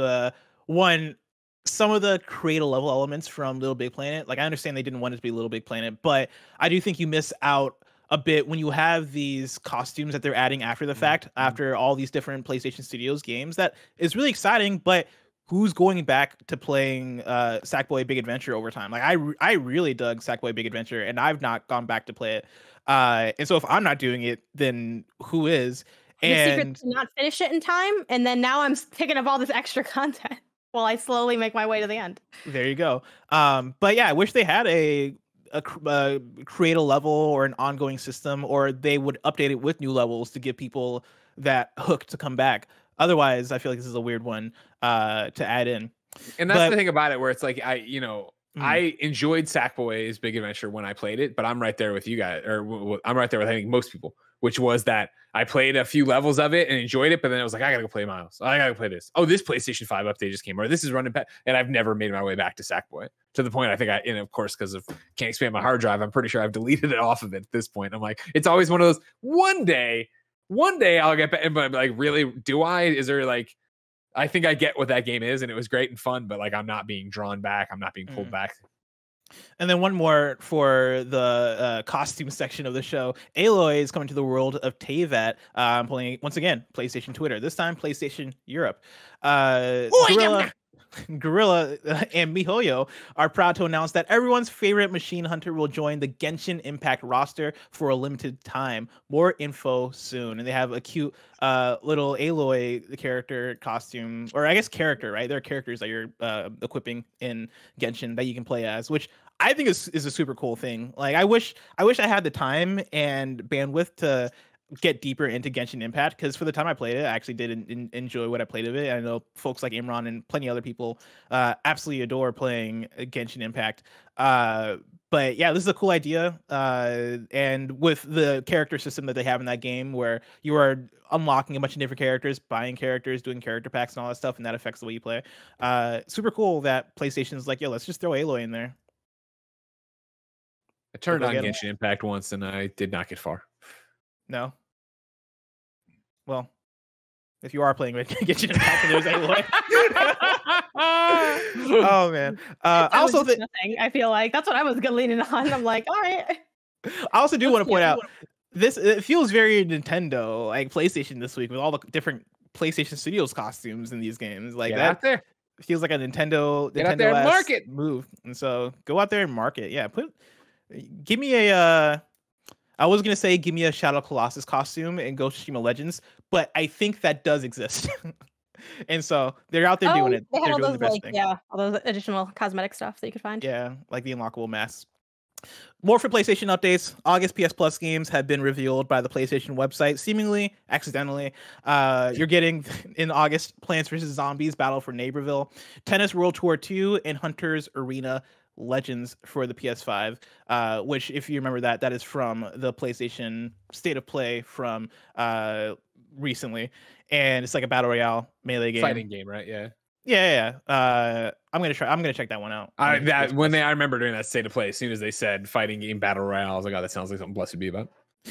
some of the create a level elements from Little Big Planet. Like I understand they didn't want it to be Little Big Planet, but I do think you miss out a bit when you have these costumes that they're adding after the fact, after all these different PlayStation Studios games. That is really exciting, but who's going back to playing Sackboy: Big Adventure over time? Like I really dug Sackboy: Big Adventure, and I've not gone back to play it. And so if I'm not doing it, then who is? And the secret to not finish it in time, and then now I'm picking up all this extra content while I slowly make my way to the end. There you go. But yeah, I wish they had a create a level or an ongoing system, or they would update it with new levels to give people that hook to come back. Otherwise, I feel like this is a weird one to add in. And that's the thing about it, where it's like I enjoyed Sackboy's Big Adventure when I played it, but I'm right there with you guys, or I'm right there with I think most people which was that I played a few levels of it and enjoyed it, but then I was like, I gotta go play Miles. I gotta play this. Oh, this PlayStation 5 update just came, or this is running back, and I've never made my way back to Sackboy to the point I think and of course, because of can't expand my hard drive, I'm pretty sure I've deleted it off of it at this point. I'm like, it's always one of those. One day I'll get back, but like, really, do I? Is there like, I think I get what that game is, and it was great and fun, but like, I'm not being drawn back. I'm not being pulled back. And then one more for the costume section of the show. Aloy is coming to the world of Teyvat. Playing once again PlayStation Twitter. This time PlayStation Europe. Gorilla and MiHoYo are proud to announce that everyone's favorite machine hunter will join the Genshin Impact roster for a limited time. More info soon. And they have a cute little Aloy character costume, or I guess character, right? There are characters that you're equipping in Genshin that you can play as, which I think is a super cool thing. Like, I wish I had the time and bandwidth to get deeper into Genshin Impact, because for the time I played it, I actually did enjoy what I played of it. I know folks like Imran and plenty of other people absolutely adore playing Genshin Impact. But yeah, this is a cool idea. And with the character system that they have in that game, where you are unlocking a bunch of different characters, buying characters, doing character packs and all that stuff, and that affects the way you play. Super cool that PlayStation's like, yo, let's just throw Aloy in there. I turned on Genshin Impact once and I did not get far. No. Well, if you are playing with Genshin Impact and there's Aloy. Oh man. I also think I feel like that's what I was leaning on. I'm like, all right. I also do want to point out this. It feels very Nintendo, like PlayStation this week, with all the different PlayStation Studios costumes in these games. Like, that out there feels like a Nintendo out there and market move. And so go out there and market. Yeah, give me a. I was gonna say give me a Shadow Colossus costume in Ghost of Tsushima Legends, but I think that does exist. And so they're out there doing it. They they're had doing the best thing. Yeah, all those additional cosmetic stuff that you could find. Yeah, like the unlockable masks. More for PlayStation updates. August PS Plus games have been revealed by the PlayStation website, seemingly accidentally. You're getting in August Plants vs. Zombies Battle for Neighborville, Tennis World Tour 2, and Hunter's Arena Legends for the PS5, which, if you remember, that is from the PlayStation State of Play from recently, and it's like a battle royale melee game, fighting game, right? Yeah. I'm gonna check that one out. I remember doing that State of Play, as soon as they said fighting game battle royale, I was like, oh, that sounds like something Blessed would be about.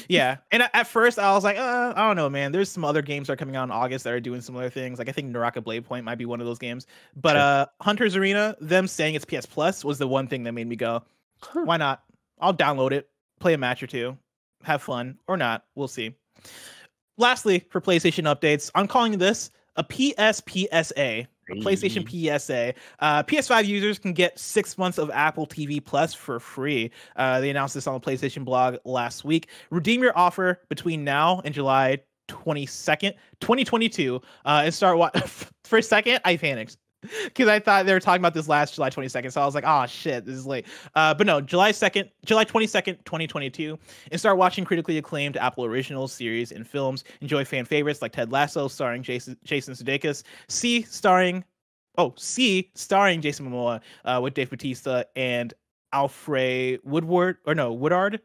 Yeah, and at first I was like, I don't know, man. There's some other games that are coming out in August that are doing similar things. Like, I think Naraka Blade Point might be one of those games. But sure. Hunter's Arena, them saying it's PS Plus was the one thing that made me go, why not? I'll download it, play a match or two, have fun, or not. We'll see. Lastly, for PlayStation updates, I'm calling this a PSA. PlayStation PSA. PS5 users can get 6 months of Apple TV Plus for free. They announced this on the PlayStation blog last week. Redeem your offer between now and July 22nd, 2022, and start for a second, I panicked, because I thought they were talking about this last July 22nd. So I was like, oh shit, this is late. But no, July 22nd, 2022, and start watching critically acclaimed Apple originals, series, and films. Enjoy fan favorites like Ted Lasso, starring Jason Sudeikis, C starring Jason Momoa, with Dave Bautista and Alfred Woodard.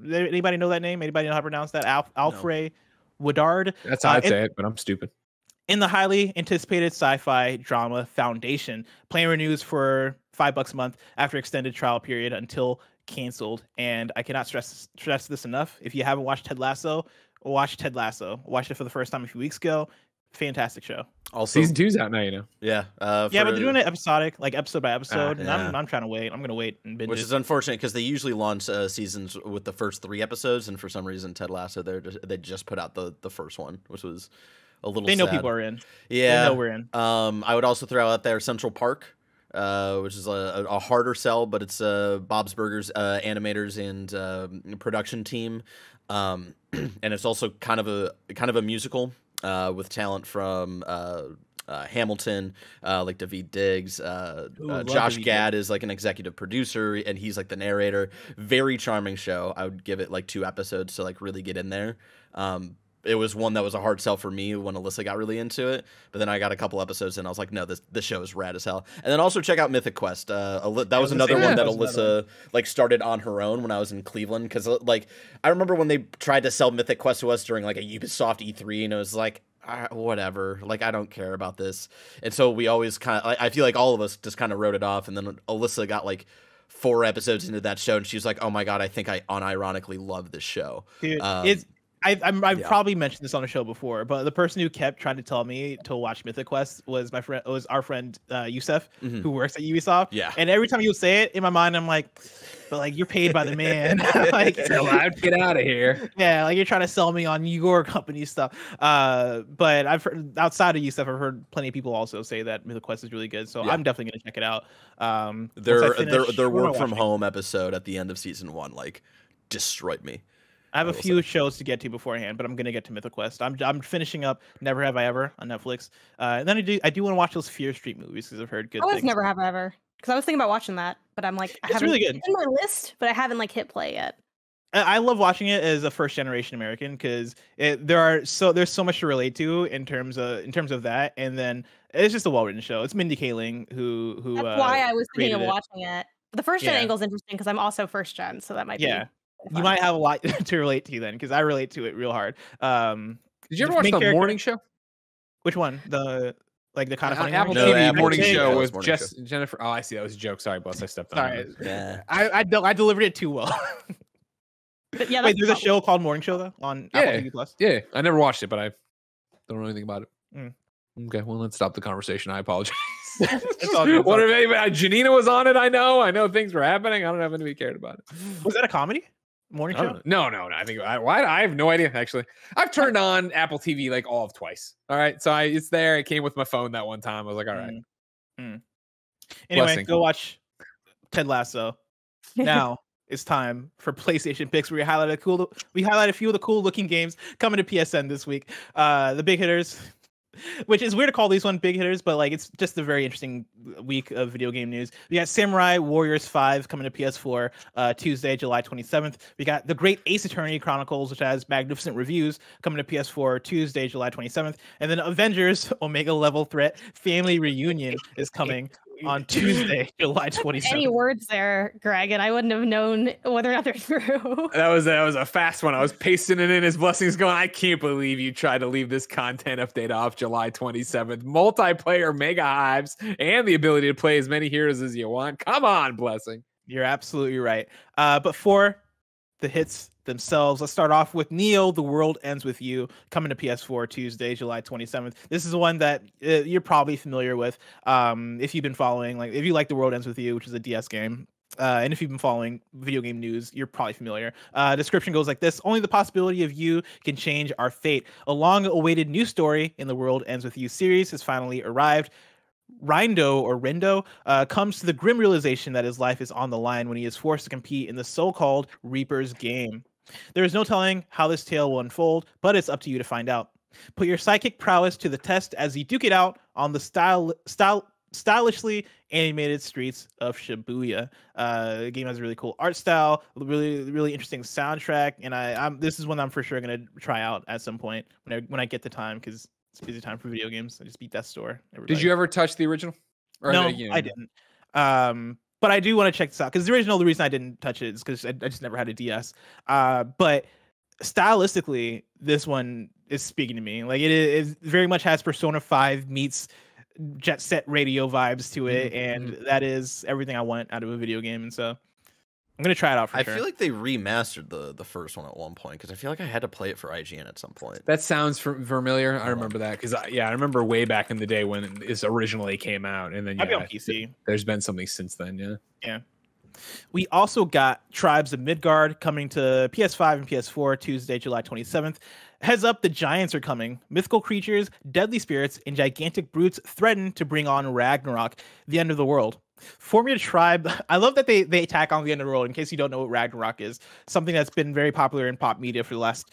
Anybody know that name? Anybody know how to pronounce that? Alfred Woodard. That's how I'd say it, but I'm stupid. In the highly anticipated sci-fi drama Foundation, plan renews for $5 a month after extended trial period until canceled. And I cannot stress this enough. If you haven't watched Ted Lasso, watch Ted Lasso. Watched it for the first time a few weeks ago. Fantastic show. Also, season 2's out now, you know. Yeah. But they're doing it episodic, like episode by episode. And I'm trying to wait. I'm gonna wait and binge Which is unfortunate, because they usually launch seasons with the first 3 episodes, and for some reason, Ted Lasso they just put out the first one, which was a little. They know sad. People are in. Yeah, they know we're in. I would also throw out there Central Park, which is a harder sell, but it's Bob's Burgers animators and production team, and it's also kind of a musical. With talent from Hamilton, like Daveed Diggs. Josh Gad is like an executive producer, and he's like the narrator. Very charming show. I would give it like 2 episodes to like really get in there. it was one that was a hard sell for me when Alyssa got really into it. But then I got a couple episodes and I was like, no, this show is rad as hell. And then also check out Mythic Quest. That was another one that Alyssa like started on her own when I was in Cleveland, because like I remember when they tried to sell Mythic Quest to us during like a Ubisoft E3, and it was like, whatever, like I don't care about this. And so we always kind of, I feel like all of us just kind of wrote it off. And then Alyssa got like 4 episodes into that show and she was like, oh my god, I think I unironically love this show. Dude, I've probably mentioned this on the show before, but the person who kept trying to tell me to watch Mythic Quest was our friend Yusef, who works at Ubisoft. Yeah. And every time he would say it, in my mind, I'm like, but like, you're paid by the man. Like, I'd get out of here. Yeah, like you're trying to sell me on your company stuff. But I've heard, outside of Yusef, I've heard plenty of people also say that Mythic Quest is really good. So I'm definitely gonna check it out. Their work from home episode at the end of season 1 like destroyed me. I have a few shows to get to beforehand, but I'm gonna get to Mythic Quest. I'm finishing up Never Have I Ever on Netflix, and then I do want to watch those Fear Street movies because I've heard good things. Never Have I Ever, because I was thinking about watching that, but I'm like, it's really good. It's in my list, but I haven't like hit play yet. I love watching it as a first generation American because there's so much to relate to in terms of that, and then it's just a well written show. It's Mindy Kaling who that's why I was thinking of watching it. But the first gen angle is interesting because I'm also first gen, so that might be fun. You might have a lot to relate to then, because I relate to it real hard. Did you ever watch the morning show? Which one? The kind of funny Apple TV morning show was just Jennifer. Oh, I see. That was a joke. Sorry, boss. I stepped on. Sorry. Yeah. I delivered it too well. But yeah, wait, there's a show called Morning Show though on Apple TV Plus. Yeah, I never watched it, but I don't know anything about it. Okay, well, let's stop the conversation. I apologize. What if anybody? Janina was on it? I know things were happening. I don't know if anybody cared about it. Was that a comedy? Morning show? No. I think I have no idea. Actually, I've turned on Apple TV like all of twice. All right, so it's there. It came with my phone that one time. I was like, all right. Anyway, Blessing. Go watch Ted Lasso. Now it's time for PlayStation picks. We highlight a few of the cool looking games coming to PSN this week. The big hitters. Which is weird to call these one big hitters, but like it's just a very interesting week of video game news. We got Samurai Warriors 5 coming to PS4 Tuesday, July 27th. We got The Great Ace Attorney Chronicles, which has magnificent reviews, coming to PS4 Tuesday, July 27th. And then Avengers Omega Level Threat Family Reunion is coming on Tuesday, July 27th. Any words there, Greg, and I wouldn't have known whether or not they're true. That was a fast one. I was pasting it in as blessings going, I can't believe you tried to leave this content update off July 27th. Multiplayer mega hives and the ability to play as many heroes as you want. Come on, blessing. You're absolutely right. But for the hits themselves, let's start off with Neo, The World Ends With You, coming to PS4 Tuesday, July 27th. This is one that you're probably familiar with if you've been following, like if you like The World Ends With You, which is a DS game. And if you've been following video game news, you're probably familiar. Description goes like this: only the possibility of you can change our fate. A long-awaited new story in the World Ends With You series has finally arrived. Rindo comes to the grim realization that his life is on the line when he is forced to compete in the so-called Reaper's game. There is no telling how this tale will unfold, but it's up to you to find out. Put your psychic prowess to the test as you duke it out on the stylishly animated streets of Shibuya. The game has a really cool art style, really, really interesting soundtrack, and this is one I'm for sure going to try out at some point when I get the time, because it's a busy time for video games. I just beat Death's Door. Did you ever touch the original? No, I didn't. But I do want to check this out, because the reason I didn't touch it is because I just never had a DS. But stylistically, this one is speaking to me. Like it very much has Persona 5 meets Jet Set Radio vibes to it, and that is everything I want out of a video game. And so I'm gonna try it out for sure. I feel like they remastered the first one at one point, because I feel like I had to play it for IGN at some point. That sounds familiar. I remember that because I remember way back in the day when this originally came out, and then on PC. There's been something since then. Yeah. We also got Tribes of Midgard coming to PS5 and PS4 Tuesday, July 27th. Heads up, the giants are coming. Mythical creatures, deadly spirits, and gigantic brutes threaten to bring on Ragnarok, the end of the world. Form your tribe. I love that they attack on the end of the world. In case you don't know what Ragnarok is, something that's been very popular in pop media for the last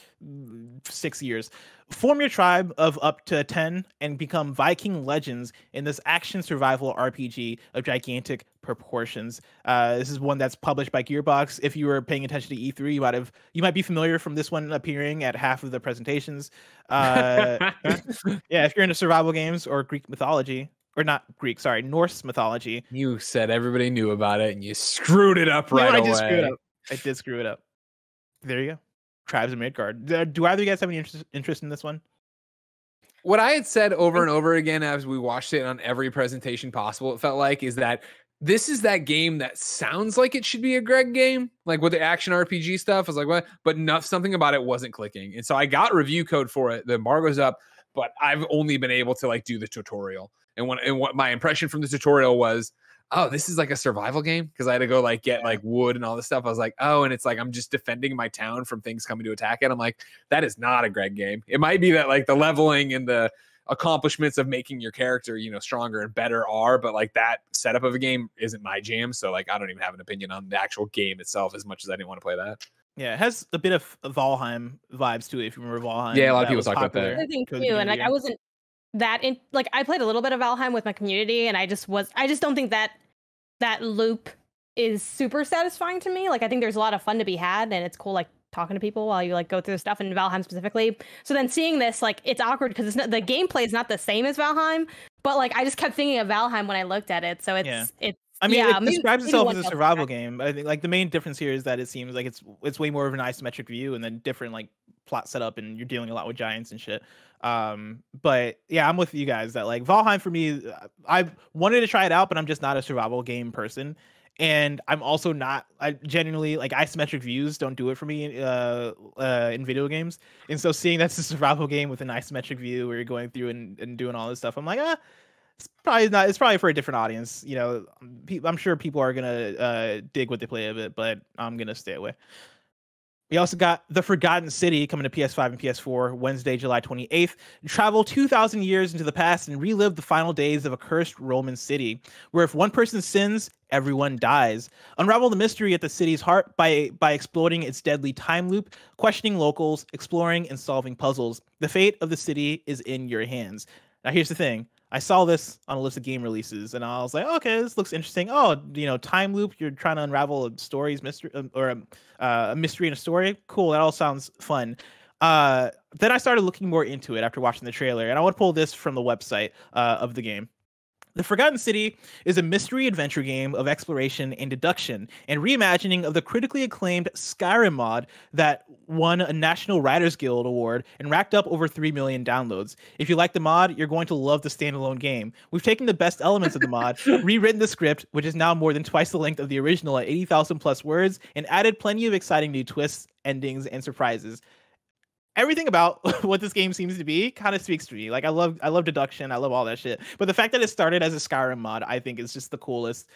6 years. Form your tribe of up to 10 and become Viking legends in this action survival RPG of gigantic proportions. This is one that's published by Gearbox. If you were paying attention to E3, you might be familiar from this one appearing at half of the presentations. Yeah, if you're into survival games or Greek mythology. Or not Greek, sorry, Norse mythology. You said everybody knew about it, and you screwed it up right away. I did screw it up. There you go. Tribes of Midgard. Do either of you guys have any interest in this one? What I had said over and over again as we watched it on every presentation possible, it felt like, is that this is that game that sounds like it should be a Greg game, like with the action RPG stuff. I was like, what? But something about it wasn't clicking. And so I got review code for it. The embargo's up, but I've only been able to like do the tutorial. And what my impression from the tutorial was, oh, this is like a survival game, because I had to go like get like wood and all this stuff. I was like, oh, and it's like I'm just defending my town from things coming to attack it. I'm like, that is not a Greg game. It might be that like the leveling and the accomplishments of making your character, stronger and better are, but like that setup of a game isn't my jam. So like I don't even have an opinion on the actual game itself as much as I didn't want to play that. Yeah, it has a bit of Valheim vibes to it, if you remember Valheim. Yeah, a lot of people talk about that. I think too, and like I wasn't that in, like I played a little bit of Valheim with my community, and I just don't think that loop is super satisfying to me. Like I think there's a lot of fun to be had, and it's cool like talking to people while you like go through the stuff in Valheim specifically. So then seeing this, like it's awkward because the gameplay is not the same as Valheim, but like I just kept thinking of Valheim when I looked at it. So it's I mean, it describes itself as a survival game. I think like the main difference here is that it seems like it's way more of an isometric view and then different like plot setup, and you're dealing a lot with giants and shit. But yeah, I'm with you guys that like Valheim for me, I wanted to try it out, but I'm just not a survival game person. And I'm also not, I genuinely like isometric views don't do it for me in video games. And so seeing that's a survival game with an isometric view where you're going through and doing all this stuff, I'm like, it's probably not. It's probably for a different audience. I'm sure people are gonna dig what they play of it, but I'm gonna stay away. We also got The Forgotten City coming to PS5 and PS4 Wednesday, July 28th. Travel 2,000 years into the past and relive the final days of a cursed Roman city, where if one person sins, everyone dies. Unravel the mystery at the city's heart by exploring its deadly time loop, questioning locals, exploring and solving puzzles. The fate of the city is in your hands. Now, here's the thing. I saw this on a list of game releases, and I was like, okay, this looks interesting. Oh, time loop. You're trying to unravel a story's mystery, or a mystery in a story. Cool. That all sounds fun. Then I started looking more into it after watching the trailer, and I want to pull this from the website of the game. The Forgotten City is a mystery adventure game of exploration and deduction and reimagining of the critically acclaimed Skyrim mod that won a National Writers Guild award and racked up over 3 million downloads. If you like the mod, you're going to love the standalone game. We've taken the best elements of the mod, rewritten the script, which is now more than twice the length of the original at 80,000 plus words, and added plenty of exciting new twists, endings, and surprises. Everything about what this game seems to be kind of speaks to me. Like I love deduction, I love all that shit. But the fact that it started as a Skyrim mod, I think is just the coolest,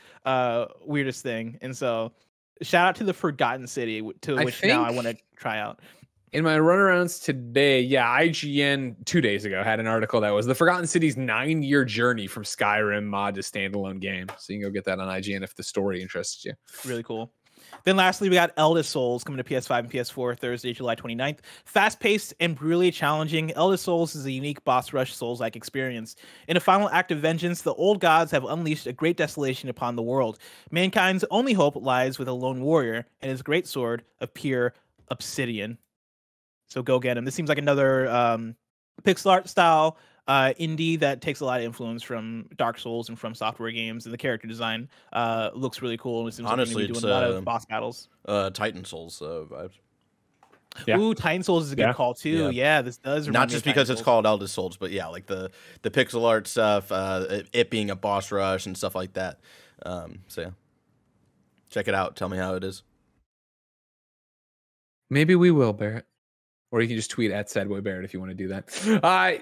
weirdest thing. And so, shout out to The Forgotten City, which now I want to try out. In my runarounds today, IGN 2 days ago had an article that was The Forgotten City's 9-year journey from Skyrim mod to standalone game. So you can go get that on IGN if the story interests you. Really cool. Then lastly, we got Eldest Souls coming to PS5 and PS4 Thursday, July 29th. Fast-paced and brutally challenging, Eldest Souls is a unique boss rush Souls-like experience. In a final act of vengeance, the old gods have unleashed a great desolation upon the world. Mankind's only hope lies with a lone warrior and his great sword of pure obsidian. So go get him. This seems like another pixel art style indie that takes a lot of influence from Dark Souls and from software games, and the character design looks really cool. And it seems honestly, like doing a lot of boss battles. Titan Souls vibes. Yeah. Ooh, Titan Souls is a good call too. Yeah, this does not just because it's called Eldest Souls, but yeah, like the pixel art stuff, it being a boss rush and stuff like that. So yeah, check it out. Tell me how it is. Maybe we will, Barrett. Or you can just tweet at SadboyBarrett if you want to do that.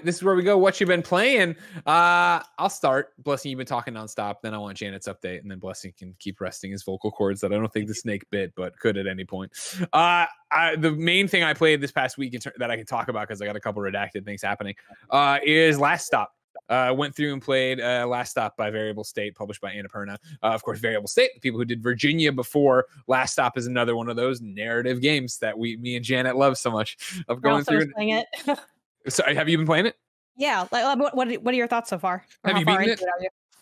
This is where we go. What you been playing? I'll start. Blessing, you've been talking nonstop. Then I want Janet's update, and then Blessing can keep resting his vocal cords that I don't think the snake bit, but could at any point. The main thing I played this past week that I can talk about because I got a couple redacted things happening is Last Stop. Went through and played Last Stop by Variable State, published by Annapurna. Of course, Variable State, the people who did Virginia before. Last Stop is another one of those narrative games that me and Janet love so much. Of going through playing it. Sorry, have you been playing it? Yeah. Like, what are your thoughts so far? Have you beaten it?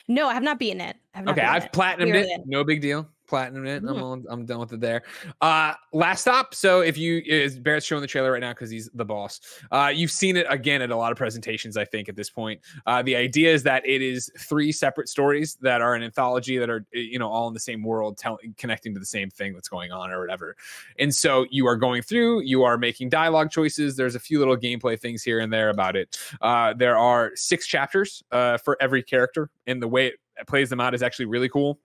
No, I have not beaten it. Okay, I've platinumed it. No big deal. Platinum it. I'm done with it there. Last Stop. So if Barrett's showing the trailer right now because he's the boss. You've seen it again at a lot of presentations, I think, at this point. The idea is that it is 3 separate stories that are an anthology that are, all in the same world, connecting to the same thing that's going on or whatever. And so you are going through, you are making dialogue choices. There's a few little gameplay things here and there about it. There are 6 chapters for every character, and the way it plays them out is actually really cool.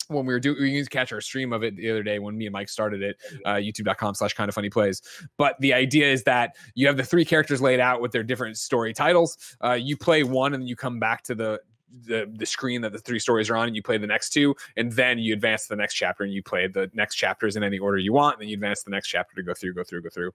When we used to catch our stream of it the other day when me and Mike started it, youtube.com/kindafunnyplays. But the idea is that you have the 3 characters laid out with their different story titles. You play one and then you come back to the screen that the 3 stories are on, and you play the next 2, and then you advance to the next chapter and you play the next chapters in any order you want, and then you advance to the next chapter to go through.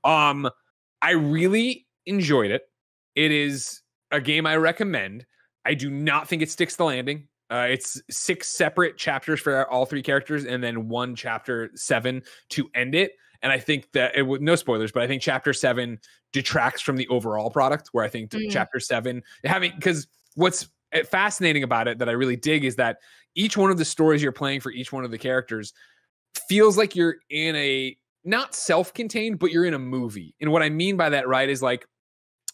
I really enjoyed it. It is a game I recommend. I do not think it sticks the landing. It's 6 separate chapters for all 3 characters, and then 1 chapter 7 to end it. And I think that no spoilers, but I think chapter 7 detracts from the overall product. Where I think chapter 7 because what's fascinating about it that I really dig is that each one of the stories you're playing for each one of the characters feels like you're in a not self-contained, but you're in a movie. And what I mean by that, right, is like,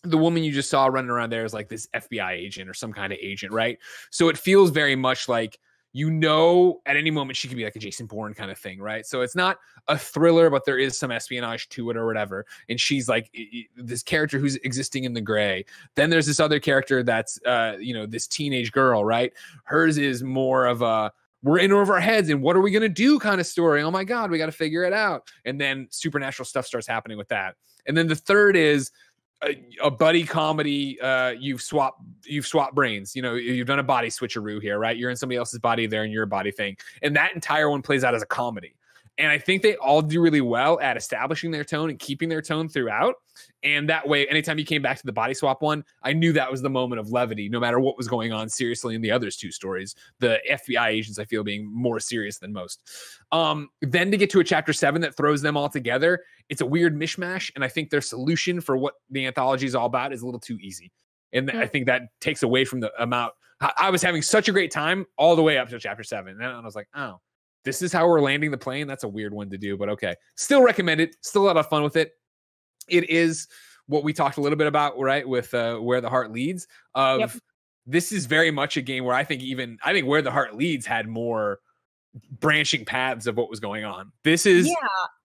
the woman you just saw running around there is like this FBI agent or some kind of agent, right? So it feels very much like, at any moment she could be like a Jason Bourne kind of thing, right? So it's not a thriller, but there is some espionage to it or whatever. And she's like this character who's existing in the gray. Then there's this other character that's, this teenage girl, right? Hers is more of a, we're in over our heads and what are we going to do kind of story. Oh my God, we got to figure it out. And then supernatural stuff starts happening with that. And then the third is, a buddy comedy. You've swapped brains. You've done a body switcheroo here, right? You're in somebody else's body, they're in your body thing, and that entire one plays out as a comedy. And I think they all do really well at establishing their tone and keeping their tone throughout. And that way, anytime you came back to the body swap one, I knew that was the moment of levity, no matter what was going on seriously in the others 2 stories. The FBI agents, I feel, being more serious than most. Then to get to a chapter 7 that throws them all together, it's a weird mishmash. And I think their solution for what the anthology is all about is a little too easy. And I think that takes away from the amount. I was having such a great time all the way up to chapter 7. And I was like, oh, this is how we're landing the plane. That's a weird one to do, but okay. Still recommend it. Still a lot of fun with it. It is what we talked a little bit about, right? With Where the Heart Leads. This is very much a game where I think Where the Heart Leads had more branching paths of what was going on. This is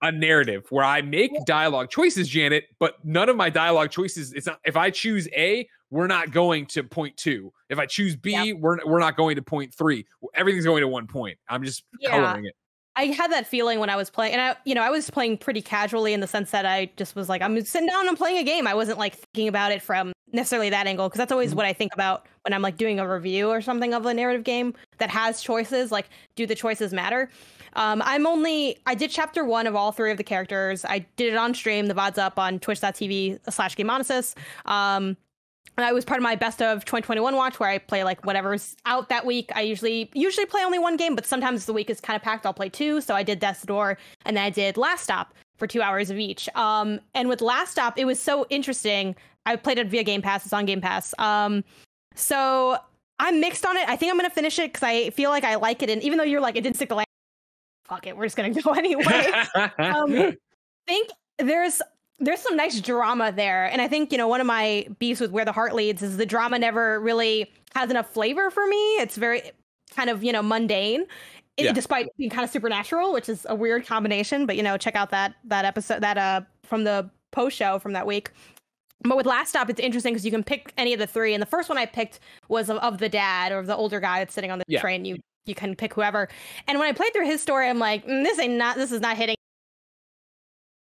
a narrative where I make dialogue choices, Janet, but none of my dialogue choices, it's not, if I choose A, we're not going to point 2. If I choose B, we're not going to point 3. Everything's going to 1 point. I'm just coloring it. I had that feeling when I was playing, and I was playing pretty casually in the sense that I just was like, I'm sitting down and playing a game. I wasn't like thinking about it from necessarily that angle, because that's always what I think about when I'm like doing a review or something of a narrative game that has choices. Like, do the choices matter? I did chapter 1 of all 3 of the characters. I did it on stream. The VOD's up on twitch.tv/GameOnasis. I was part of my best of 2021 watch where I play like whatever's out that week. I usually play only 1 game, but sometimes the week is kind of packed. I'll play 2. So I did Death's Door and then I did Last Stop for 2 hours of each. And with Last Stop, it was so interesting. I played it via Game Pass. It's on Game Pass. So I'm mixed on it. I think I'm going to finish it because I feel like I like it. And even though you're like, it didn't stick the land, fuck it, we're just going to go anyway. I think there's some nice drama there. And I think, one of my beefs with Where the Heart Leads is the drama never really has enough flavor for me. It's very kind of, mundane, despite being kind of supernatural, which is a weird combination. But, check out that episode from the post show from that week. But with Last Stop, it's interesting because you can pick any of the 3. And the first one I picked was of the dad or the older guy that's sitting on the train. You can pick whoever. And when I played through his story, I'm like, this is not hitting.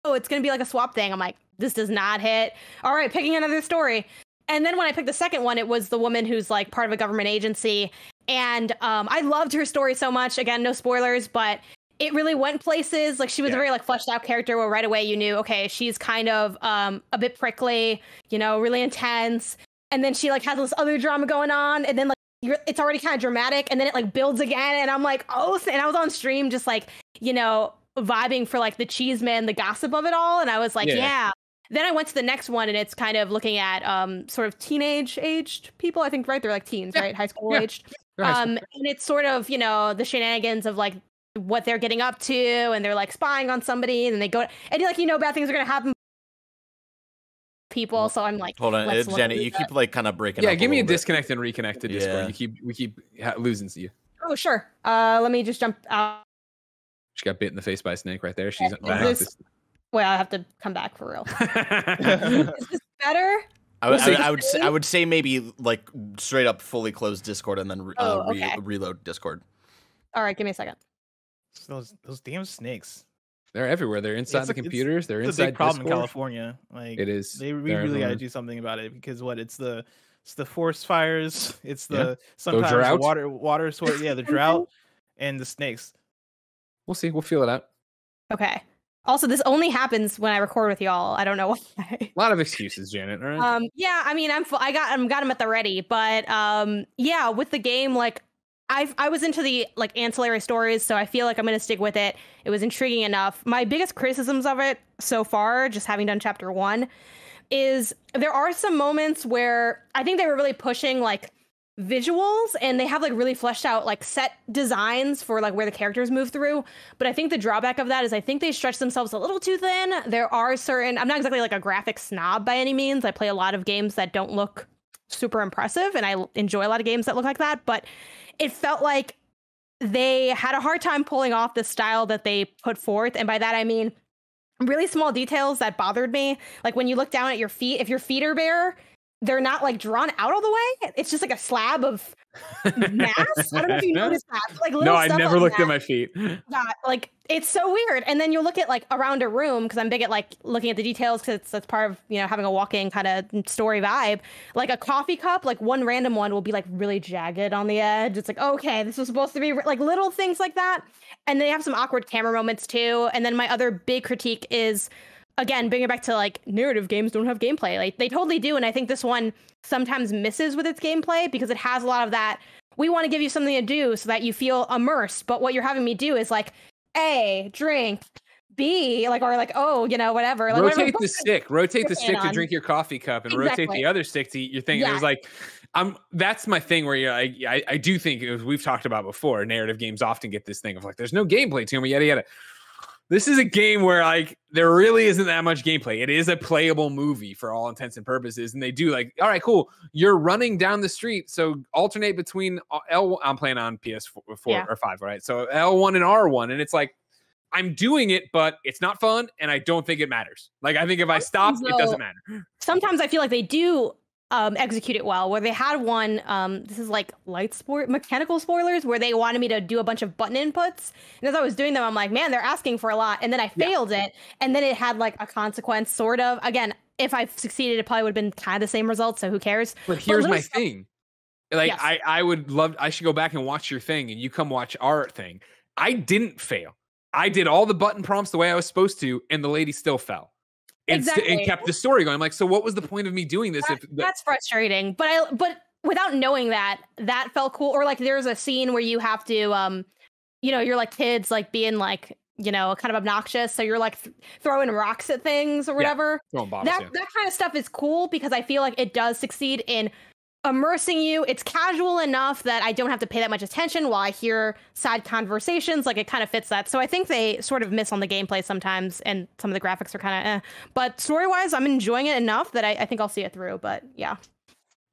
Oh, it's going to be like a swap thing. I'm like, this does not hit. All right, picking another story. And then when I picked the second one, it was the woman who's like part of a government agency. And I loved her story so much. Again, no spoilers, but it really went places. Like, she was a very like fleshed out character where right away you knew, okay, she's kind of a bit prickly, really intense. and then she like has this other drama going on, and then like it's already kind of dramatic, and then it like builds again, and I'm like, oh, and I was on stream just like, you know, vibing for like the cheese man, the gossip of it all, and I was like, yeah. Then I went to the next one, and it's kind of looking at sort of teenage aged people, I think, right? They're like teens, right? High school aged. And it's sort of, you know, the shenanigans of like what they're getting up to, and they're like spying on somebody, and then they go, and like, you know, bad things are gonna happen. People, so I'm like, hold on, Janet, you keep like kind of breaking up. Yeah, give me a disconnect and reconnect to Discord. We keep losing you. Oh, sure. Let me just jump out. She got bit in the face by a snake right there. She's well, I have to come back for real. Is this better? I would say maybe like straight up fully close Discord and then reload Discord. All right, give me a second. Those damn snakes. They're everywhere. They're inside the computers. They're inside. It's a big problem in California. Like it is. We really got to do something about it because it's the forest fires. It's the sometimes the water source. Yeah, the drought and the snakes. We'll see. We'll feel it out. Okay. Also, this only happens when I record with y'all. I don't know why. A lot of excuses, Janet. All right. Yeah. I mean, I got them at the ready, but yeah, with the game, like. I was into the like ancillary stories, so I feel like I'm going to stick with it. It was intriguing enough. My biggest criticisms of it so far, just having done chapter 1, is there are some moments where I think they were really pushing like visuals, and they have like really fleshed out like set designs for like where the characters move through. But I think the drawback of that is I think they stretch themselves a little too thin. There are certain, I'm not exactly like a graphic snob by any means. I play a lot of games that don't look super impressive, and I enjoy a lot of games that look like that, but it felt like they had a hard time pulling off the style that they put forth. And by that, I mean really small details that bothered me. Like when you look down at your feet, if your feet are bare, they're not like drawn out all the way. It's just like a slab of mass. I don't know if you noticed that. Like no, I never looked at my feet. Yeah, like it's so weird. And then you'll look at like around a room, because I'm big at like looking at the details, because that's part of, you know, having a walk-in kind of story vibe. Like a coffee cup, like one random one will be like really jagged on the edge. It's like, okay, this was supposed to be like little things like that. And they have some awkward camera moments too. And then my other big critique is, again, bringing it back to like narrative games don't have gameplay. Like they totally do. And I think this one sometimes misses with its gameplay because it has a lot of that. We want to give you something to do so that you feel immersed. But what you're having me do is like, A, drink, B, like, or like, oh, you know, whatever. Like, rotate the stick to drink your coffee cup, and rotate the other stick to eat your thing. Yeah. It was like, that's my thing where you're like, I do think we've talked about before, narrative games often get this thing of like, there's no gameplay to them, yada, yada. This is a game where like there really isn't that much gameplay. It is a playable movie for all intents and purposes. And they do like, all right, cool. You're running down the street. So alternate between I'm playing on PS4 or 5, right? So L1 and R1. And it's like, I'm doing it, but it's not fun. And I don't think it matters. Like, I think if I stop, it doesn't matter. Sometimes I feel like they do execute it well, where they had one, this is like mechanical spoilers, where they wanted me to do a bunch of button inputs, and as I was doing them, I'm like, man, they're asking for a lot, and then I failed it, and then it had like a consequence, sort of. Again, if I succeeded, it probably would have been kind of the same result, so who cares? But here's my thing, like, yes. I should go back and watch your thing, and you come watch our thing. I didn't fail. I did all the button prompts the way I was supposed to, and the lady still fell. And kept the story going. I'm like, so what was the point of me doing this? That's frustrating. But without knowing that felt cool. Or like there's a scene where you have to, you know, you're like kids like being like, you know, kind of obnoxious. So you're like throwing rocks at things or whatever. Throwing bottles, that kind of stuff is cool because I feel like it does succeed in immersing you. It's casual enough that I don't have to pay that much attention while I hear side conversations. Like it kind of fits that. So I think they sort of miss on the gameplay sometimes, and some of the graphics are kind of but story wise, I'm enjoying it enough that I think I'll see it through. But yeah.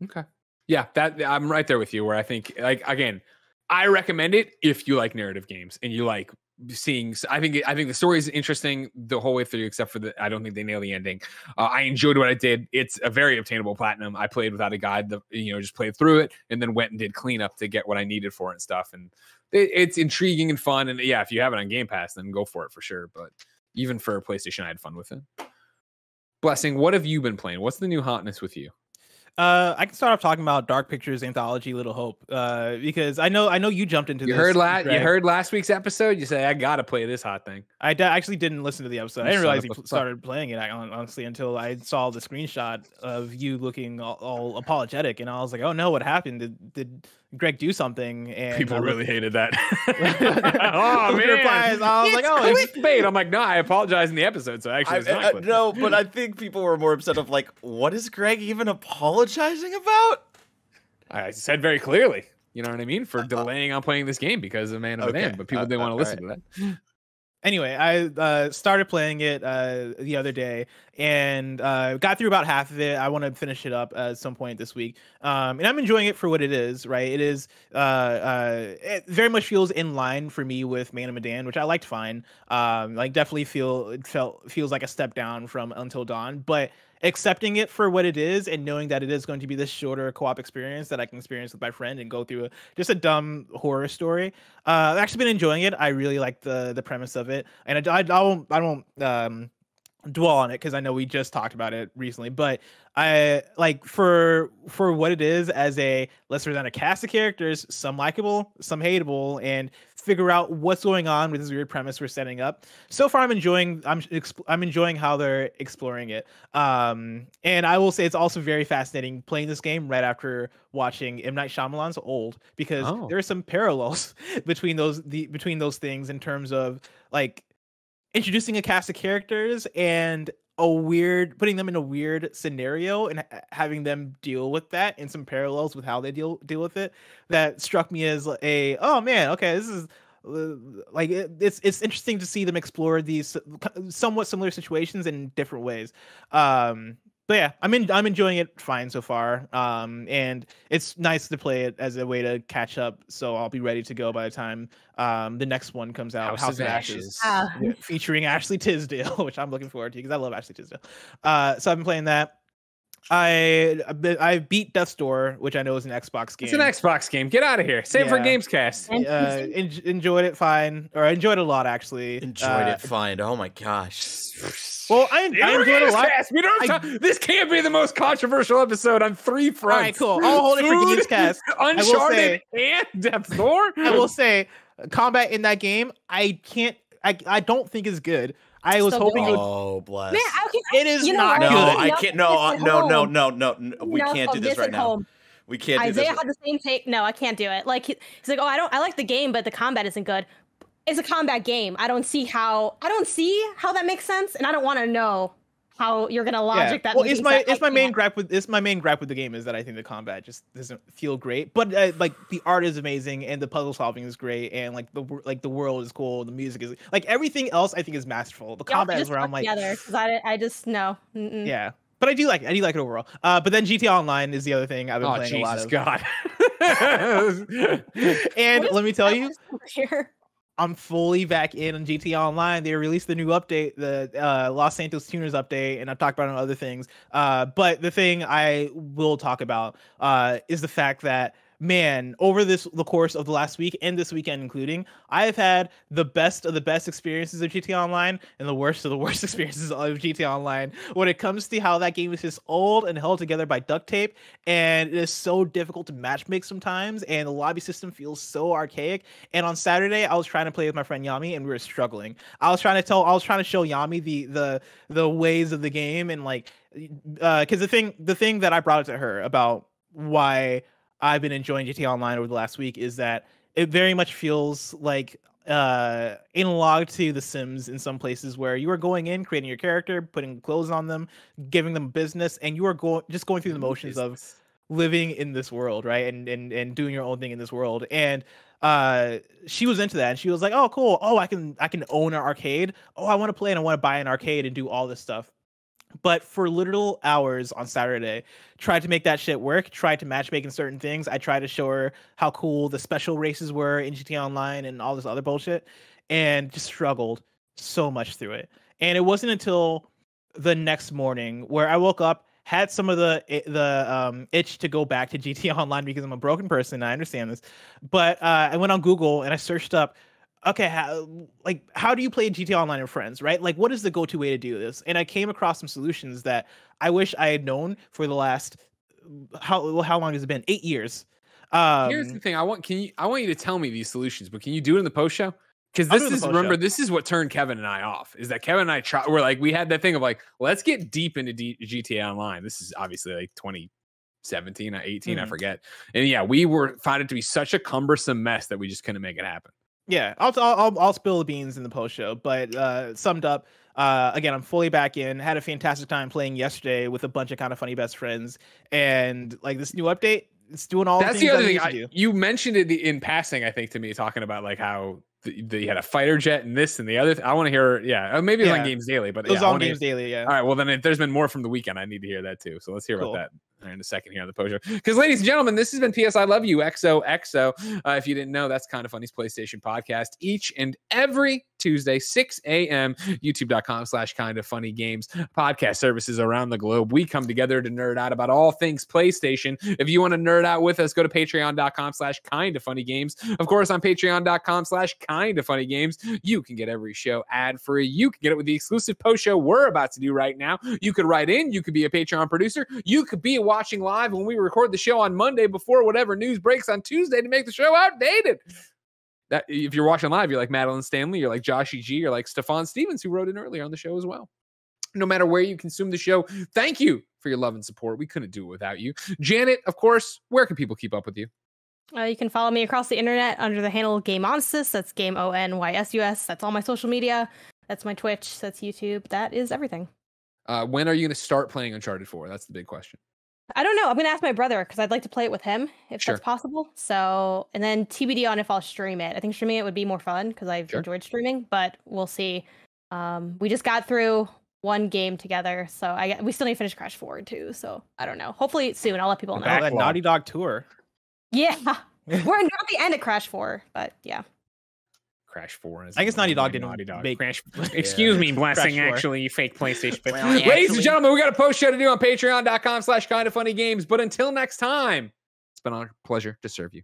Okay. Yeah, that I'm right there with you, where I think, like, again, I recommend it if you like narrative games and you like seeing. I think the story is interesting the whole way through, except for I don't think they nail the ending. I enjoyed what I did. It's a very obtainable platinum. I played without a guide, just played through it and then went and did cleanup to get what I needed for it and stuff. And it's intriguing and fun. And yeah, if you have it on Game Pass, then go for it for sure. But even for PlayStation, I had fun with it. Blessing, what have you been playing? What's the new hotness with you? I can start off talking about Dark Pictures anthology Little Hope, because I know you jumped into you this. You heard last week's episode. You say I gotta play this hot thing. I actually didn't listen to the episode. I didn't realize you started playing it honestly until I saw the screenshot of you looking all apologetic, and I was like, oh no, what happened? Did Greg do something? And people really hated that. Oh man! Replies, I was like, oh, clickbait. I'm like, no, I apologize in the episode. So actually, it's not no, but I think people were more upset of like, what is Greg even apologizing about? I said very clearly, you know what I mean, for delaying on playing this game because of Man of the Man, but people didn't want to listen to that. Anyway, I started playing it the other day and got through about half of it. I want to finish it up at some point this week. And I'm enjoying it for what it is, right? It is it very much feels in line for me with Man of Medan, which I liked fine. Like definitely feels like a step down from Until Dawn, but accepting it for what it is and knowing that it is going to be this shorter co-op experience that I can experience with my friend and go through just a dumb horror story. I've actually been enjoying it. I really like the premise of it, and I won't dwell on it because I know we just talked about it recently, but I like for what it is as a let's present a cast of characters, some likable, some hateable, and figure out what's going on with this weird premise we're setting up. So far, I'm enjoying how they're exploring it. And I will say it's also very fascinating playing this game right after watching M. Night Shyamalan's Old, because there are some parallels between those things in terms of like introducing a cast of characters and putting them in a weird scenario and having them deal with that, and some parallels with how they deal with it that struck me as oh man, okay, this is like it's interesting to see them explore these somewhat similar situations in different ways. But yeah, I'm enjoying it fine so far. And it's nice to play it as a way to catch up. So I'll be ready to go by the time the next one comes out, House of Ashes. Featuring Ashley Tisdale, which I'm looking forward to because I love Ashley Tisdale. So I've been playing that. I beat Death's Door, which I know is an Xbox game. It's an Xbox game. Get out of here. Same for Gamescast. Enjoyed it fine, or I enjoyed it a lot actually. Enjoyed it fine. Oh my gosh. Well, I enjoyed it a lot. This can't be the most controversial episode on three fronts. All right, cool. I'll hold it for Gamescast. Uncharted and Death's Door. I will say, combat in that game, I don't think is good. I was hoping it would. Oh, bless. Man, it is not good. No, I can't. No. We can't do this right now. We can't do this. Isaiah had the same take. No, I can't do it. Like he's like, oh, I like the game, but the combat isn't good. It's a combat game. I don't see how that makes sense, and I don't want to know how you're gonna logic that. Well, it's my main gripe with the game is that I think the combat just doesn't feel great. But like the art is amazing and the puzzle solving is great, and like the world is cool, the music is like everything else I think is masterful. The combat is where I'm like, because I just no. Yeah. But I do like it overall. But then GTA Online is the other thing I've been playing a lot of. God. And let me tell you, I'm fully back in on GTA Online. They released the new update, the Los Santos Tuners update, and I've talked about it on other things. But the thing I will talk about is the fact that, man, over the course of the last week and this weekend including, I have had the best of the best experiences of GTA Online and the worst of the worst experiences of GTA Online when it comes to how that game is just old and held together by duct tape, and it is so difficult to matchmake sometimes, and the lobby system feels so archaic. And on Saturday, I was trying to play with my friend Yami, and we were struggling. I was trying to show Yami the ways of the game, and like because the thing that I brought it to her about why I've been enjoying GTA Online over the last week is that it very much feels like analog to The Sims in some places, where you are going in, creating your character, putting clothes on them, giving them business, and you are just going through the motions of living in this world, right? And doing your own thing in this world. And she was into that, and she was like, "Oh, cool! Oh, I can own an arcade. Oh, I want to play and I want to buy an arcade and do all this stuff." But for literal hours on Saturday, tried to make that shit work, tried to matchmake in certain things. I tried to show her how cool the special races were in GTA Online and all this other bullshit, and just struggled so much through it. And it wasn't until the next morning where I woke up, had some of the itch to go back to GTA Online because I'm a broken person. I understand this. But I went on Google and I searched up, okay, how do you play GTA Online with friends, right? Like, what is the go-to way to do this? And I came across some solutions that I wish I had known for the last how long has it been? 8 years. Here's the thing. I want you to tell me these solutions, but can you do it in the post show? Because this is what turned Kevin and I off. Is that Kevin and I we had that thing of like, let's get deep into GTA Online. This is obviously like 2017 or 18, I forget. And yeah, we found it to be such a cumbersome mess that we just couldn't make it happen. Yeah, I'll spill the beans in the post show, but summed up, again, I'm fully back in. Had a fantastic time playing yesterday with a bunch of kind of funny best friends, and like this new update, it's doing all. That's the other thing. You mentioned it in passing, I think, to me, talking about like how you had a fighter jet and this and the other. I want to hear, maybe it's on Games Daily, but it was on Games Daily. Yeah. All right, well then, if there's been more from the weekend, I need to hear that too. So let's hear about that in a second here on the post show. Because, ladies and gentlemen, this has been PS I Love You XOXO. If you didn't know, that's Kind of Funny's PlayStation podcast each and every Tuesday, 6 a.m. YouTube.com/KindofFunnyGames. Podcast services around the globe. We come together to nerd out about all things PlayStation. If you want to nerd out with us, go to Patreon.com/KindofFunnyGames. Of course, on Patreon.com/KindofFunnyGames, you can get every show ad free. You can get it with the exclusive post show we're about to do right now. You could write in. You could be a Patreon producer. You could be watching live when we record the show on Monday before whatever news breaks on Tuesday to make the show outdated. That if you're watching live, you're like Madeline Stanley, you're like Joshy G, you're like Stefan Stevens, who wrote in earlier on the show as well. No matter where you consume the show, thank you for your love and support. We couldn't do it without you. Janet, of course, where can people keep up with you? You can follow me across the internet under the handle Game Onsus. That's Game ONYSUS. That's all my social media. That's my Twitch. That's YouTube. That is everything. When are you going to start playing Uncharted 4? That's the big question. I don't know. I'm going to ask my brother because I'd like to play it with him if that's possible. So, and then TBD on if I'll stream it. I think streaming it would be more fun because I've enjoyed streaming, but we'll see. We just got through one game together, so we still need to finish Crash 4 too. So I don't know. Hopefully soon. I'll let people know. That Naughty Dog tour. Yeah, we're not the end of Crash 4, but yeah. Crash 4. I guess Naughty Dog didn't make Crash. Excuse me, Blessing. Actually, you fake PlayStation. Ladies and gentlemen, we got a post show to do on Patreon.com/KindofFunnyGames. But until next time, it's been a pleasure to serve you.